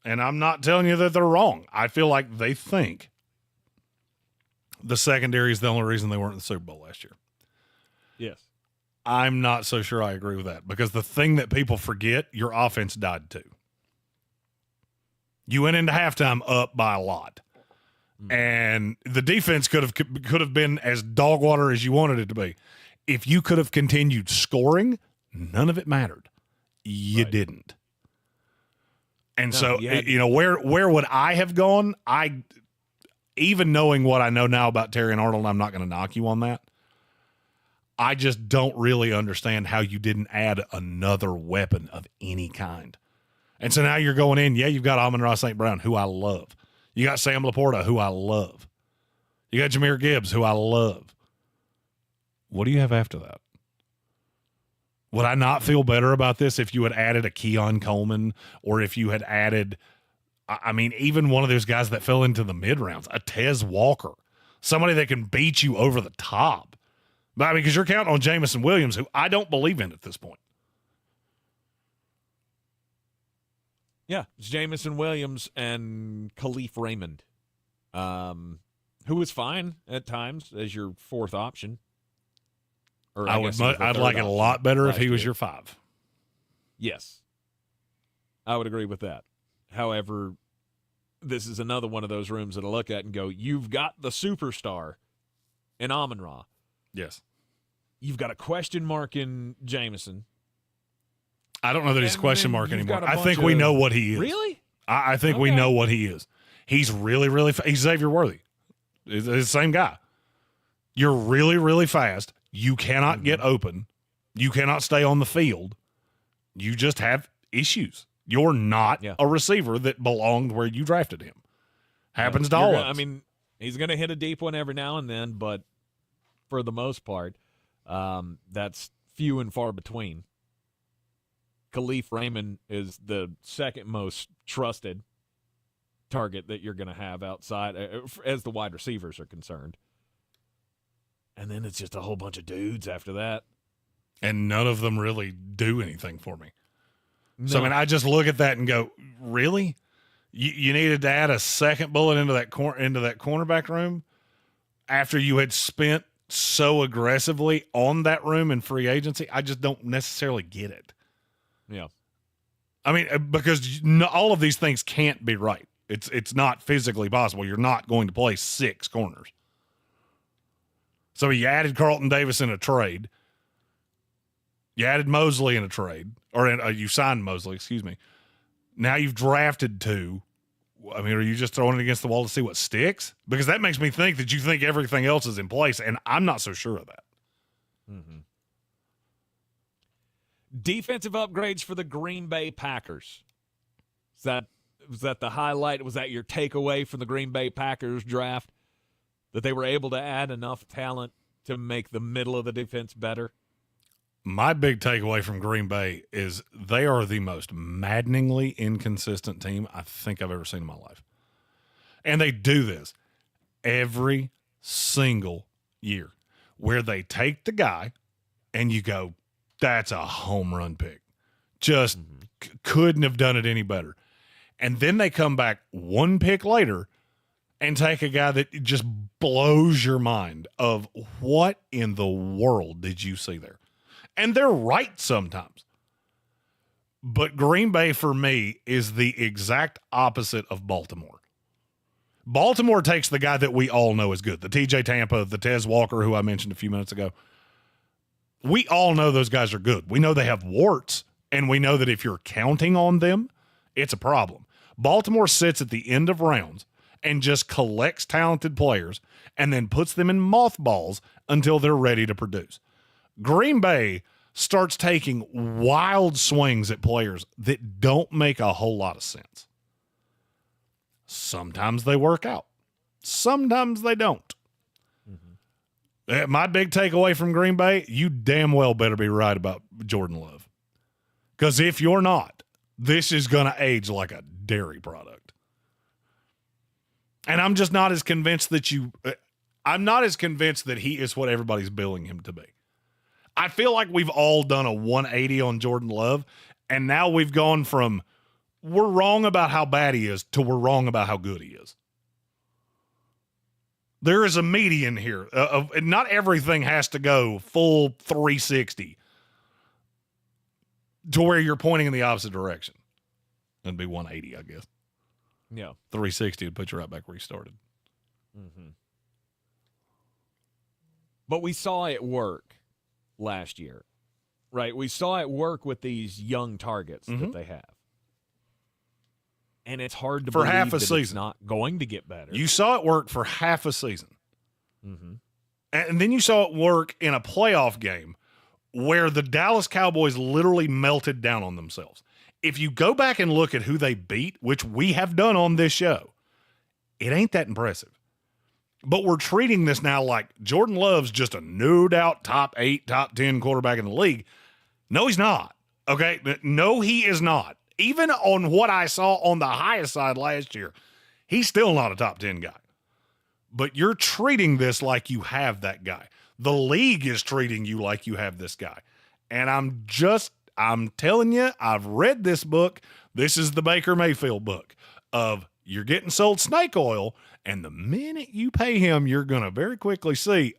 and I'm not telling you that they're wrong. I feel like they think the secondary is the only reason they weren't in the Super Bowl last year. Yes. I'm not so sure I agree with that because the thing that people forget, your offense died too. You went into halftime up by a lot. And the defense could have been as dog water as you wanted it to be. If you could have continued scoring, none of it mattered. You didn't. And where would I have gone? Even knowing what I know now about Terrion Arnold, I'm not going to knock you on that. I just don't really understand how you didn't add another weapon of any kind. And so now you're going in, you've got Amon-Ra St. Brown, who I love. You got Sam Laporta, who I love. You got Jahmyr Gibbs, who I love. What do you have after that? Would I not feel better about this if you had added a Keon Coleman or if you had added, even one of those guys that fell into the mid-rounds, a Tez Walker, somebody that can beat you over the top. But because you're counting on Jamison Williams, who I don't believe in at this point. Yeah, it's Jamison Williams and Khalif Raymond, who was fine at times as your 4th option. Or I'd like it a lot better if he was your 5. Yes, I would agree with that. However, this is another one of those rooms that I look at and go, you've got the superstar in Amon-Ra. Yes. You've got a question mark in Jamison. I don't know that he's a question mark anymore. I think we know what he is. Really? I think we know what he is. He's really, really he's Xavier Worthy. He's the same guy. You're really, really fast. You cannot get open. You cannot stay on the field. You just have issues. You're not a receiver that belonged where you drafted him. Happens to all of us. He's going to hit a deep one every now and then, but for the most part, that's few and far between. Khalif Raymond is the second most trusted target that you're going to have outside as the wide receivers are concerned. And then it's just a whole bunch of dudes after that. And none of them really do anything for me. No. So, I just look at that and go, really? You needed to add a second bullet into that cornerback room after you had spent so aggressively on that room in free agency? I just don't necessarily get it. Yeah. Because all of these things can't be right. It's not physically possible. You're not going to play 6 corners. So you added Carlton Davis in a trade. You added Mosley in a trade, or you signed Mosley, excuse me. Now you've drafted 2. I mean, are you just throwing it against the wall to see what sticks? Because that makes me think that you think everything else is in place, and I'm not so sure of that. Mm-hmm. Defensive upgrades for the Green Bay Packers. Was that the highlight? Was that your takeaway from the Green Bay Packers draft? That they were able to add enough talent to make the middle of the defense better? My big takeaway from Green Bay is they are the most maddeningly inconsistent team I think I've ever seen in my life. And they do this every single year, where they take the guy and you go, that's a home run pick. Just couldn't have done it any better. And then they come back one pick later and take a guy that just blows your mind of what in the world did you see there? And they're right sometimes. But Green Bay, for me, is the exact opposite of Baltimore. Baltimore takes the guy that we all know is good, the TJ Tampa, the Tez Walker, who I mentioned a few minutes ago. We all know those guys are good. We know they have warts, and we know that if you're counting on them, it's a problem. Baltimore sits at the end of rounds and just collects talented players and then puts them in mothballs until they're ready to produce. Green Bay starts taking wild swings at players that don't make a whole lot of sense. Sometimes they work out. Sometimes they don't. My big takeaway from Green Bay, you damn well better be right about Jordan Love. Because if you're not, this is going to age like a dairy product. And I'm just not as convinced that I'm not as convinced that he is what everybody's billing him to be. I feel like we've all done a 180 on Jordan Love, and now we've gone from we're wrong about how bad he is to we're wrong about how good he is. There is a median here. Not everything has to go full 360 to where you're pointing in the opposite direction. It'd be 180, I guess. Yeah. 360 would put you right back where you started. Mm-hmm. But we saw it work last year, right? We saw it work with these young targets that they have. And it's hard to for believe half a that season. It's not going to get better. You saw it work for half a season. Mm-hmm. And then you saw it work in a playoff game where the Dallas Cowboys literally melted down on themselves. If you go back and look at who they beat, which we have done on this show, it ain't that impressive. But we're treating this now like Jordan Love's just a no doubt top 8, top 10 quarterback in the league. No, he's not. Okay? No, he is not. Even on what I saw on the highest side last year, he's still not a top 10 guy. But you're treating this like you have that guy. The league is treating you like you have this guy. And I'm telling you, I've read this book. This is the Baker Mayfield book of you're getting sold snake oil, and the minute you pay him, you're going to very quickly see,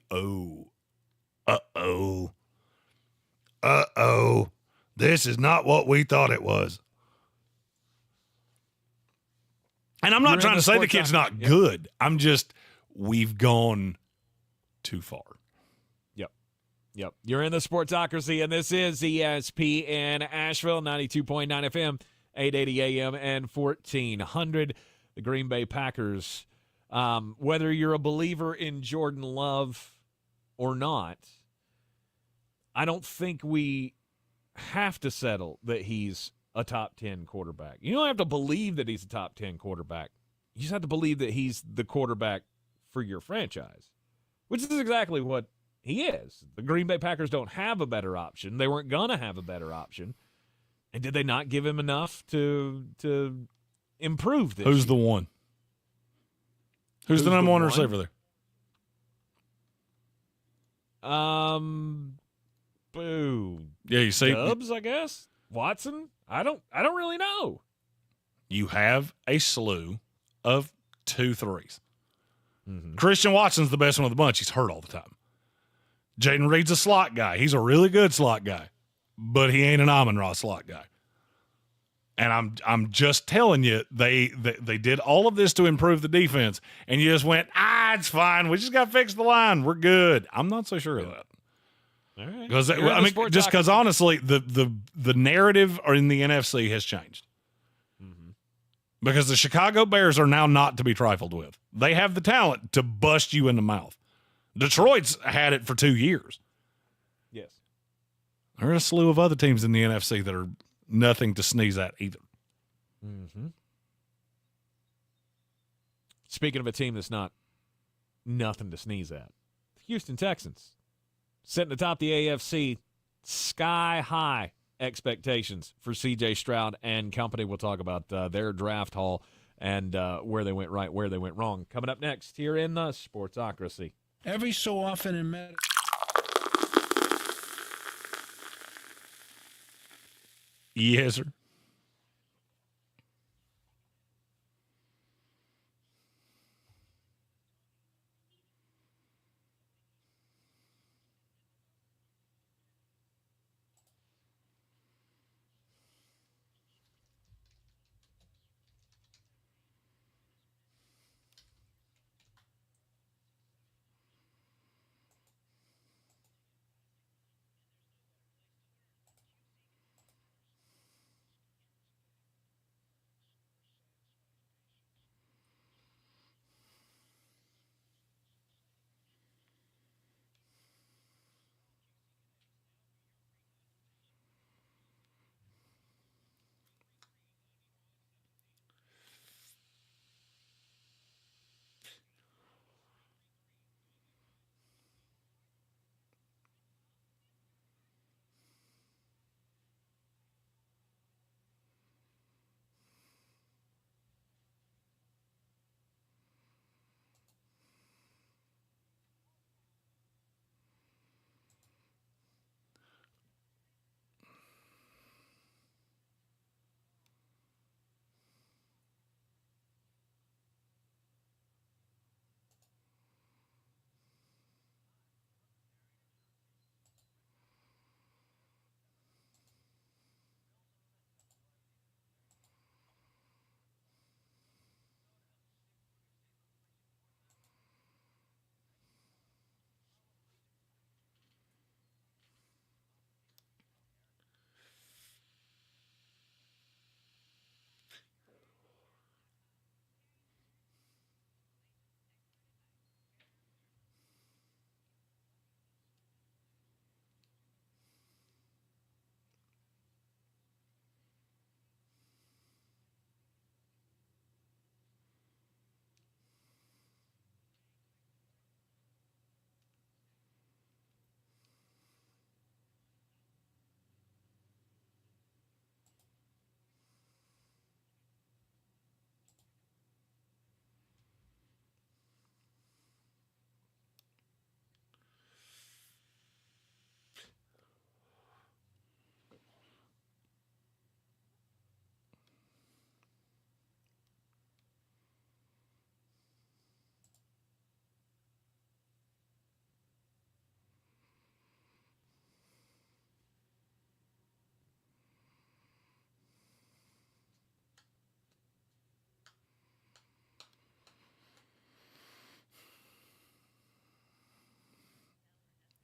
this is not what we thought it was. And I'm not trying to say the kid's not good. I'm just, we've gone too far. Yep. You're in the Sportsocracy, and this is ESPN Asheville, 92.9 FM, 880 AM, and 1400. The Green Bay Packers, whether you're a believer in Jordan Love or not, I don't think we have to settle that he's a top 10 quarterback. You don't have to believe that he's a top 10 quarterback. You just have to believe that he's the quarterback for your franchise, which is exactly what he is. The Green Bay Packers don't have a better option. They weren't going to have a better option. And did they not give him enough to improve this? Who's the one? Who's the number one receiver there? Boo. Yeah, you see, Dubs, I guess. Watson. I don't really know. You have a slew of 2-3s. Mm-hmm. Christian Watson's the best one of the bunch. He's hurt all the time. Jaden Reed's a slot guy. He's a really good slot guy, but he ain't an Amon-Ra slot guy. And I'm just telling you, they did all of this to improve the defense, and you just went, it's fine. We just got to fix the line. We're good. I'm not so sure of that. All right. Because just because honestly, the narrative in the NFC has changed. Because the Chicago Bears are now not to be trifled with. They have the talent to bust you in the mouth. Detroit's had it for 2 years. Yes. There are a slew of other teams in the NFC that are nothing to sneeze at either. Mm-hmm. Speaking of a team that's not nothing to sneeze at, the Houston Texans sitting atop the AFC, sky-high expectations for C.J. Stroud and company. We'll talk about their draft haul and where they went right, where they went wrong. Coming up next here in the Sportsocracy. Every so often in medicine. Yes, sir.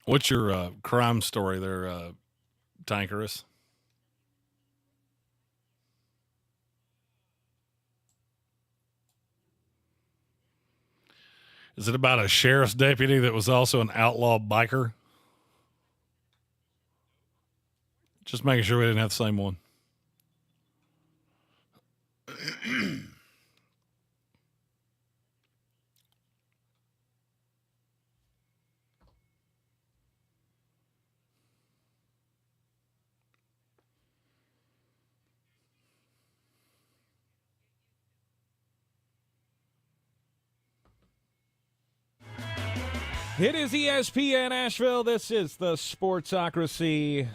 What's your crime story there, Tankerous? Is it about a sheriff's deputy that was also an outlaw biker? Just making sure we didn't have the same one. It is ESPN Asheville. This is the Sportsocracy.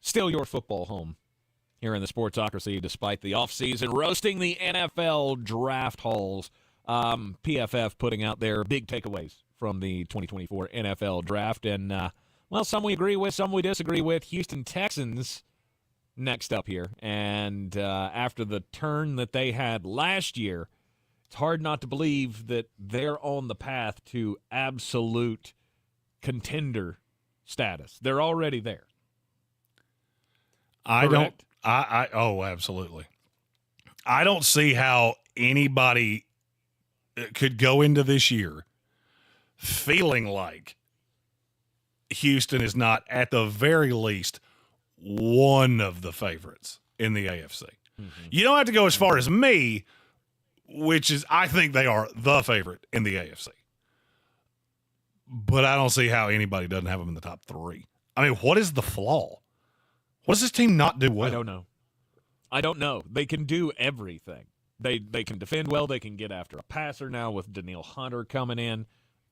Still your football home here in the Sportsocracy, despite the offseason roasting the NFL draft halls. PFF putting out their big takeaways from the 2024 NFL draft. And, well, some we agree with, some we disagree with. Houston Texans next up here. And after the turn that they had last year, it's hard not to believe that they're on the path to absolute contender status. They're already there. Oh, absolutely. I don't see how anybody could go into this year feeling like Houston is not, at the very least, one of the favorites in the AFC. Mm-hmm. You don't have to go as far as me, which is, I think they are the favorite in the AFC. But I don't see how anybody doesn't have them in the top three. I mean, what is the flaw? What does this team not do well? I don't know. They can do everything. They can defend well. They can get after a passer now with Danielle Hunter coming in.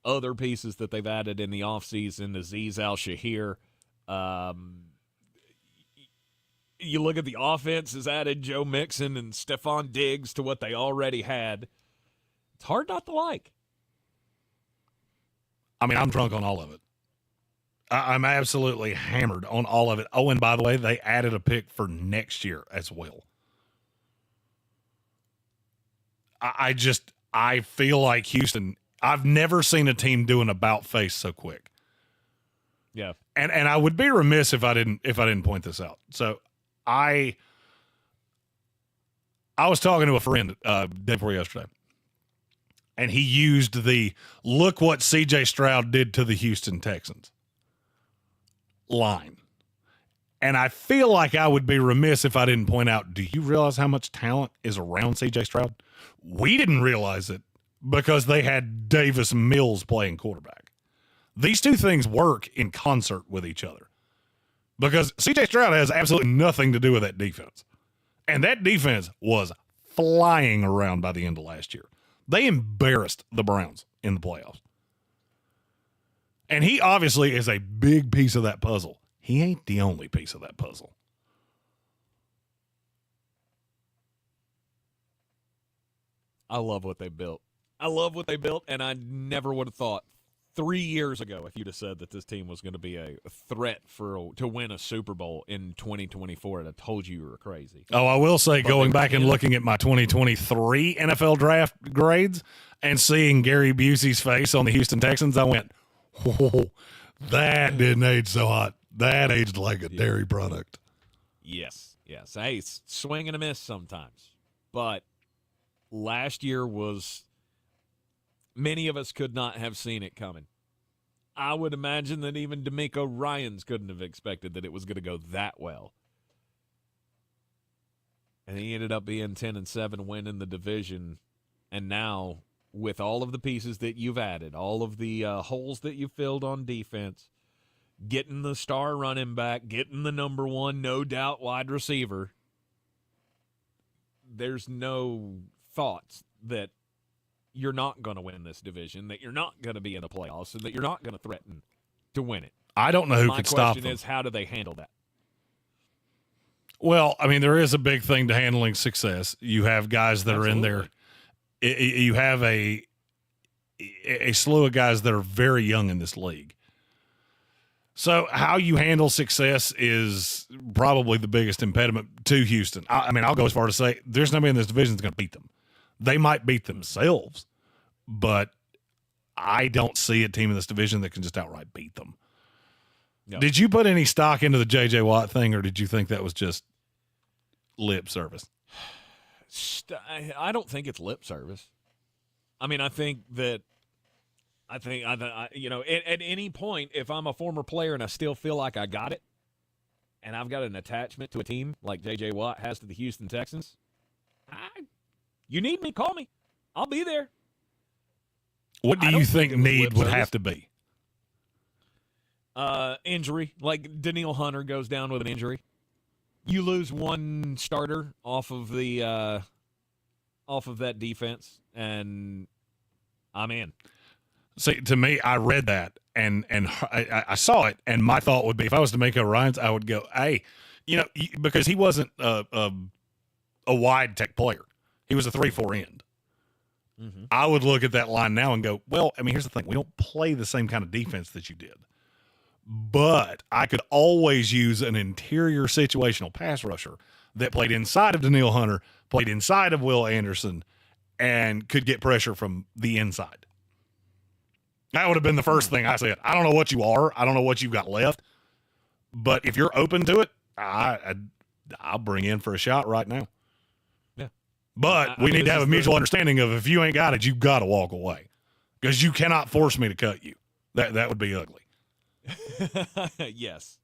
Other pieces that they've added in the offseason, Azeez Al-Shahir. You look at the offense has added Joe Mixon and Stefon Diggs to what they already had. It's hard not to like. I mean, I'm drunk on all of it. I'm absolutely hammered on all of it. Oh, and by the way, they added a pick for next year as well. I feel like Houston, I've never seen a team do an about face so quick. Yeah. And I would be remiss if I didn't point this out. So I was talking to a friend day before yesterday, and he used the look what CJ Stroud did to the Houston Texans line. And I feel like I would be remiss if I didn't point out, do you realize how much talent is around CJ Stroud? We didn't realize it because they had Davis Mills playing quarterback. These two things work in concert with each other because CJ Stroud has absolutely nothing to do with that defense. And that defense was flying around by the end of last year. They embarrassed the Browns in the playoffs. And he obviously is a big piece of that puzzle. He ain't the only piece of that puzzle. I love what they built. And I never would have thought 3 years ago if you'd have said that this team was going to be a threat to win a Super Bowl in 2024, and I told you were crazy. Oh, I will say, going back and looking at my 2023 NFL draft grades and seeing Gary Busey's face on the Houston Texans, I went, oh, that didn't age so hot. That aged like a dairy product. Yes. Hey, swing and a miss sometimes. But last year was, many of us could not have seen it coming. I would imagine that even D'Amico Ryans couldn't have expected that it was going to go that well. And he ended up being 10-7, winning the division. And now, with all of the pieces that you've added, all of the holes that you filled on defense, getting the star running back, getting the number one, no doubt, wide receiver, there's no thoughts that you're not going to win this division, that you're not going to be in the playoffs, and that you're not going to threaten to win it. I don't know who could stop them. My question is, how do they handle that? Well, I mean, there is a big thing to handling success. You have guys that are in there. You have a slew of guys that are very young in this league. So how you handle success is probably the biggest impediment to Houston. I mean, I'll go as far to say there's nobody in this division that's going to beat them. They might beat themselves, but I don't see a team in this division that can just outright beat them. No. Did you put any stock into the J.J. Watt thing, or did you think that was just lip service? I don't think it's lip service. I mean, I think at any point, if I'm a former player and I still feel like I got it, and I've got an attachment to a team like J.J. Watt has to the Houston Texans, you need me, call me. I'll be there. What do you think need would have to be? Injury. Like Danielle Hunter goes down with an injury. You lose one starter off of that defense, and I'm in. See, to me, I read that and I saw it, and my thought would be, if I was D'Amico Ryans, I would go, hey, because he wasn't a wide tech player. He was a 3-4 end. Mm-hmm. I would look at that line now and go, well, I mean, here's the thing. We don't play the same kind of defense that you did. But I could always use an interior situational pass rusher that played inside of Danielle Hunter, played inside of Will Anderson, and could get pressure from the inside. That would have been the first thing I said. I don't know what you are. I don't know what you've got left. But if you're open to it, I'll bring in for a shot right now. Yeah. But we need to have a mutual understanding of if you ain't got it, you've got to walk away. Because you cannot force me to cut you. That would be ugly. Yes,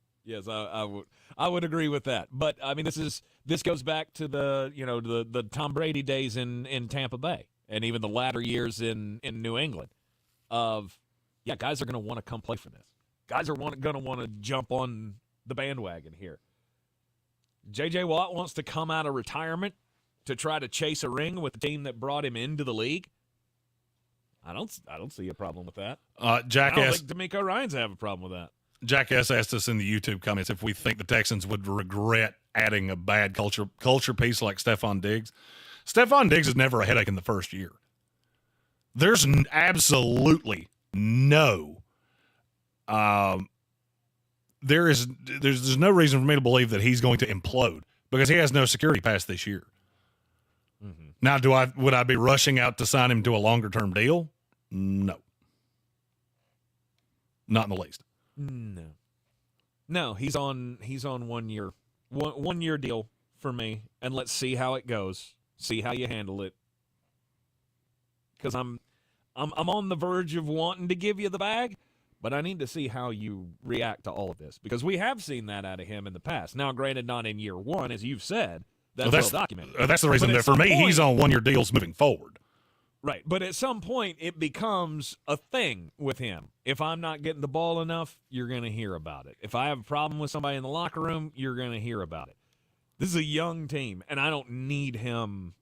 I would agree with that. But I mean, this goes back to the Tom Brady days in Tampa Bay, and even the latter years in New England. Guys are going to want to come play for this. Guys are going to want to jump on the bandwagon here. J.J. Watt wants to come out of retirement to try to chase a ring with the team that brought him into the league. I don't see a problem with that. Jackass. I don't think D'Amico Ryans have a problem with that. Jackass asked us in the YouTube comments if we think the Texans would regret adding a bad culture piece like Stefon Diggs. Stefon Diggs is never a headache in the first year. There's absolutely no there's no reason for me to believe that he's going to implode because he has no security past this year. Mm-hmm. Now, would I be rushing out to sign him to a longer term deal? No, not in the least. No, he's on 1 year, one year deal for me, and let's see how it goes. See how you handle it, because I'm on the verge of wanting to give you the bag, but I need to see how you react to all of this because we have seen that out of him in the past. Now, granted, not in year one, as you've said. That's well documented. That's the reason that for me, he's on 1 year deals moving forward. Right, but at some point, it becomes a thing with him. If I'm not getting the ball enough, you're going to hear about it. If I have a problem with somebody in the locker room, you're going to hear about it. This is a young team, and I don't need him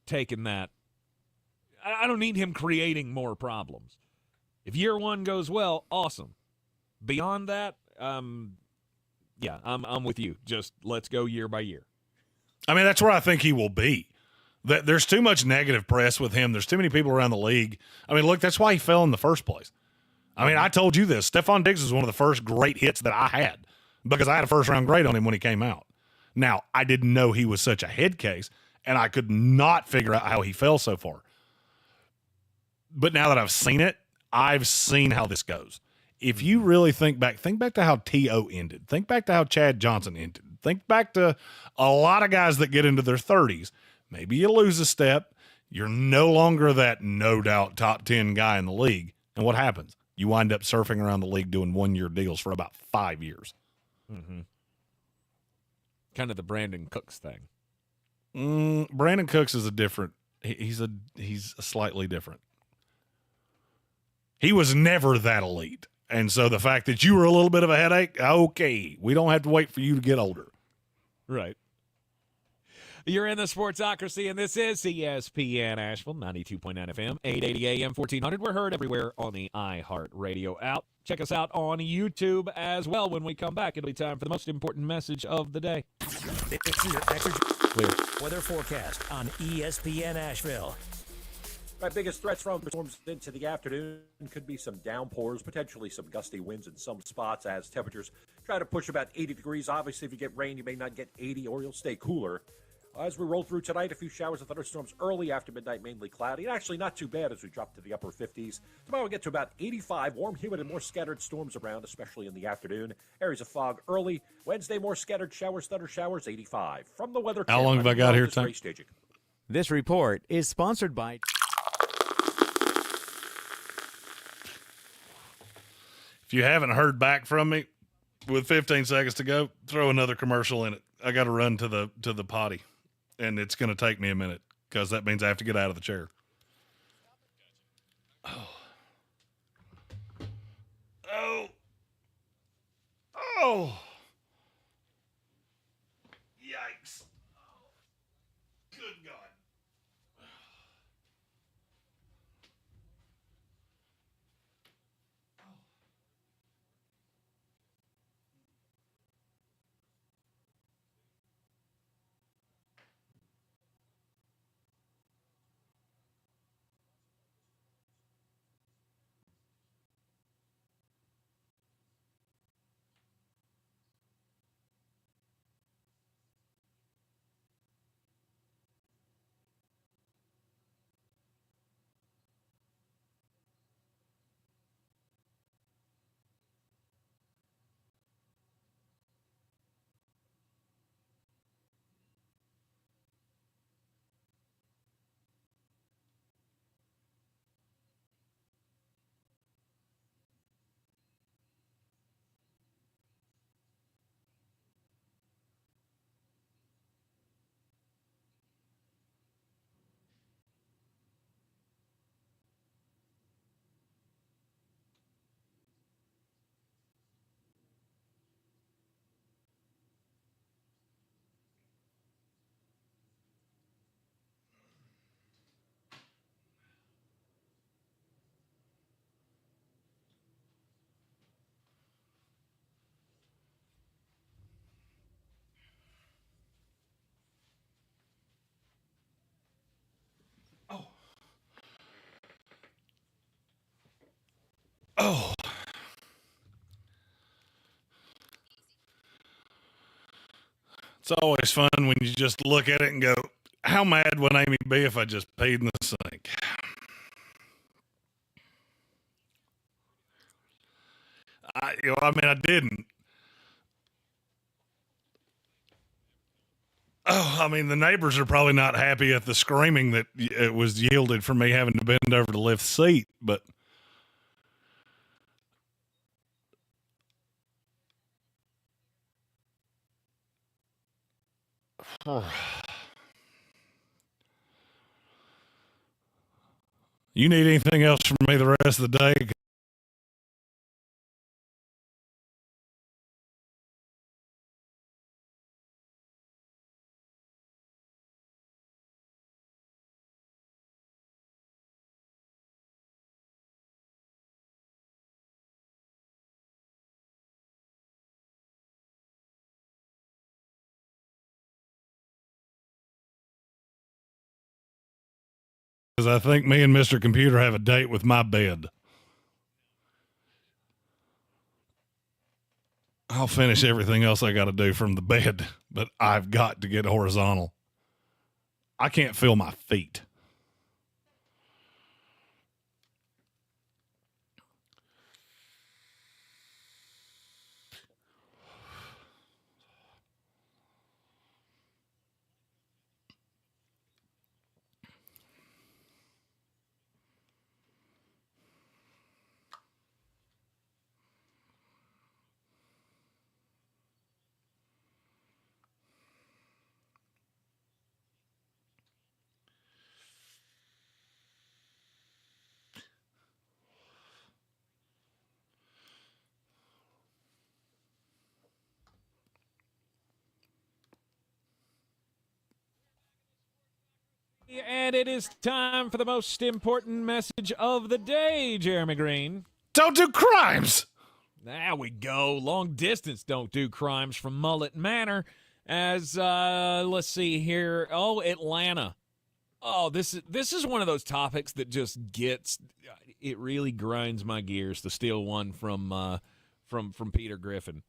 taking that. I don't need him creating more problems. If year one goes well, awesome. Beyond that, I'm with you. Just let's go year by year. I mean, that's where I think he will be. There's too much negative press with him. There's too many people around the league. I mean, look, that's why he fell in the first place. I mean, I told you this. Stefon Diggs was one of the first great hits that I had because I had a first-round grade on him when he came out. Now, I didn't know he was such a head case, and I could not figure out how he fell so far. But now that I've seen it, I've seen how this goes. If you really think back to how T.O. ended. Think back to how Chad Johnson ended. Think back to a lot of guys that get into their 30s. Maybe you lose a step. You're no longer that no-doubt top 10 guy in the league. And what happens? You wind up surfing around the league doing 1 year deals for about 5 years. Mm-hmm. Kind of the Brandon Cooks thing. Brandon Cooks is a different. He's a slightly different. He was never that elite. And so the fact that you were a little bit of a headache, okay, we don't have to wait for you to get older. Right. You're in the Sportsocracy, and this is ESPN Asheville, 92.9 FM, 880 AM, 1400. We're heard everywhere on the iHeartRadio app. Check us out on YouTube as well. When we come back, it'll be time for the most important message of the day. It's your Clear. weather forecast on ESPN Asheville. Our biggest threats from storms into the afternoon could be some downpours, potentially some gusty winds in some spots as temperatures try to push about 80 degrees. Obviously, if you get rain, you may not get 80 or you'll stay cooler. As we roll through tonight, a few showers and thunderstorms early after midnight, mainly cloudy. And actually not too bad as we drop to the upper 50s. Tomorrow we'll get to about 85, warm, humid, and more scattered storms around, especially in the afternoon. Areas of fog early. Wednesday, more scattered showers, thunder showers, 85. From the weather. How long have I got here, Tom? This report is sponsored by... If you haven't heard back from me with 15 seconds to go, throw another commercial in it. I got to run to the potty, and it's going to take me a minute because that means I have to get out of the chair. Oh. Yikes. Good God. It's always fun when you just look at it and go, how mad would Amy be if I just paid in the sink? I didn't. Oh, I mean, the neighbors are probably not happy at the screaming that it was yielded from me having to bend over to lift the seat, but you need anything else from me the rest of the day? Because I think me and Mr. Computer have a date with my bed. I'll finish everything else I got to do from the bed, but I've got to get horizontal. I can't feel my feet. And it is time for the most important message of the day, Jeremy Green. Don't do crimes! There we go. Long distance don't do crimes from Mullet Manor. As, let's see here. Oh, Atlanta. Oh, this is one of those topics that just gets, it really grinds my gears to steal one from Peter Griffin.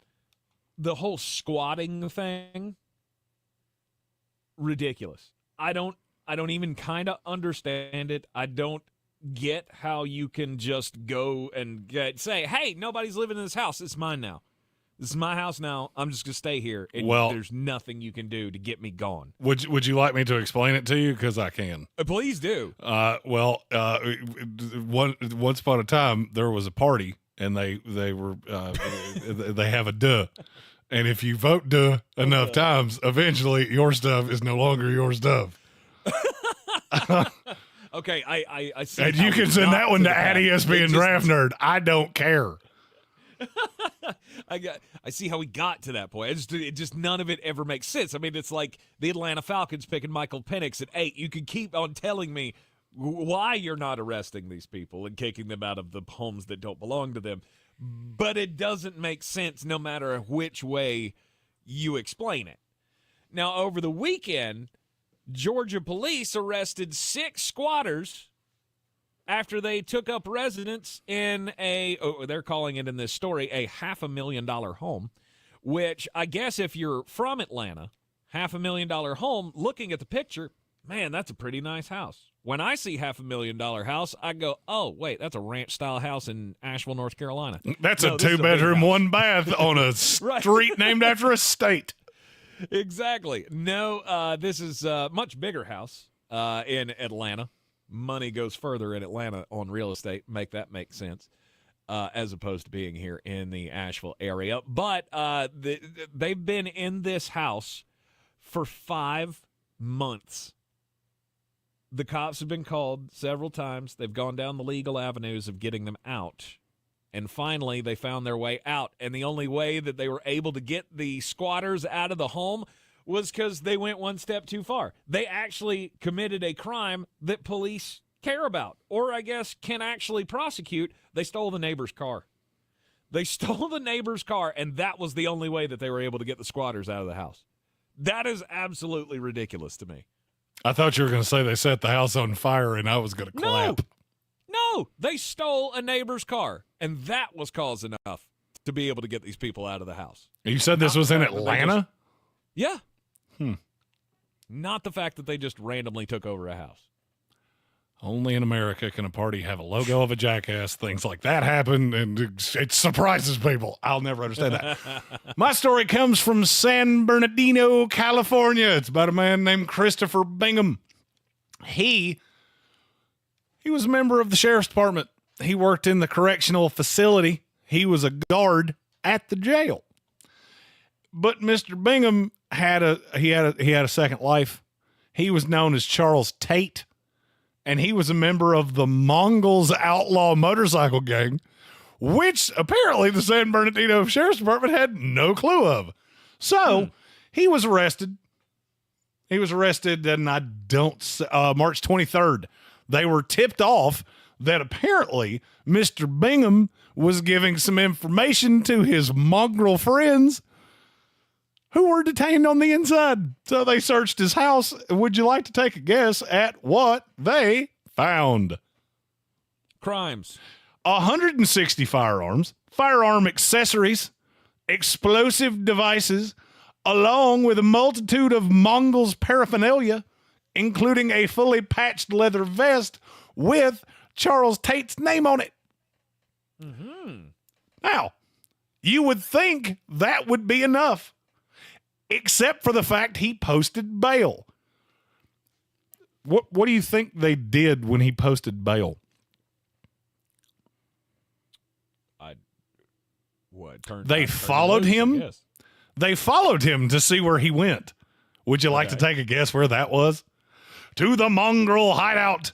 The whole squatting thing, ridiculous. I don't even kind of understand it. I don't get how you can just go and say, hey, nobody's living in this house. It's mine now. This is my house now. I'm just going to stay here. And there's nothing you can do to get me gone. Would you like me to explain it to you? Because I can. Please do. Once upon a time, there was a party, and they were they have a duh. And if you vote duh enough times, eventually your stuff is no longer your stuff. Okay, I see. And you can send that one to @ESPN Draft Nerd. I don't care. I see how we got to that point. It just none of it ever makes sense. I mean, it's like the Atlanta Falcons picking Michael Penix at 8. You can keep on telling me why you're not arresting these people and kicking them out of the homes that don't belong to them, but it doesn't make sense no matter which way you explain it. Now, over the weekend, Georgia police arrested 6 squatters after they took up residence in they're calling it in this story, a $500,000 home, which I guess if you're from Atlanta, $500,000 home, looking at the picture, man, that's a pretty nice house. When I see $500,000 house, I go, oh, wait, that's a ranch-style house in Asheville, North Carolina. That's a 2-bedroom, 1 bath on a street named after a state. Exactly. No, this is a much bigger house in Atlanta. Money goes further in Atlanta on real estate. Make that make sense, as opposed to being here in the Asheville area. But they've been in this house for 5 months. The cops have been called several times. They've gone down the legal avenues of getting them out. And finally, they found their way out. And the only way that they were able to get the squatters out of the home was because they went one step too far. They actually committed a crime that police care about, or I guess can actually prosecute. They stole the neighbor's car. They stole the neighbor's car, and that was the only way that they were able to get the squatters out of the house. That is absolutely ridiculous to me. I thought you were going to say they set the house on fire, and I was going to clap. No, they stole a neighbor's car, and that was cause enough to be able to get these people out of the house. You said this was in Atlanta? Yeah. Not the fact that they just randomly took over a house. Only in America can a party have a logo of a jackass. Things like that happen, and it surprises people. I'll never understand that. My story comes from San Bernardino, California. It's about a man named Christopher Bingham. He was a member of the sheriff's department. He worked in the correctional facility. He was a guard at the jail. But Mr. Bingham had a second life. He was known as Charles Tate, and he was a member of the Mongols Outlaw Motorcycle Gang, which apparently the San Bernardino Sheriff's Department had no clue of. So he was arrested. He was arrested, and March 23rd. They were tipped off that apparently Mr. Bingham was giving some information to his mongrel friends who were detained on the inside. So they searched his house. Would you like to take a guess at what they found? Crimes. 160 firearms, firearm accessories, explosive devices, along with a multitude of Mongols paraphernalia, including a fully patched leather vest with Charles Tate's name on it. Mm-hmm. Now, you would think that would be enough, except for the fact he posted bail. What do you think they did when he posted bail? They followed him. Yes. They followed him to see where he went. Would you like to take a guess where that was? To the mongrel hideout,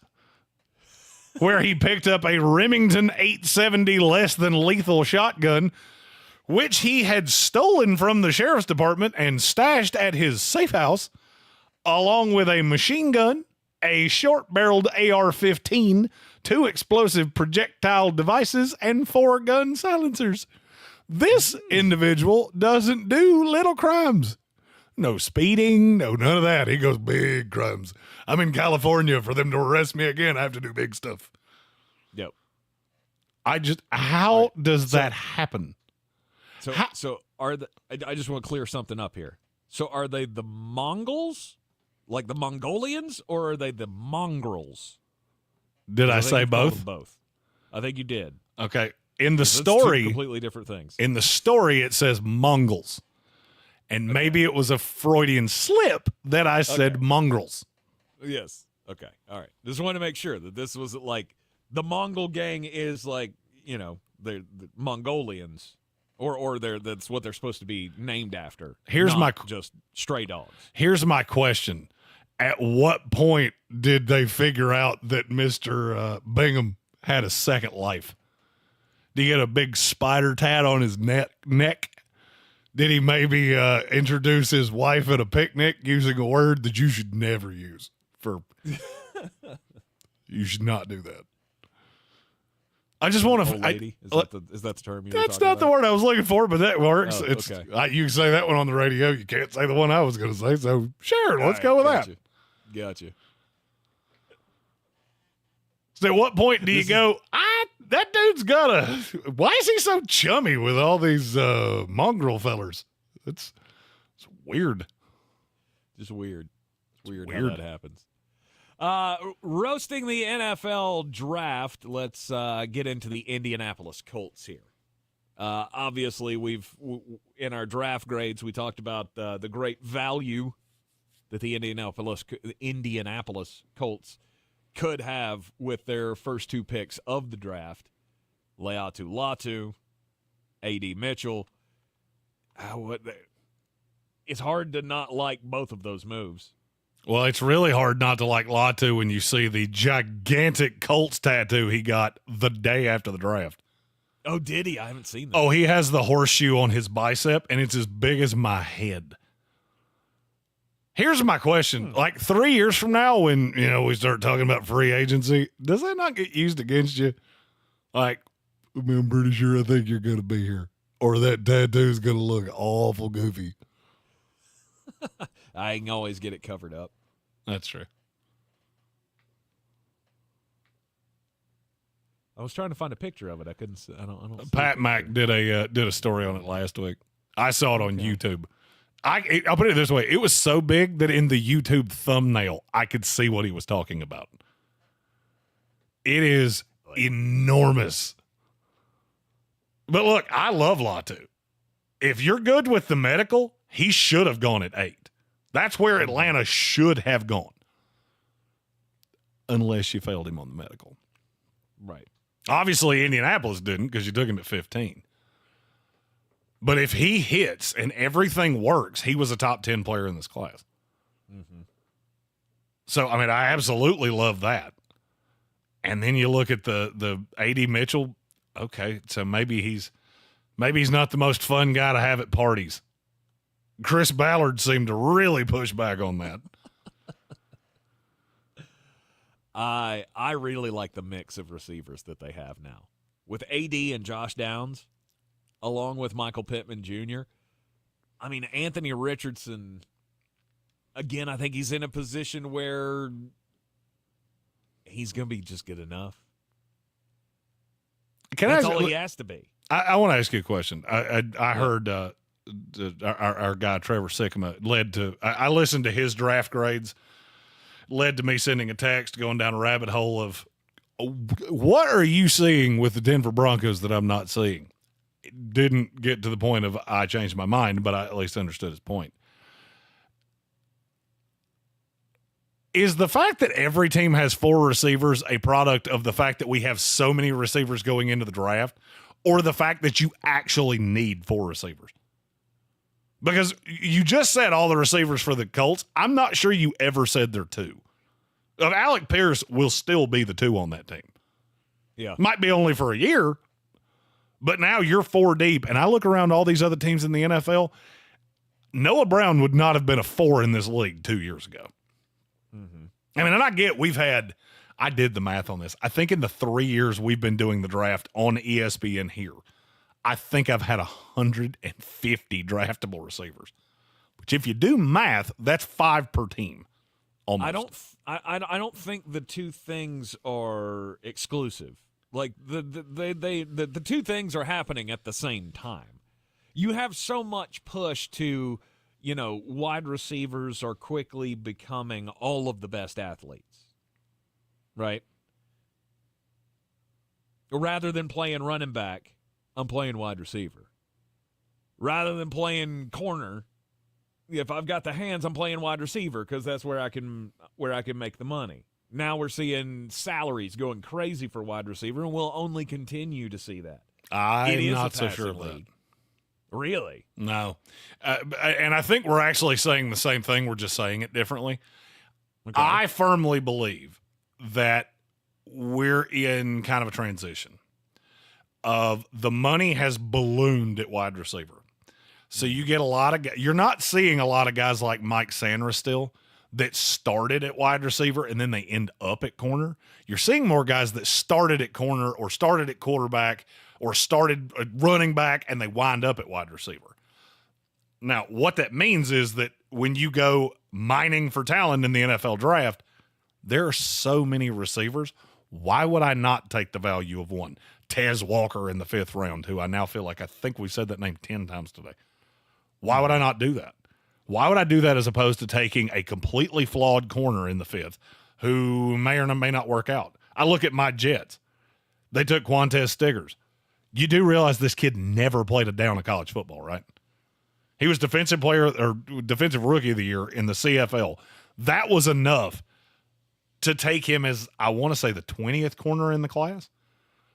where he picked up a Remington 870 less than lethal shotgun, which he had stolen from the sheriff's department and stashed at his safe house, along with a machine gun, a short-barreled AR-15, 2 explosive projectile devices, and 4 gun silencers. This individual doesn't do little crimes. No speeding, no none of that. He goes big crimes. I'm in California. For them to arrest me again, I have to do big stuff. Yep. How does that happen? So I just want to clear something up here. So are they the Mongols, like the Mongolians, or are they the mongrels? Did I say both? Both. I think you did. Okay. In the story, completely different things. In the story, it says Mongols, and maybe it was a Freudian slip that I said mongrels. Yes. Okay. All right. Just want to make sure that this was like the Mongol gang is like, they're the Mongolians, or that's what they're supposed to be named after. Here's just stray dogs. Here's my question: at what point did they figure out that Mr. Bingham had a second life? Did he get a big spider tat on his neck? Did he maybe introduce his wife at a picnic using a word that you should never use? You should not do that. I just want to. Lady? Is that the term you were That's talking not about? the word I was looking for, but that works. Oh, it's okay. you can say that one on the radio. You can't say the one I was going to say. So sure, let's go with that. Gotcha. So at what point do you go, that dude's got a, why is he so chummy with all these mongrel fellers? It's weird. Just weird. It's weird how that happens. Roasting the NFL draft, let's get into the Indianapolis Colts here. Obviously, in our draft grades, we talked about the great value that the Indianapolis Colts could have with their first 2 picks of the draft, Leatu Latu, A.D. Mitchell. It's hard to not like both of those moves. Well, it's really hard not to like Latu when you see the gigantic Colts tattoo he got the day after the draft. Oh, did he? I haven't seen that. Oh, he has the horseshoe on his bicep, and it's as big as my head. Here's my question. Like 3 years from now when, we start talking about free agency, does that not get used against you? Like, I'm pretty sure I think you're going to be here. Or that tattoo's going to look awful goofy. I can always get it covered up. That's true. I was trying to find a picture of it. I couldn't see. I don't see Pat Mack did a story on it last week. I saw it on YouTube. I'll put it this way. It was so big that in the YouTube thumbnail, I could see what he was talking about. It is enormous. But look, I love Latu. If you're good with the medical, he should have gone at 8. That's where Atlanta should have gone. Unless you failed him on the medical. Right. Obviously, Indianapolis didn't because you took him at 15. But if he hits and everything works, he was a top 10 player in this class. Mm-hmm. So, I mean, I absolutely love that. And then you look at the A.D. Mitchell. Okay, so maybe he's not the most fun guy to have at parties. Chris Ballard seemed to really push back on that. I really like the mix of receivers that they have now. With AD and Josh Downs, along with Michael Pittman Jr. I mean, Anthony Richardson, again, I think he's in a position where he's going to be just good enough. That's all he has to be. I want to ask you a question. I heard our guy Trevor Sikkema I listened to his draft grades, led to me sending a text, going down a rabbit hole of what are you seeing with the Denver Broncos that I'm not seeing? It didn't get to the point of I changed my mind, but I at least understood his point. Is the fact that every team has 4 receivers a product of the fact that we have so many receivers going into the draft, or the fact that you actually need 4 receivers? Because you just said all the receivers for the Colts. I'm not sure you ever said they're 2. Alec Pierce will still be the 2 on that team. Yeah. Might be only for a year, but now you're 4 deep. And I look around all these other teams in the NFL. Noah Brown would not have been a 4 in this league 2 years ago. Mm-hmm. I mean, and I get I did the math on this. I think in the 3 years we've been doing the draft on ESPN here, I think I've had 150 draftable receivers. Which if you do math, that's 5 per team. Almost. I don't think the two things are exclusive. Like the two things are happening at the same time. You have so much push to, wide receivers are quickly becoming all of the best athletes. Right? Rather than playing running back, I'm playing wide receiver. Rather than playing corner, if I've got the hands, I'm playing wide receiver because that's where I can make the money. Now we're seeing salaries going crazy for wide receiver, and we'll only continue to see that. I'm not so sure of that. Really? No. And I think we're actually saying the same thing. We're just saying it differently. Okay. I firmly believe that we're in kind of a transition of the money has ballooned at wide receiver. So you get a lot of – you're not seeing a lot of guys like Mike Sanders still that started at wide receiver and then they end up at corner. You're seeing more guys that started at corner or started at quarterback or started running back and they wind up at wide receiver. Now, what that means is that when you go mining for talent in the NFL draft, there are so many receivers. Why would I not take the value of one? Tez Walker in the 5th round, who I now feel like I think we've said that name 10 times today. Why would I not do that? Why would I do that as opposed to taking a completely flawed corner in the 5th who may or may not work out? I look at my Jets. They took Quantez Stiggers. You do realize this kid never played a down in college football, right? He was defensive rookie of the year in the CFL. That was enough to take him as, I want to say, the 20th corner in the class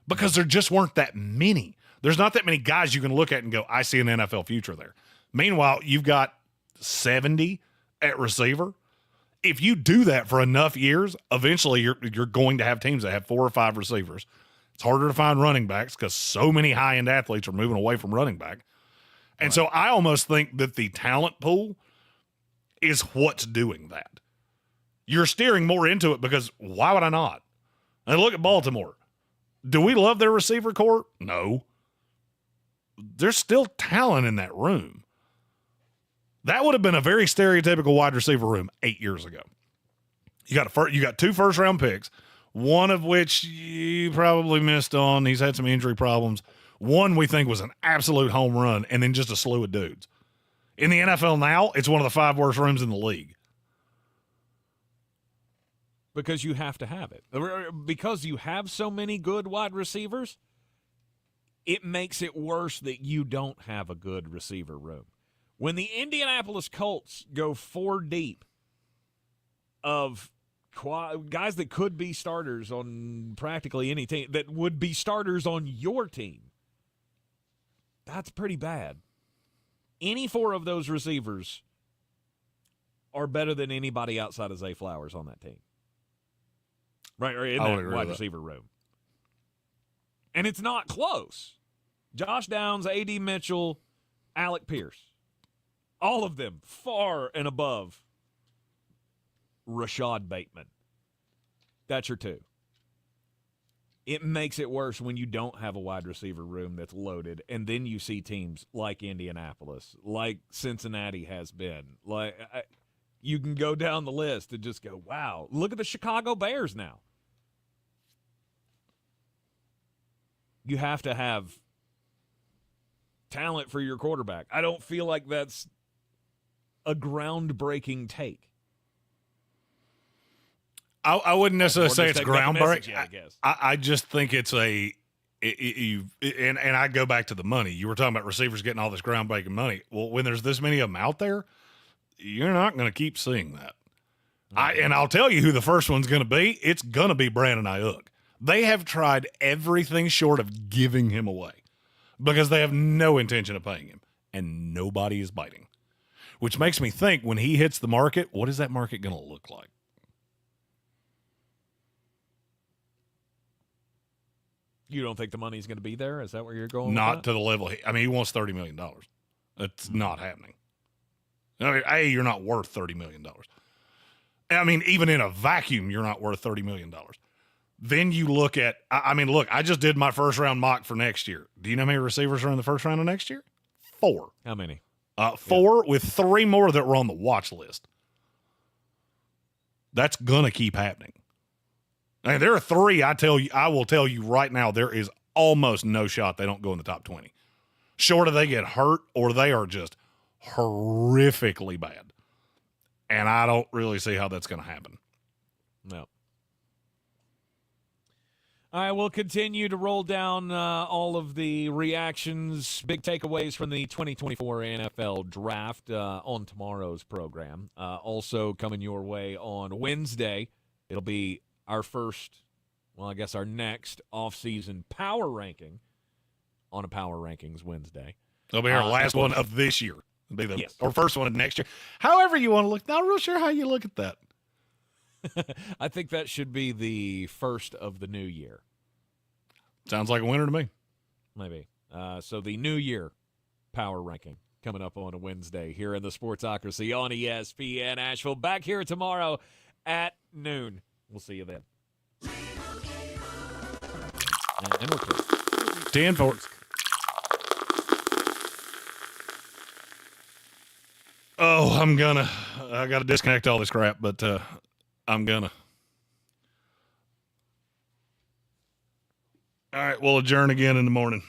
because there just weren't that many. There's not that many guys you can look at and go, I see an NFL future there. Meanwhile, you've got 70 at receiver. If you do that for enough years, eventually you're going to have teams that have 4 or 5 receivers. It's harder to find running backs because so many high-end athletes are moving away from running back. And so I almost think that the talent pool is what's doing that. You're steering more into it because why would I not? And look at Baltimore. Do we love their receiver corps? No. There's still talent in that room. That would have been a very stereotypical wide receiver room 8 years ago. You got 2 first-round picks, one of which you probably missed on. He's had some injury problems. One we think was an absolute home run, and then just a slew of dudes. In the NFL now, it's one of the 5 worst rooms in the league. Because you have to have it. Because you have so many good wide receivers, it makes it worse that you don't have a good receiver room. When the Indianapolis Colts go 4 deep of guys that could be starters on practically any team, that would be starters on your team, that's pretty bad. Any 4 of those receivers are better than anybody outside of Zay Flowers on that team. Right, or in that wide receiver room. And it's not close. Josh Downs, A.D. Mitchell, Alec Pierce. All of them far and above Rashad Bateman. That's your 2. It makes it worse when you don't have a wide receiver room that's loaded, and then you see teams like Indianapolis, like Cincinnati has been. You can go down the list and just go, wow, look at the Chicago Bears now. You have to have talent for your quarterback. I don't feel like that's a groundbreaking take. I wouldn't necessarily say it's groundbreaking. I guess. I just think it's and I go back to the money. You were talking about receivers getting all this groundbreaking money. Well, when there's this many of them out there, you're not going to keep seeing that. And I'll tell you who the first one's going to be. It's going to be Brandon Ayuk. They have tried everything short of giving him away because they have no intention of paying him, and nobody is biting. Which makes me think when he hits the market, what is that market going to look like? You don't think the money's going to be there? Is that where you're going? Not to the level. He wants $30 million. It's not happening. I mean, you're not worth $30 million. I mean, even in a vacuum, you're not worth $30 million. Then you look at, look, I just did my first round mock for next year. Do you know how many receivers are in the first round of next year? 4. How many? 4 with 3 more that were on the watch list. That's going to keep happening. And there are 3, I will tell you right now, there is almost no shot they don't go in the top 20. Short of they get hurt or they are just horrifically bad. And I don't really see how that's going to happen. No. All right, we'll continue to roll down all of the reactions, big takeaways from the 2024 NFL Draft on tomorrow's program. Also coming your way on Wednesday, it'll be our first, our next off-season power ranking on a Power Rankings Wednesday. It'll be our last one of this year. It'll be or first one of next year. However you want to look. Not real sure how you look at that. I think that should be the first of the new year. Sounds like a winner to me. Maybe. So the new year power ranking coming up on a Wednesday here in the Sportsocracy on ESPN Asheville. Back here tomorrow at noon. We'll see you then. And we're clear. 10-4. Oh, I got to disconnect all this crap, but I'm gonna. All right, we'll adjourn again in the morning.